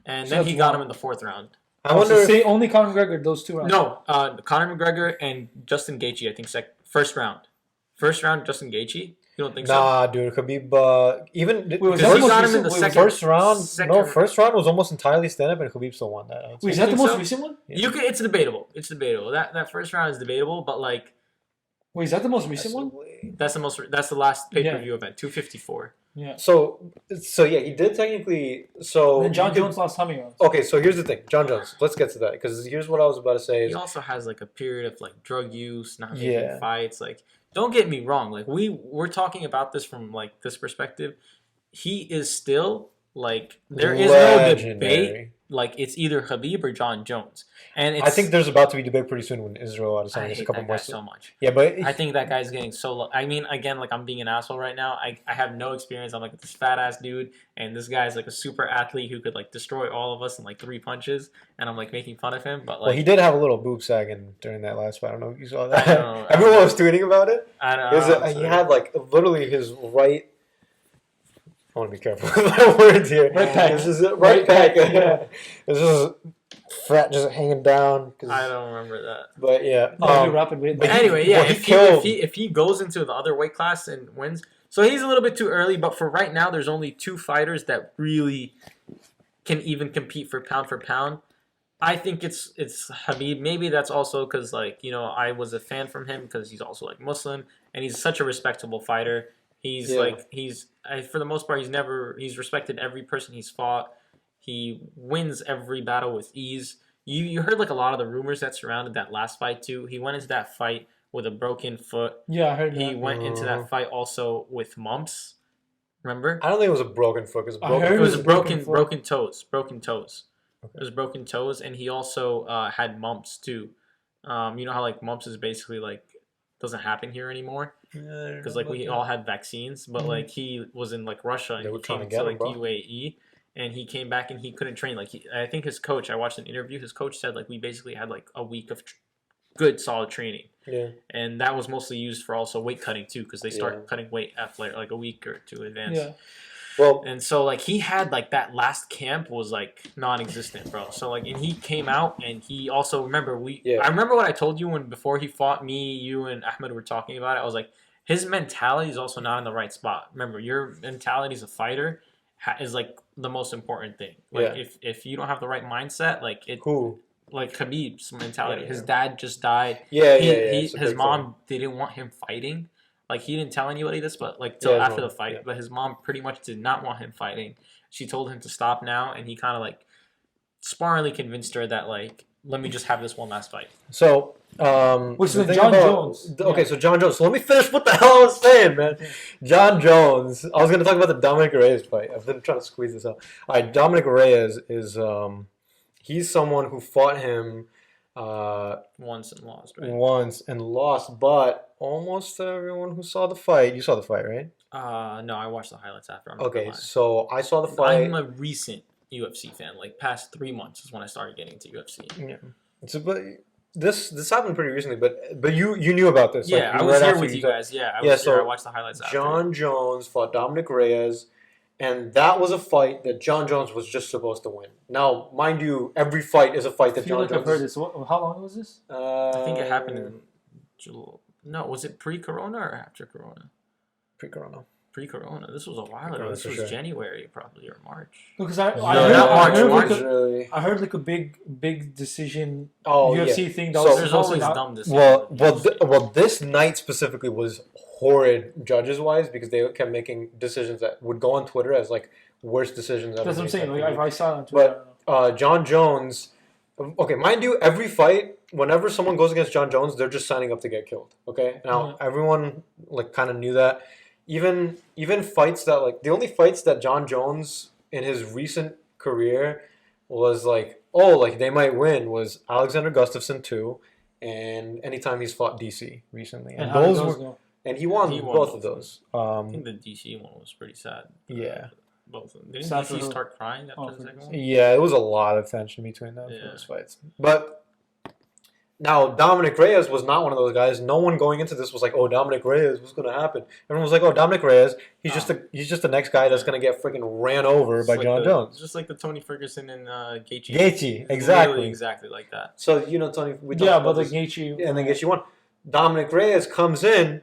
and So then he that's got one. him in the fourth round. I wonder So if, say only Conor McGregor those 2 rounds. No, Conor McGregor and Justin Gaethje, I think, first round. First round, Justin Gaethje. You don't think so? Nah, dude, Khabib. Even was Because he that got the him in the most second. first round. second- First round was almost entirely stand up, and Khabib still won that. I would say. Wait, is that the think most so? recent one? You could. It's debatable. It's debatable. That first round is debatable, but Wait, is that the most recent one? that's the most. That's the last pay per view event. 254. Yeah. So yeah, he did technically. So And then John he did- Jones lost how many rounds? Okay, so here's the thing, John Jones. Let's get to that because here's what I was about to say. He Is, also has a period of drug use, not making Yeah. fights. Don't get me wrong. We're talking about this from this perspective. He is still there is no debate. legendary. It's either Khabib or John Jones, and it's, I think there's about to be debate pretty soon when Israel I Adesanya is a hate couple that more. guy so much. Yeah, but I think that guy's getting so low. I mean, again, I'm being an asshole right now. I have no experience. I'm this fat ass dude, and this guy's a super athlete who could destroy all of us in 3 punches, and I'm making fun of him. But well, he did have a little boob sagging during that last fight. I don't know if you saw that. I know. Everyone was tweeting about it. I don't know. He had literally his right. I want to be careful with my words here. Right pec. This is right pec. This is fat just hanging down. I don't remember that. But yeah. No, rapid weight. but But anyway, well, if he goes into the other weight class and wins, so he's a little bit too early. But for right now, there's only 2 fighters that really can even compete for pound. I think it's Habib. Maybe that's also because I was a fan from him because he's also Muslim and he's such a respectable fighter. He's for the most part he's respected every person he's fought. He wins every battle with ease. You heard a lot of the rumors that surrounded that last fight too. He went into that fight with a broken foot. Yeah, I heard He that. went into that fight also with mumps. Remember? I don't think it was a broken foot. It was I broken. heard It was broken foot. broken toes. Okay. It was broken toes, and he also had mumps too. You know how mumps is basically doesn't happen here anymore because we all had vaccines, but he was in Russia and They he were trying came to get to him, bro. UAE, and he came back and he couldn't train. I think his coach. I watched an interview. His coach said we basically had a week of good solid training. Yeah. And that was mostly used for also weight cutting too, because they start cutting weight after a week or 2 in advance. Yeah. Well, And so he had that last camp was non-existent, bro. So and he came out and he also I remember what I told you before he fought me, you and Ahmed were talking about it. I was his mentality is also not in the right spot. Remember, your mentality as a fighter is the most important thing. If you don't have the right mindset, who? Khabib's mentality. Yeah, His yeah. dad just died. Yeah, it's a His big mom didn't want him fighting. He didn't tell anybody this, but till Yeah, after no, the fight. yeah. But his mom pretty much did not want him fighting. She told him to stop now, and he kind of sparringly convinced her that let me just have this one last fight. So, Which the is thing John about- Jones. Okay, so John Jones. So let me finish what the hell I was saying, man. John Jones. I was going to talk about the Dominic Reyes fight. I've been trying to squeeze this out. All right, Dominic Reyes is he's someone who fought him Once and lost, right? once and lost, but almost everyone who saw the fight. You saw the fight, right? No, I watched the highlights after. I'm not Okay, gonna lie. so I saw the fight. I'm a recent UFC fan. Past 3 months is when I started getting into UFC. Yeah. So, but this happened pretty recently, but you knew about this. Yeah, I right was here after with you told- guys. Yeah, I Yeah, was here. so I watched the highlights after. John Jones fought Dominic Reyes, and that was a fight that John Jones was just supposed to win. Now, mind you, every fight is a fight I that feel John like Jones. I've heard this. How long was this? I think it happened in No, was it pre-corona or after corona? pre-corona. Pre-corona. This was a while ago. Pre-corona, This for was sure. January probably or March. Because I No, heard, not I March, heard March. like a, Really. I heard like a big decision Oh, UFC yeah. thing that So- was There's supposed always to not, dumb this. Well, this night specifically was horrid judges-wise because they kept making decisions that would go on Twitter as worst decisions ever. That's what I'm made saying. Like, technically. if I saw it on Twitter, I don't know. But John Jones, okay, mind you, every fight, whenever someone goes against John Jones, they're just signing up to get killed. Okay, now everyone like kind of knew that. Even fights that like the only fights that John Jones in his recent career was like, oh, like they might win was Alexander Gustafsson too, and anytime he's fought DC recently, And how did those were, go? and he won He won both both of those. I think the DC one was pretty sad. Yeah. Both of them. Didn't Sad for DC who? start crying after the second one? Yeah, it was a lot of tension between them for Yeah. those fights. But now Dominic Reyes was not one of those guys. No one going into this was like, "Oh, Dominic Reyes, what's going to happen?" Everyone was like, "Oh, Dominic Reyes, he's just the next guy that's going to get freaking ran over by It's like John Jones." Just like the Tony Ferguson and Gaethje. Gaethje, It's exactly. literally exactly like that. So you know, Tony, we talked Yeah, about but like this. Gaethje, And then Gaethje won. Dominic Reyes comes in.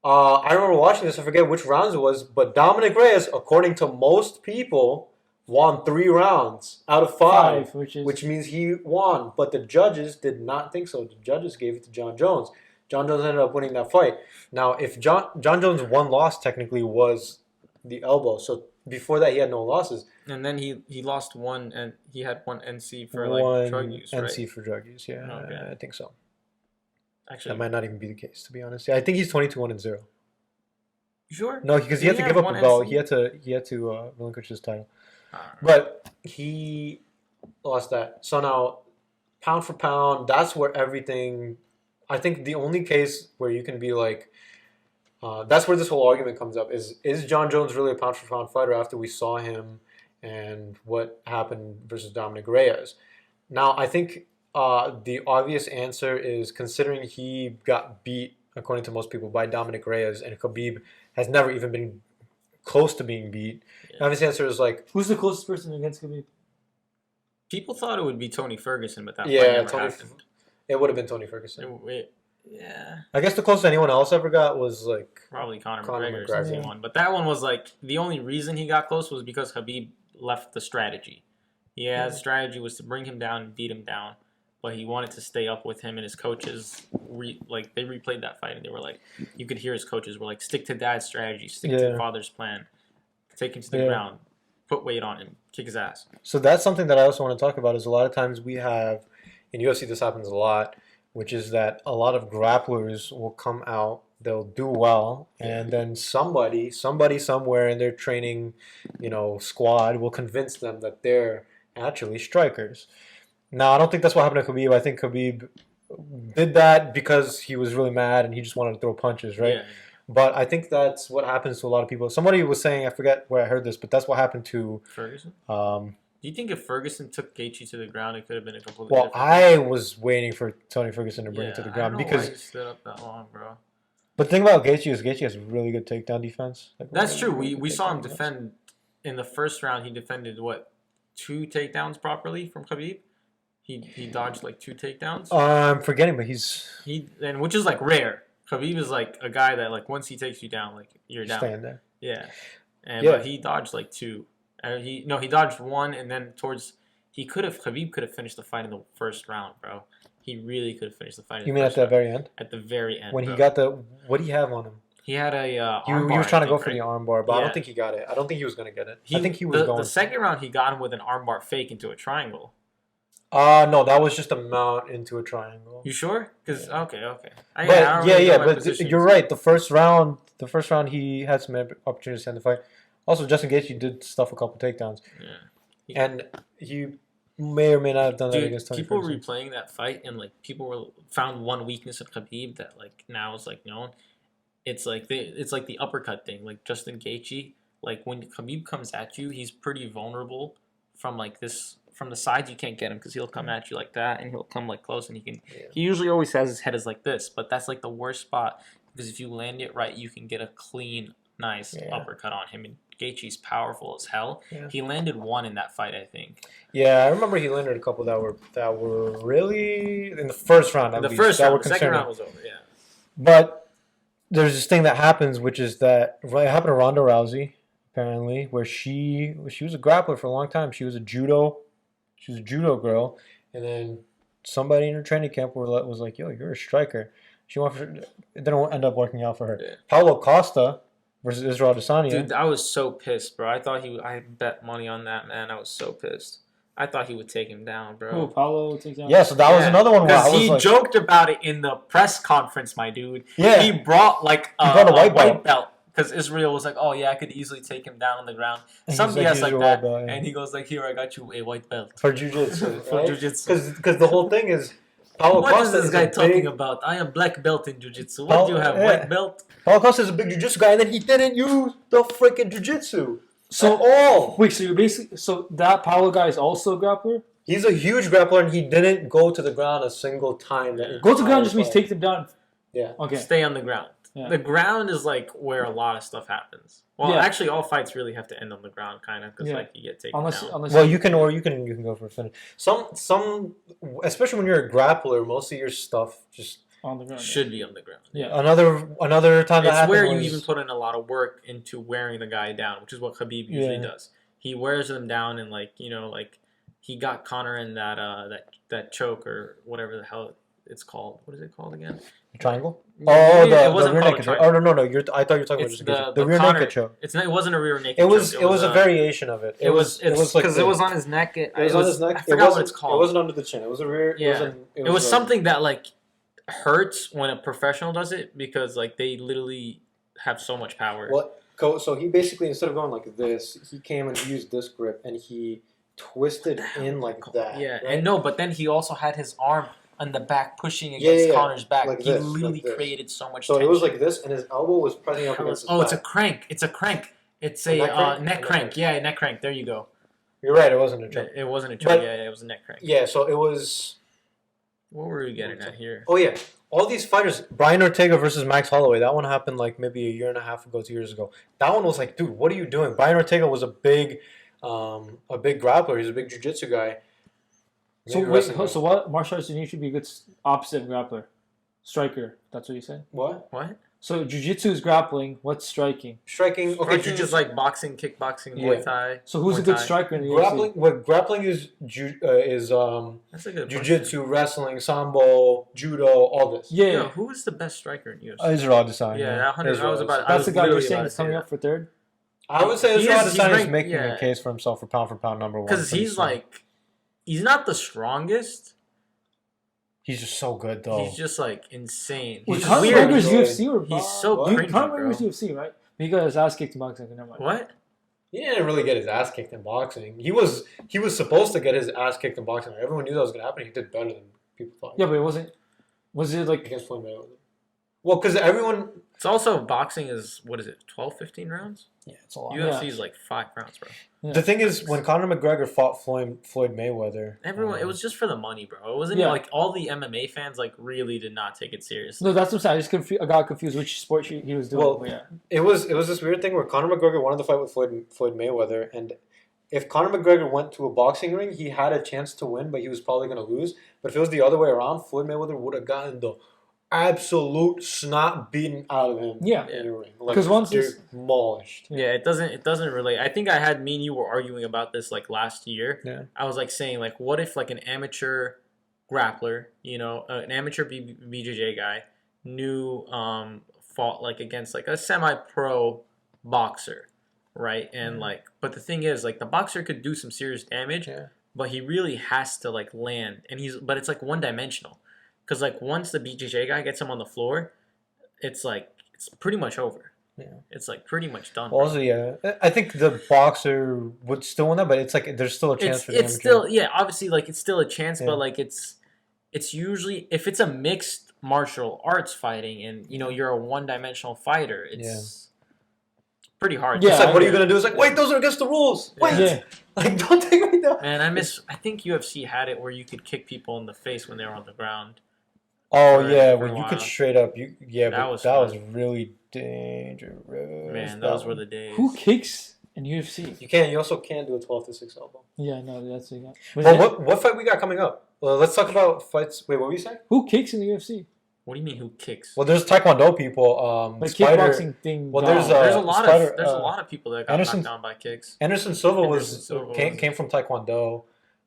I remember watching this. I forget which rounds it was, but Dominic Reyes, according to most people, won 3 rounds out of 5. Which means he won, but the judges did not think so. The judges gave it to John Jones. John Jones ended up winning that fight. Now, if John Jones' one loss technically was the elbow, so before that he had no losses. And then he lost one, and he had one NC for One like drug use, right? NC for drug use, yeah, Okay. I think so. Actually, That might not even be the case, to be honest. Yeah, I think he's 22-1-0. you sure? No, because he Did had to he give have up a one belt. NC? He had to relinquish his title. I don't know. But he lost that. So now, pound for pound, that's where everything. I think the only case where you can be like, that's where this whole argument comes up. Is John Jones really a pound for pound fighter after we saw him and what happened versus Dominic Reyes? Now, I think the obvious answer is considering he got beat, according to most people, by Dominic Reyes, and Khabib has never even been close to being beat. Yeah. The obvious answer is like, who's the closest person against Khabib? People thought it would be Tony Ferguson, but that fight yeah, never Tony. happened. It would have been Tony Ferguson. Yeah, I guess the closest anyone else ever got was like probably Conor Conor McGregor McGregor. since he won. But that one was like the only reason he got close was because Khabib left the strategy. Yeah, the strategy was to bring him down and beat him down, but he wanted to stay up with him, and his coaches they replayed that fight, and they were like, you could hear his coaches were like, stick to dad's strategy, stick to your father's plan, take him to the ground, put weight on him, kick his ass. So that's something that I also want to talk about. Is a lot of times we have in UFC this happens a lot, which is that a lot of grapplers will come out, they'll do well, and then somebody somewhere in their training, squad will convince them that they're actually strikers. Now, I don't think that's what happened to Khabib. I think Khabib did that because he was really mad and he just wanted to throw punches, right? Yeah. But I think that's what happens to a lot of people. Somebody was saying, I forget where I heard this, but that's what happened to Ferguson? Do you think if Ferguson took Gaethje to the ground, it could have been a completely well, different I was waiting for Tony Ferguson to bring it to the ground I don't know because. why he stood up that long, bro. But the thing about Gaethje is Gaethje has really good takedown defense. That's true. We saw him defend in the first round. He defended 2 takedowns properly from Khabib. He dodged like 2 takedowns. I'm forgetting, but which is like rare. Khabib is like a guy that like once he takes you down, like you're down. staying there. Yeah, but he dodged like 2. He dodged 1, and then Khabib could have finished the fight in the first round, bro. He really could have finished the fight. You mean at the very end? At the very end. When bro. he got what did he have on him? He had a He armbar, was trying to I go think, for right? the armbar, but I Yeah. don't think he got it. I don't think he was going to get it. I think he was going. The second round, he got him with an armbar fake into a triangle. No, that was just a mount into a triangle. You sure? Because okay. But you're right. The first round, he had some opportunities to end the fight. Also, Justin Gaethje did stuff a couple takedowns. Yeah. And he may or may not have done that Dude, against Tony people Ferguson. replaying that fight, and like people found one weakness of Khabib that like now is like known. It's like the uppercut thing. Like Justin Gaethje, like when Khabib comes at you, he's pretty vulnerable from like this. From the sides, you can't get him because he'll come at you like that, and he'll come like close, and he can. Yeah. He usually always has his head is like this, but that's like the worst spot because if you land it right, you can get a clean, nice uppercut on him. And Gaethje's powerful as hell. Yeah. He landed 1 in that fight, I think. Yeah, I remember he landed a couple that were really in the first round. In the first round, the second round was over. Yeah. But there's this thing that happens, which is that it happened to Ronda Rousey, apparently, where she was a grappler for a long time. She was a judo girl, and then somebody in her training camp was like, "Yo, you're a striker." She went for it didn't end up working out for her. Yeah. Paulo Costa versus Israel Adesanya. Dude, I was so pissed, bro. I bet money on that, man. I was so pissed. I thought he would take him down, bro. Oh, Paulo takes down. Yeah, so that was another one where I Because was he like, joked about it in the press conference, my dude. yeah, He brought like brought a white belt. belt. Because Israel was like, oh yeah, I could easily take him down on the ground. And Some he's like, BS "Here's like your that. white belt," yeah. And he goes like, here, I got you a white belt. for jiu-jitsu. For right? jiu-jitsu. Because the whole thing is, Paulo What Costa is this is guy a talking big, about? I am black belt in jiu-jitsu. What do you have, yeah. white belt? Paulo Costa is a big jiu-jitsu guy, and then he didn't use the freaking jiu-jitsu So at all. wait, so you're basically that Paulo guy is also a grappler? He's a huge grappler, and he didn't go to the ground a single time. Go to the ground just means take them down. Yeah. Okay. Stay on the ground. Yeah. The ground is like where a lot of stuff happens. Well, Yeah. actually, all fights really have to end on the ground, kind of, because Yeah. like you get taken Unless down. Well, you can go for a finish. Some, especially when you're a grappler, most of your stuff just on the ground. Should be on the ground. Yeah. another time that It's happened where you was- even put in a lot of work into wearing the guy down, which is what Khabib usually Yeah. does. He wears them down, and like he got Conor in that choke or whatever the hell it's called. What is it called again? triangle. Yeah, Oh, it the wasn't rear called a naked choke. triangle. Oh no, I thought you were talking It's about the rear Conor- naked choke. It wasn't a rear naked. It was choke. a variation of it. It was like because it was on his neck. It was on his neck. I forgot what it's called. It wasn't under the chin. It was a rear. Yeah. It was something that like hurts when a professional does it because like they literally have so much power. What? So he basically, instead of going like this, he came and used this grip and he twisted in like that. Yeah, right? and no, but then he also had his arm on the back pushing against yeah. Connor's back. Like he this, literally like this. created so much So tension. it was like this, and his elbow was pressing up against his Oh, it's a back. crank. It's a crank. It's A a neck crank? neck crank. Yeah, neck crank. There you go. You're right. It wasn't a choke. It wasn't a choke. But- Yeah, it was a neck crank. Yeah. So it was. What were we getting at here? Oh yeah. All these fighters, Brian Ortega versus Max Holloway, that one happened like maybe a year and a half ago, 2 years ago. That one was like, dude, what are you doing? Brian Ortega was a big grappler. He's a big jiu-jitsu guy. So Maybe wait, wrestling guy. so what martial arts do you need to be a good opposite of grappler? Striker. That's what you said. What? What? So jiu-jitsu is grappling. What's striking? Striking. Okay, Okay, just like boxing, kickboxing, Muay Yeah. Thai. So who's Muay a good Thai. striker in the grappling. UFC? What grappling is That's a good jiu-jitsu, wrestling, sambo, judo, all this. Yeah. Yo, who is the best striker in UFC? Israel Adesanya. Yeah, 100. I was about. I That's was the guy you're literally saying about is to say coming that. up for third. I would say He Israel is- he's Adesanya is ranked- making yeah. a case for himself for pound number one. Because pretty he's soon. like, he's not the strongest. he's just so good though. He's just like insane. Was He's Conor Conor weird. McGregor's Good. UFC or He's so What? cringy, Conor bro. McGregor's UFC, right? He got his ass kicked in boxing. Never mind. What? He didn't really get his ass kicked in boxing. He was supposed to get his ass kicked in boxing. Like, everyone knew that was gonna happen. He did better than people thought. Yeah, but it wasn't. Was it like? Against Floyd Mayweather. Well, because everyone. It's also boxing is what is it? 12, 15 rounds. Yeah, it's a lot. UFC is like 5 rounds, bro. Yeah. The thing is, when Conor McGregor fought Floyd Mayweather, Everyone, it was just for the money, bro. It wasn't Yeah. like all the MMA fans like really did not take it seriously. No, that's what I'm saying. I got confused which sport he was doing. Well, but yeah. it was this weird thing where Conor McGregor wanted to fight with Floyd Mayweather, and if Conor McGregor went to a boxing ring, he had a chance to win, but he was probably going to lose. But if it was the other way around, Floyd Mayweather would have gotten the absolute snot beaten out of him Yeah. in the ring. Like, 'Cause once it's- demolished. Yeah, it doesn't relate. I think I had me and you were arguing about this like last year. Yeah. I was like saying like, what if like an amateur grappler, an amateur BJJ guy, fought like against like a semi-pro boxer, right? And like, but the thing is, like, the boxer could do some serious damage, Yeah. but he really has to like land, but it's like one dimensional, because like once the BJJ guy gets him on the floor, it's pretty much over. Yeah. It's like pretty much done. bro. Also, yeah, I think the boxer would still win that, but it's like there's still a chance for the It's amateur. still, yeah, obviously like it's still a chance, Yeah. but like it's usually, if it's a mixed martial arts fighting and you're a one-dimensional fighter, it's pretty hard. Yeah, It's like, I what are you agree. gonna do? It's like, wait, those are against the rules. Wait, Yeah. like, don't take me down. Man, I think UFC had it where you could kick people in the face when they were on the ground. Oh For- yeah, for when a you while. could straight up, That but was that was fun. really dangerous. Man, That those were one. the days. Who kicks in UFC? You also can't do a 12-6 elbow. Yeah, no, that's the guy. Well, what fight we got coming up? Well, let's talk about fights. Wait, what were you saying? Who kicks in the UFC? What do you mean who kicks? Well, there's Taekwondo people. Like Spider, kickboxing thing. Well, down. there's there's a lot Spider- of people that got Anderson- knocked down by kicks. Anderson Silva Anderson Silva was- came from Taekwondo.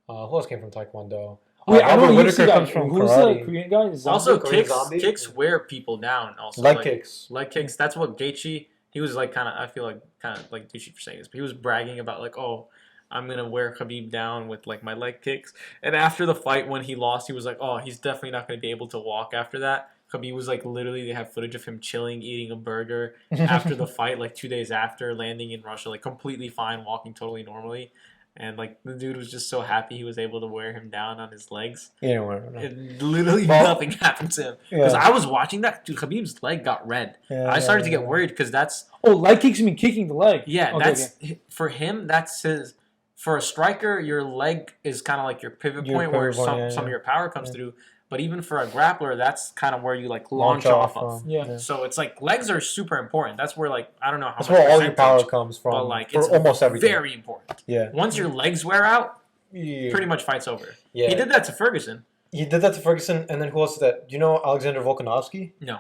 Who else came from Taekwondo? Wait, I know Albert a Whitaker UFC guy. comes from Who's karate. the Korean guy? Zombie? Also, Korean kicks Zombie? kicks wear people down. Also, Leg like, kicks. Leg kicks. That's what Gaethje he was like I feel like kind of like douchey for saying this, but he was bragging about like, oh, I'm gonna wear Khabib down with like my leg kicks. And after the fight, when he lost, he was like, oh, he's definitely not gonna be able to walk after that. Khabib was like, literally, they have footage of him chilling, eating a burger after the fight, like 2 days after landing in Russia, like completely fine, walking totally normally. And like the dude was just so happy he was able to wear him down on his legs. Yeah, whatever. And literally nothing happened to him. Because Yeah. I was watching that, dude. Khabib's leg got red. I started to get worried because that's leg kicks mean kicking the leg. yeah, Okay, that's for him. That's his. For a striker, your leg is kind of like your pivot point where some of your power comes through. But even for a grappler, that's kind of where you like launch off of. Yeah. So it's like legs are super important. That's where like I don't know how That's much where all your power percentage, comes from. but like for it's almost everything. very important. Yeah. Once your legs wear out, Yeah. pretty much fight's over. Yeah. He did that to Ferguson. He did that to Ferguson, and then who else did that? Do you know Alexander Volkanovski? No.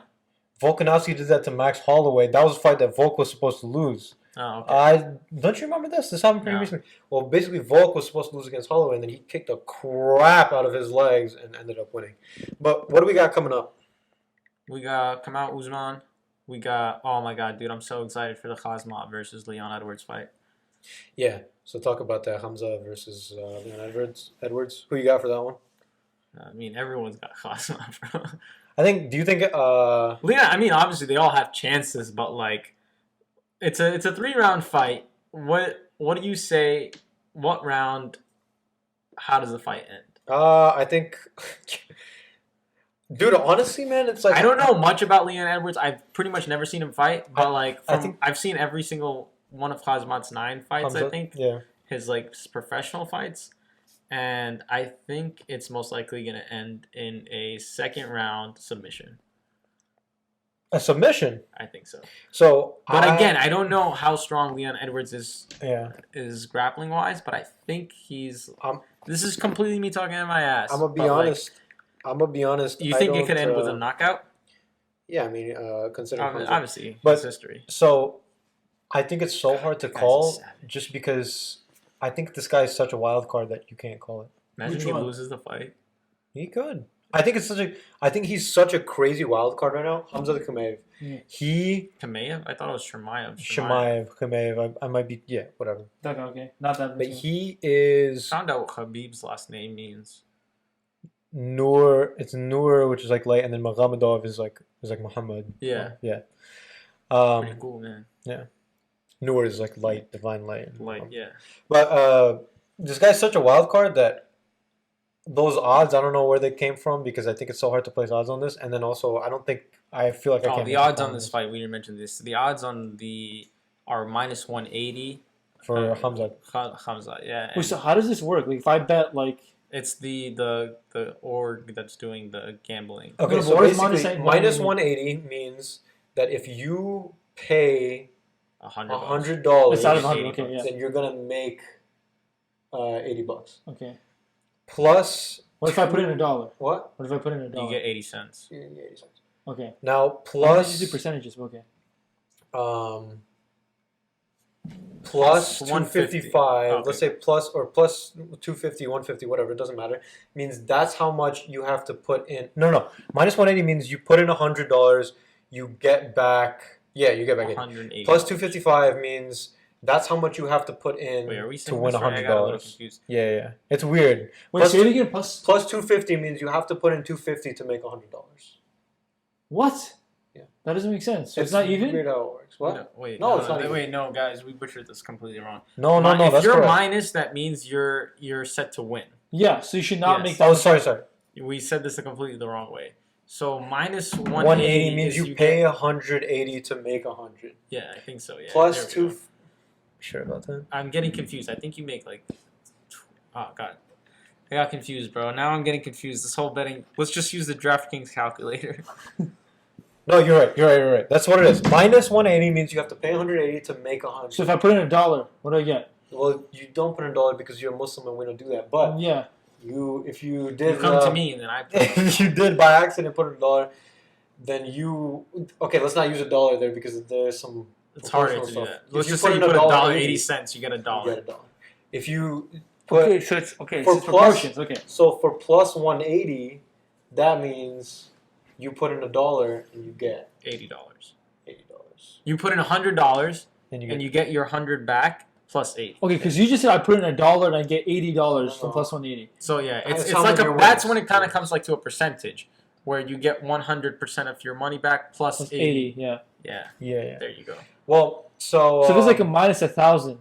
Volkanovski did that to Max Holloway. That was a fight that Volk was supposed to lose. Oh, okay. Don't you remember this? This happened pretty No. recently. Well, basically, Volk was supposed to lose against Holloway, and then he kicked the crap out of his legs and ended up winning. But what do we got coming up? We got Kamau Usman. We got, oh my god, dude, I'm so excited for the Khamzat versus Leon Edwards fight. Yeah, so talk about that. Khamzat versus Leon Edwards. Who you got for that one? I mean, everyone's got Khamzat, bro. I think. Do you think? Leon, I mean, obviously they all have chances, but like, it's a 3-round fight. What do you say? What round? How does the fight end? I think. Dude, honestly, man, it's like I don't know much about Leon Edwards. I've pretty much never seen him fight, but like, I've seen every single one of Khamzat's 9 fights. I think Yeah. his like professional fights, and I think it's most likely going to end in a 2nd round submission. A submission. I think so. So, But again, I don't know how strong Leon Edwards is grappling wise, but I think he's. This is completely me talking out my ass. I'm gonna be honest. You think it could end with a knockout? Yeah, I mean, considering Obviously, but it's history. So, I think it's so hard to That guy's call a savage. just because I think this guy is such a wild card that you can't call it. Imagine Which he one? loses the fight. He could. I think he's such a crazy wild card right now. Khamzat Chimaev. Yeah. Chimaev? I thought it was Chimaev. Chimaev. I might be whatever. Okay, not that. But he is Found out what Khabib's last name means. Nur. It's Nur, which is like light, and then Magomedov is like Muhammad. Yeah. Yeah. Pretty cool, man. Nur is like light, divine light. Like, yeah. But this guy's such a wild card that those odds, I don't know where they came from because I think it's so hard to place odds on this. And then also, I feel like I can't. The odds on this fight, we didn't mention this. The odds on are minus 180 for Khamzat. Khamzat, yeah. Wait, so how does this work? Like, if I bet, like, It's the org that's doing the gambling. Okay, No, so but what does basically, minus minus 180 means that if you pay $100. $100, It's out of 100, okay, yeah. then you're gonna make $80. okay. Plus, What if I put in $1? what? What if I put in $1? You get 80 cents. You get 80 cents. Okay. Now Let's plus do percentages. Okay. plus Plus 255. Okay. Let's say plus 250, 150, whatever. It doesn't matter. Means that's how much you have to put in. No. Minus 180 means you put in $100. You get back. Yeah, you get back 180. Plus 255 means that's how much you have to put in Wait, are we to saying win this right? I got a little $100. confused. Yeah. It's weird. Wait, Plus say it again. Plus Plus 250 means you have to put in 250 to make $100. what? Yeah. That doesn't make sense. So it's not even. Weird how it works. What? No, wait, No, it's not even. Wait, no, guys, we butchered this completely wrong. No. If That's you're correct. minus, that means you're set to win. Yeah. So you should not Yes. make that. Oh, sorry. We said this completely the wrong way. So minus 180 means is you pay 180 to make 100. Yeah, I think so. Yeah. Plus There we go. Sure about that? I'm getting confused. I think you make like. Oh god, I got confused, bro. Now I'm getting confused. This whole betting. Let's just use the DraftKings calculator. No, you're right. That's what it is. Minus 180 means you have to pay 180 to make 100. So if I put in $1, what do I get? Well, you don't put in $1 because you're a Muslim and we don't do that. But Yeah. if you did, You come to me and then I. if you did by accident put in $1, then you let's not use $1 there because there's some. It's harder to do stuff. that. If Let's you just say you put $1.80, you get you $1. get $1. If you put Okay, so it's okay. for So it's plus- proportions. Okay. so for plus 180, that means you put in $1 and you get $80. $80. You put in $100 And and you get your 100 back plus 80. Okay, because you just said I put in $1 and I get $80 from plus 180. So yeah, it's It's how like many that's wins. when it kind of comes like to a percentage where you get 100% of your money back plus Plus 80. 80, yeah. Yeah, Yeah. there you go. Well, so So if it's like a minus 1,000,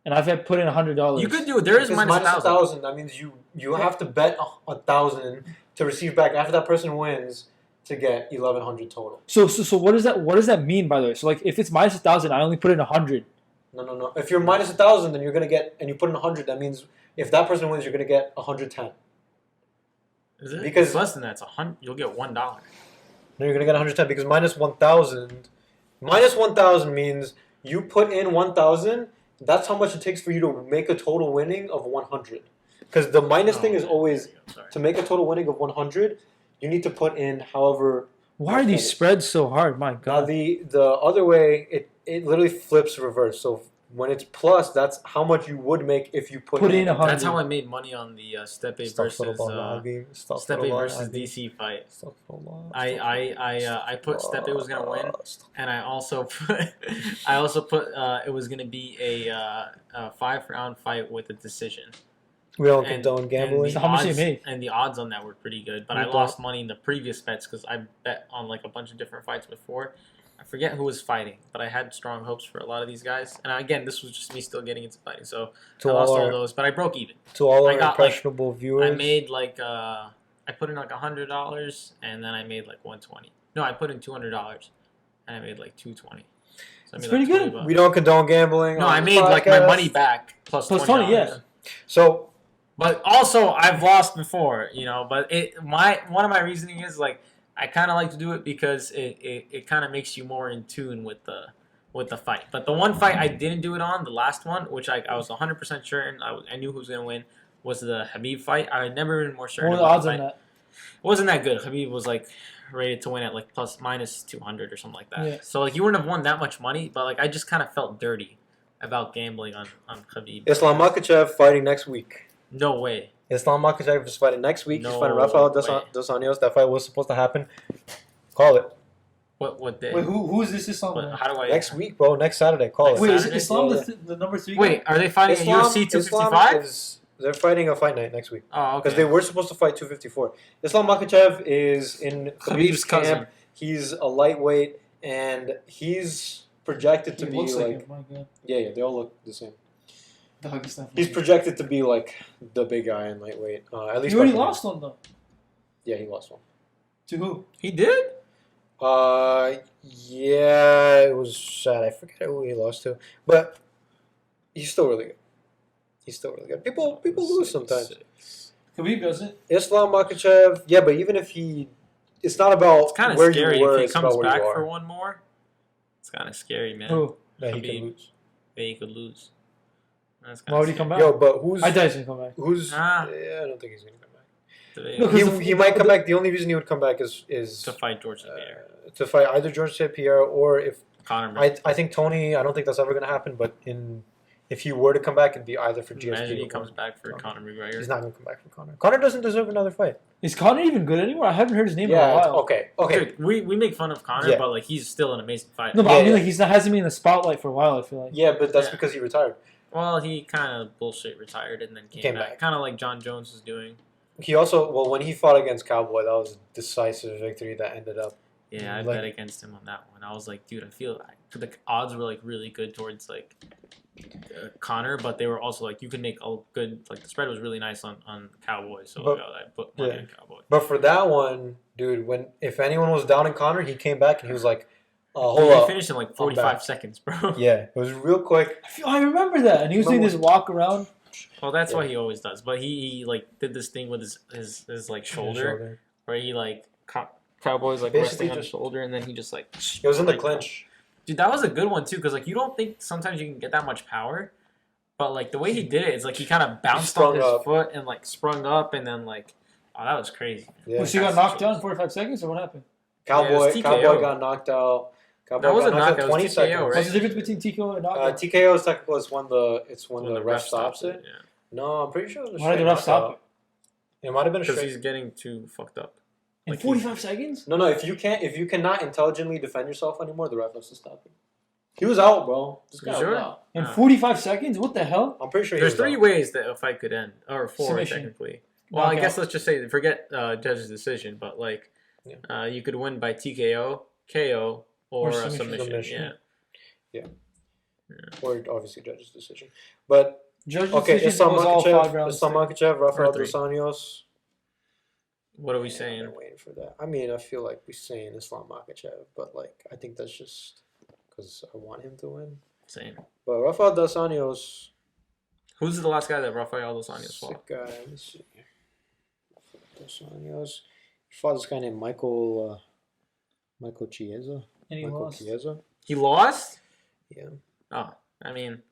and I've had put in $100. You could do it. There is because minus 1,000. that means you have to bet 1,000 to receive back after that person wins to get 1,100 total. So what does that mean, by the way? So like if it's minus 1,000, I only put in 100. No. If you're minus 1,000, then you're gonna get, and you put in 100. That means if that person wins, you're gonna get 110. Is it? Because- It's less than that. It's 100. You'll get $1. No, you're gonna get 110 because minus 1,000. Minus 1,000 means you put in 1,000. That's how much it takes for you to make a total winning of 100. Because the minus thing is always Sorry. to make a total winning of 100. You need to put in however. Why are these spreads so hard? My Now God. the other way, it literally flips reverse. So when it's plus, that's how much you would make if you put in 100. That's how I made money on the Steppe versus DC fight. I put Steppe was gonna win, and I also put it was gonna be a 5-round fight with a decision. We don't And- condone gambling. So how much odds, you made? And the odds on that were pretty good, but We I don't. lost money in the previous bets because I bet on like a bunch of different fights before. I forget who was fighting, but I had strong hopes for a lot of these guys. And again, this was just me still getting into fighting, so To I lost all all our, those, but I broke even. to all I our got, like, impressionable viewers. I made like I put in like $100, and then I made like $120. No, I put in $200, and I made like $220. So I That's made pretty like good. 20 bucks. We don't condone gambling. No, on I this made like my podcast. money back plus Plus $20. 20, yeah. So But also, I've lost before, you know. But one of my reasoning is like I kind of like to do it because it kind of makes you more in tune with the fight. But the one fight I didn't do it on, the last one, which I was 100% sure and I knew who was gonna win, was the Khabib fight. I had never been more certain. What were the about odds the on fight. that? It wasn't that good. Khabib was like rated to win at like minus 200 or something like that. Yeah. So like you wouldn't have won that much money, but like I just kind of felt dirty about gambling on Khabib. Islam Makhachev fighting next week. No way. Islam Makhachev is fighting next week. He's No fighting Rafael way. Dos Anjos. That fight was supposed to happen. Call it. What day? Wait, who is this Islam? What- how do I? Next week, bro. Next Saturday. Call Next it. Wait, is Saturday? Islam Yeah, the number 3 guy? Wait, are they fighting at UFC 255? They're fighting a fight night next week. Oh, Because okay. they were supposed to fight 254. Islam Makhachev is in Khabib's Khabib's camp. cousin. He's a lightweight, and he's projected to He be looks like, like him. My God. yeah, they all look the same. Dog, it's not He's funny. projected to be like the big guy in lightweight. At least He already by- lost one though. Yeah, he lost one. To who? He did? Yeah, it was sad. I forget who he lost to, but he's still really good. He's still really good. People lose sometimes. Khabib doesn't. Islam Makhachev, yeah, but even if it's not about It's kind of where scary you were. if he It's comes about where back you are. for one more. It's kind of scary, man. Who? That he Khabib. can lose. That he could lose. That's Why would he scary. come back? Yo, but who's I thought he's gonna come back. who's? Ah. Yeah, I don't think he's gonna come back. Today, No, 'cause He might come back. The only reason he would come back is to fight George St. Pierre. to fight either George St. Pierre or if Conor I think Tony. I don't think that's ever gonna happen. But if he were to come back, it'd be either for GSP. Imagine he or comes back for Conor. Conor McGregor. He's not gonna come back for Conor. Conor doesn't deserve another fight. Is Conor even good anymore? I haven't heard his name in a Yeah. while. Okay. Okay. Dude, we make fun of Conor, Yeah. but like he's still an amazing fighter. No, but Yeah, I mean yeah. like hasn't been in the spotlight for a while. I feel like. Yeah, but that's Yeah. because he retired. Well, he kind of bullshit retired and then came Came back. back. Kind of like John Jones is doing. He also when he fought against Cowboy, that was a decisive victory that ended up. Yeah, I Like- bet against him on that one. I was like, dude, I feel like the odds were like really good towards like Connor, but they were also like you could make a good like the spread was really nice on Cowboy, so But- I put money yeah. on Cowboy. But for that one, dude, if anyone was down in Connor, he came back and he was like, "Hold Dude, he up." finished in like back. 45 seconds, bro. Yeah, it was real quick. I remember that, and he was doing this walk around. Well, that's Yeah. what he always does. But he like did this thing with his like shoulder where he like Cowboy's like Basically resting on his just- shoulder and then he just like It was in the like, clinch. Dude, that was a good one too, because like you don't think sometimes you can get that much power, but like the way he did it, it's like he kind of bounced on sprung his up. foot and like sprung up, and then like, oh, that was crazy. Yeah. Was he got knocked down in 45 seconds, or what happened? Yeah, it was Cowboy TKO. got knocked out. Cowboy That wasn't got knocked knockout, out it was 20 TKO, seconds. right? What's the difference between TKO and knockout? TKO is technical. It's when the When ref stops it. yeah. No, I'm pretty sure it was a Why did straight the ref stop knockout. It might have been a Because straight. he's getting too fucked up. In Like, 45 seconds? No, if you cannot intelligently defend yourself anymore, the ref has to stop you. He was out, bro. This You guy sure? was out. In 45 seconds? What the hell? I'm pretty sure There's he was three out. ways that a fight could end, or four Submission. technically. Well, I Knockout. guess let's just say forget judge's decision, but like, you could win by TKO, KO, or a submission. Yeah. Or obviously judge's decision. But Judge's okay, decision was all 5 rounds. Islam Makhachev, Rafael Or three. dos Anjos. What are we Yeah, saying? I'm waiting for that. I mean, I feel like we're saying Islam Makhachev, but like I think that's just because I want him to win. Same. But Rafael dos Anjos, Who's the last guy that Rafael dos Anjos sick fought? guy. Let me see. Rafael dos Anjos. He fought this guy named Michael Chiesa. And he Michael lost. Chiesa. He lost? Yeah. Oh, I mean,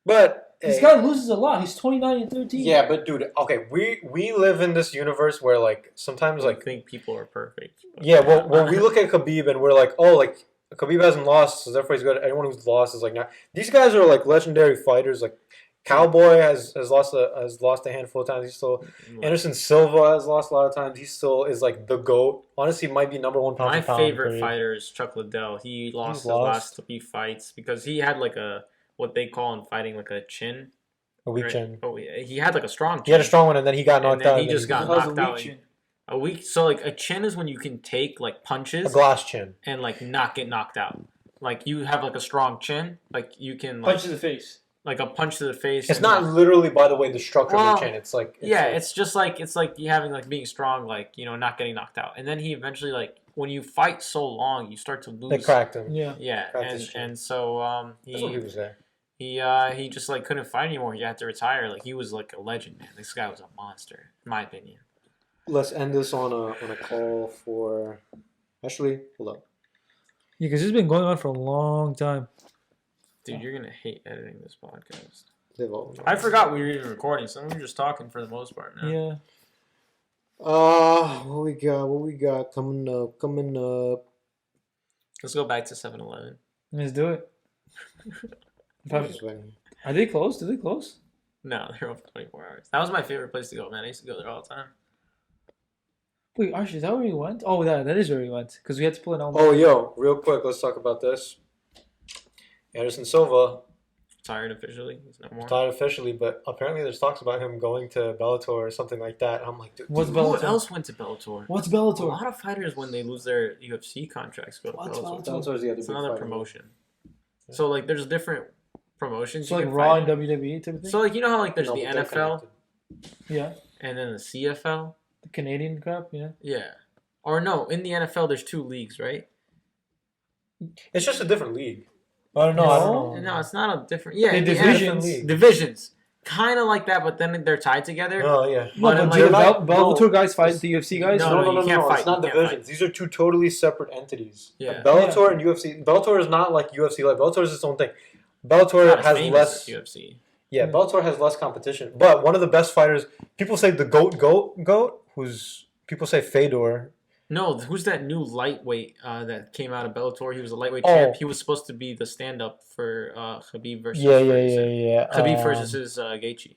But This guy loses a lot. He's 29-13. yeah, but dude, okay, we live in this universe where like sometimes I like think people are perfect. yeah, well, when we look at Khabib and we're like, oh, like Khabib hasn't lost, so therefore he's good. Anyone who's lost is like not. These guys are like legendary fighters. Like Cowboy has lost a handful of times. He's still Anderson Silva has lost a lot of times. He still is like the GOAT. Honestly, might be number one pound My for pound. favorite fighter is Chuck Liddell. He lost his last 3 fights because he had like a what they call in fighting like a chin. A weak Right? chin. Oh, he had like a strong chin. He had a strong one, and then he got And knocked then out. he just got That was a knocked out. weak chin. A weak, so like a chin is when you can take like a punches glass chin. and like not get knocked out. Like you have like a strong chin, like you can like Punch to the face. like a punch to the face. It's and, not like, literally, by the way, the structure Well, of the chin. It's like it's just like it's like you having like being strong, like not getting knocked out. And then he eventually like when you fight so long, you start to lose. they cracked him. Yeah. Yeah, cracked his chin. and so That's what he was there. he just like couldn't fight anymore. He had to retire. Like he was like a legend, man. This guy was a monster, in my opinion. Let's end this on a call for. Actually, hold up. Yeah, because this has been going on for a long time. Dude, you're gonna hate editing this podcast. They've all- I forgot we were even recording, so we're just talking for the most part now. Yeah. What we got coming up. Let's go back to 7-Eleven. Let's do it. Just waiting. Are they closed? Do they close? No, they're open 24 hours. That was my favorite place to go, man. I used to go there all the time. Wait, Arsh, is that where we went? Oh, that is where we went. Because we had to pull an album. Oh, yo, real quick, let's talk about this. Anderson Silva Retired officially. He's no more. retired officially, but apparently there's talks about him going to Bellator or something like that. I'm like, dude, What's Who Bellator? else went to Bellator? What's A Bellator? lot of fighters, when they lose their UFC contracts, go to What's Bellator. Bellator? Bellator's the other It's big another fight. promotion. Yeah. So, like, there's different promotions. So you like can Raw fight and in. WWE type of thing? So, like, you know how, like, there's No, the but they're NFL connected. Yeah. and then the CFL? The Canadian crap, yeah. Yeah. Or no, in the NFL, there's 2 leagues, right? It's just a different league. I don't know. No. No, it's not a different. Yeah, They're in the divisions. NFL divisions. Kind of like that, but then they're tied together. Oh, yeah. No, But but in, do the like, Bellator guys fight the UFC guys? No, No, you can't fight. It's not You can't divisions. These are two totally separate entities. Yeah. Bellator and UFC. Bellator is not like UFC. Like Bellator is its own thing. Bellator Not as has famous less. as UFC. Yeah, Bellator has less competition. But one of the best fighters. People say the goat. Who's people say Fedor. No, who's that new lightweight that came out of Bellator? He was a lightweight Oh. champ. He was supposed to be the stand-up for Khabib versus Ferguson. yeah. Khabib versus Gaethje.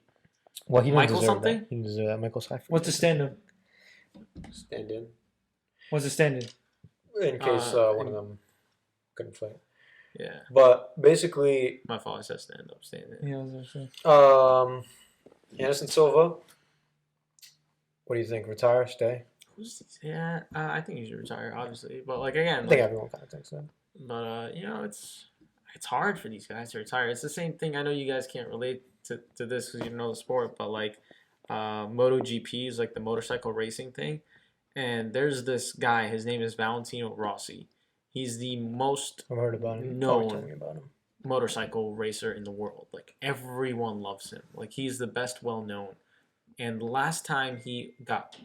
Well, he didn't Michael deserve something? That. He didn't deserve that. Michael Cypher. What's the stand-up? Stand in What's the stand-in? in case one of them couldn't fight. Yeah, But basically, my fault. I said stand-up. Stand-in. Yeah, I was gonna say. Anderson Silva. What do you think? Retire? Stay? Yeah, I think he should retire, obviously. But like again, I think everyone kind of thinks that. but it's hard for these guys to retire. It's the same thing. I know you guys can't relate to this because you know the sport, but like MotoGP is like the motorcycle racing thing, and there's this guy. His name is Valentino Rossi. He's the most I've heard about him. No. Probably told me about him. motorcycle racer in the world. Like everyone loves him. Like he's the best well known. And the last time he got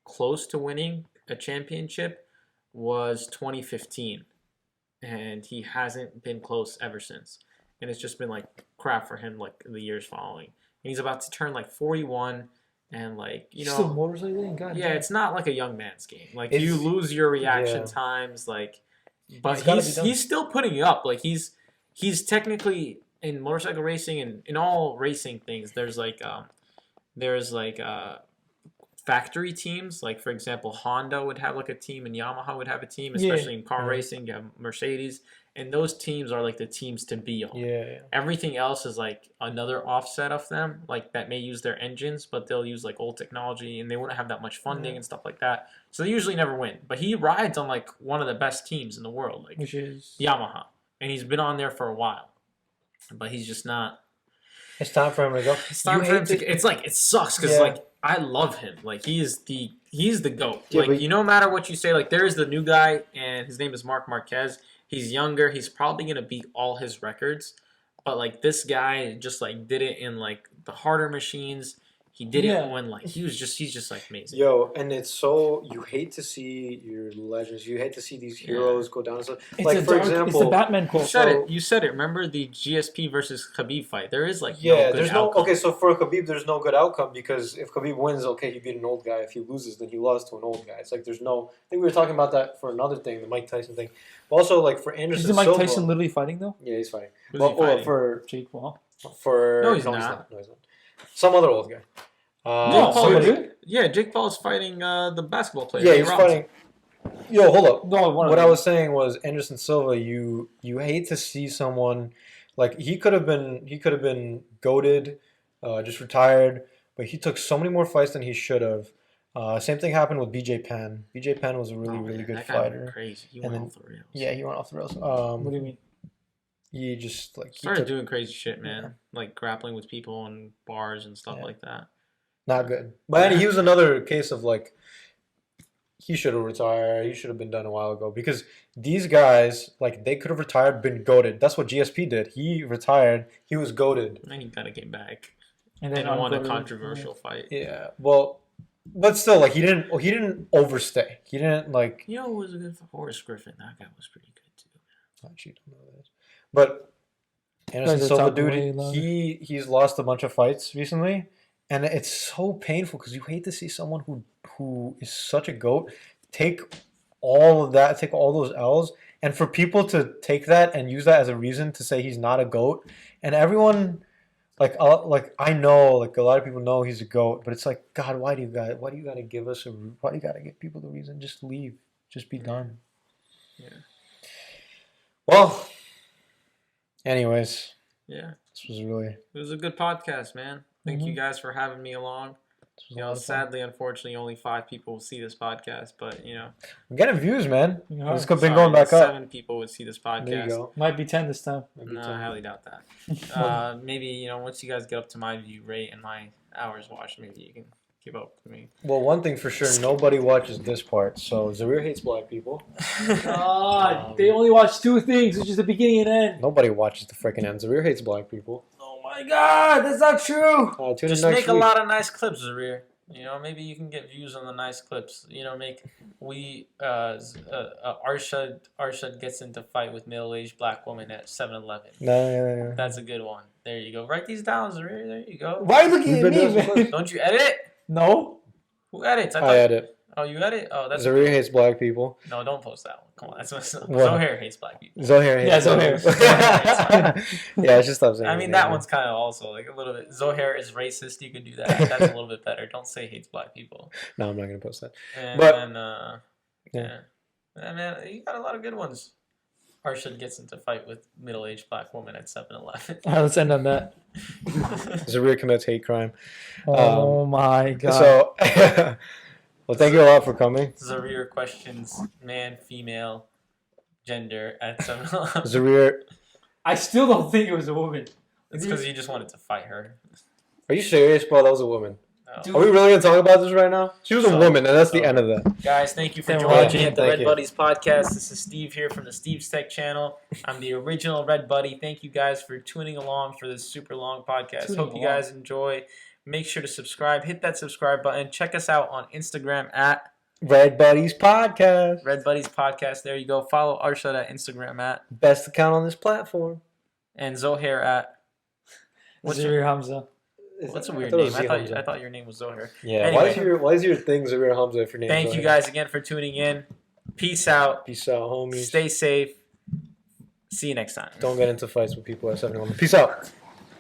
close to winning a championship was 2015. And he hasn't been close ever since. And it's just been like crap for him like the years following. And he's about to turn like 41 and like, you know, Still motorcycling? God yeah, damn. it's not like a young man's game. Like It's- you lose your reaction yeah. times like but It's gotta be done. he's still putting it up. Like he's technically in motorcycle racing and in all racing things there's factory teams, like for example, Honda would have like a team and Yamaha would have a team, Yeah. especially in car racing. You have Mercedes, and those teams are like the teams to be on. Yeah. Everything else is like another offset of them, like that may use their engines, but they'll use like old technology, and they wouldn't have that much funding and stuff like that. So they usually never win. But he rides on like one of the best teams in the world, like Which is Yamaha, and he's been on there for a while, but he's just not. It's time for him to go. It's time for him to. It's like it sucks because like I love him. Like he's the GOAT. Yeah, like no matter what you say, like there is the new guy, and his name is Mark Marquez. He's younger. He's probably gonna beat all his records, but like this guy just like did it in like the harder machines. He did it when like he's just like amazing. Yo, and it's so you hate to see your legends. You hate to see these heroes go down. So, it's like for it's example, the Batman quote. You said it. Remember the GSP versus Khabib fight? There is like there's no outcome. okay. So for Khabib, there's no good outcome because if Khabib wins, okay, he beat an old guy. If he loses, then he lost to an old guy. It's like there's no. I think we were talking about that for another thing, the Mike Tyson thing. But also, like for Anderson Isn't Mike Silva, Tyson literally fighting though? Yeah, he's fighting. Who's he fighting? For Jake Paul. No, he's not. No, he's not. Some other old guy. Jake Paul, somebody- Jake Paul is fighting the basketball player. Yeah, Ray he's Robinson. fighting. Yo, hold up. No, What I was saying was Anderson Silva. You hate to see someone like he could have been goated, just retired, but he took so many more fights than he should have. Same thing happened with BJ Penn. BJ Penn was a really good that guy went fighter. crazy. He And went then- off the rails. Yeah, he went off the rails. What do you mean? He just like he Started took, doing crazy shit, man. Like grappling with people in bars and stuff like that. not good. But he was another case of like he should have retired. He should have been done a while ago because these guys like they could have retired, been goated. That's what GSP did. He retired. He was goated. And he kind of came back And and then won a ungoated. controversial fight. Yeah. Well, but still, like he didn't overstay. He didn't like. You know who was a good Horace Griffin? That guy was pretty good too. Actually, don't know that. But Anderson Guys are Silva, talking way dude, louder. he's lost a bunch of fights recently, and it's so painful because you hate to see someone who is such a goat take all of that, take all those L's, and for people to take that and use that as a reason to say he's not a goat, and everyone. Like I know, like a lot of people know he's a GOAT, but it's like, God, why do you gotta give people the reason? Just leave, just be done. Yeah. Well, anyways, Yeah. this was really. It was a good podcast, man. Thank you guys for having me along. This was You a know, lot of fun. sadly, unfortunately, only 5 people will see this podcast, but you know, I'm getting views, man. Yeah. It's been sorry, going back up. 7 people would see this podcast. There you go. Might be 10 this time. Maybe No, 10. I highly doubt that. Maybe, you know, once you guys get up to my view rate and my hours watched, maybe you can keep up with me. Well, one thing for sure, nobody watches this part. So Zarir hates black people. God, they only watch 2 things, which is the beginning and end. Nobody watches the freaking end. Zarir hates black people. Oh my God, that's not true. Tune Just in next make a week. lot of nice clips, Zarir. You know, maybe you can get views on the nice clips. You know, Arshad gets into fight with middle-aged black woman at 7-Eleven. No. That's a good one. There you go. Write these down, Zarir. There you go. Why are you looking We've at been me, doing some man? Don't you edit? No. Who edits? I edit. Oh, you edit? Oh, that's Zarir hates black people. no. Don't post that one. Come on, that's what What? Zohair hates black people. Zohair hates Yeah, black Zohair. people. Yeah, I should stop saying I mean, his that name. one's kind of also like a little bit. Zohair is racist. You could do that. That's a little bit better. Don't say hates black people. No, I'm not gonna post that. And But- then, yeah, man, you got a lot of good ones. Arshad gets into fight with middle-aged black woman at 7-Eleven. All right, let's end on that. Zarir commits hate crime. Oh my God. So, well, thank you a lot for coming. Zarir questions man, female, gender at 7-Eleven. Zarir, I still don't think it was a woman. It's because you just wanted to fight her. are you serious, bro? That was a woman. No. Dude. Are we really gonna talk about this right now? She was a So- woman, and that's the so- end of that. Guys, thank you for Thank joining you. me at the Thank Red you. Buddies podcast. This is Steve here from the Steve's Tech channel. I'm the original Red Buddy. Thank you guys for tuning along for this super long podcast. Tuning Hope you along. guys enjoy. Make sure to subscribe. Hit that subscribe button. Check us out on Instagram at Red Buddies Podcast. Red Buddies Podcast. There you go. Follow Arshad at Instagram at Best account on this platform. and Zohair at what's your, Zarir Hamza. what's a weird I thought it name? was I Hamza. thought your name was Zohair. Yeah. Anyway. Why is your thing Zarir Hamza if your name? Thank you guys again for tuning in. Peace out. Peace out, homies. Stay safe. See you next time. Don't get into fights with people at 7-Eleven. Peace out.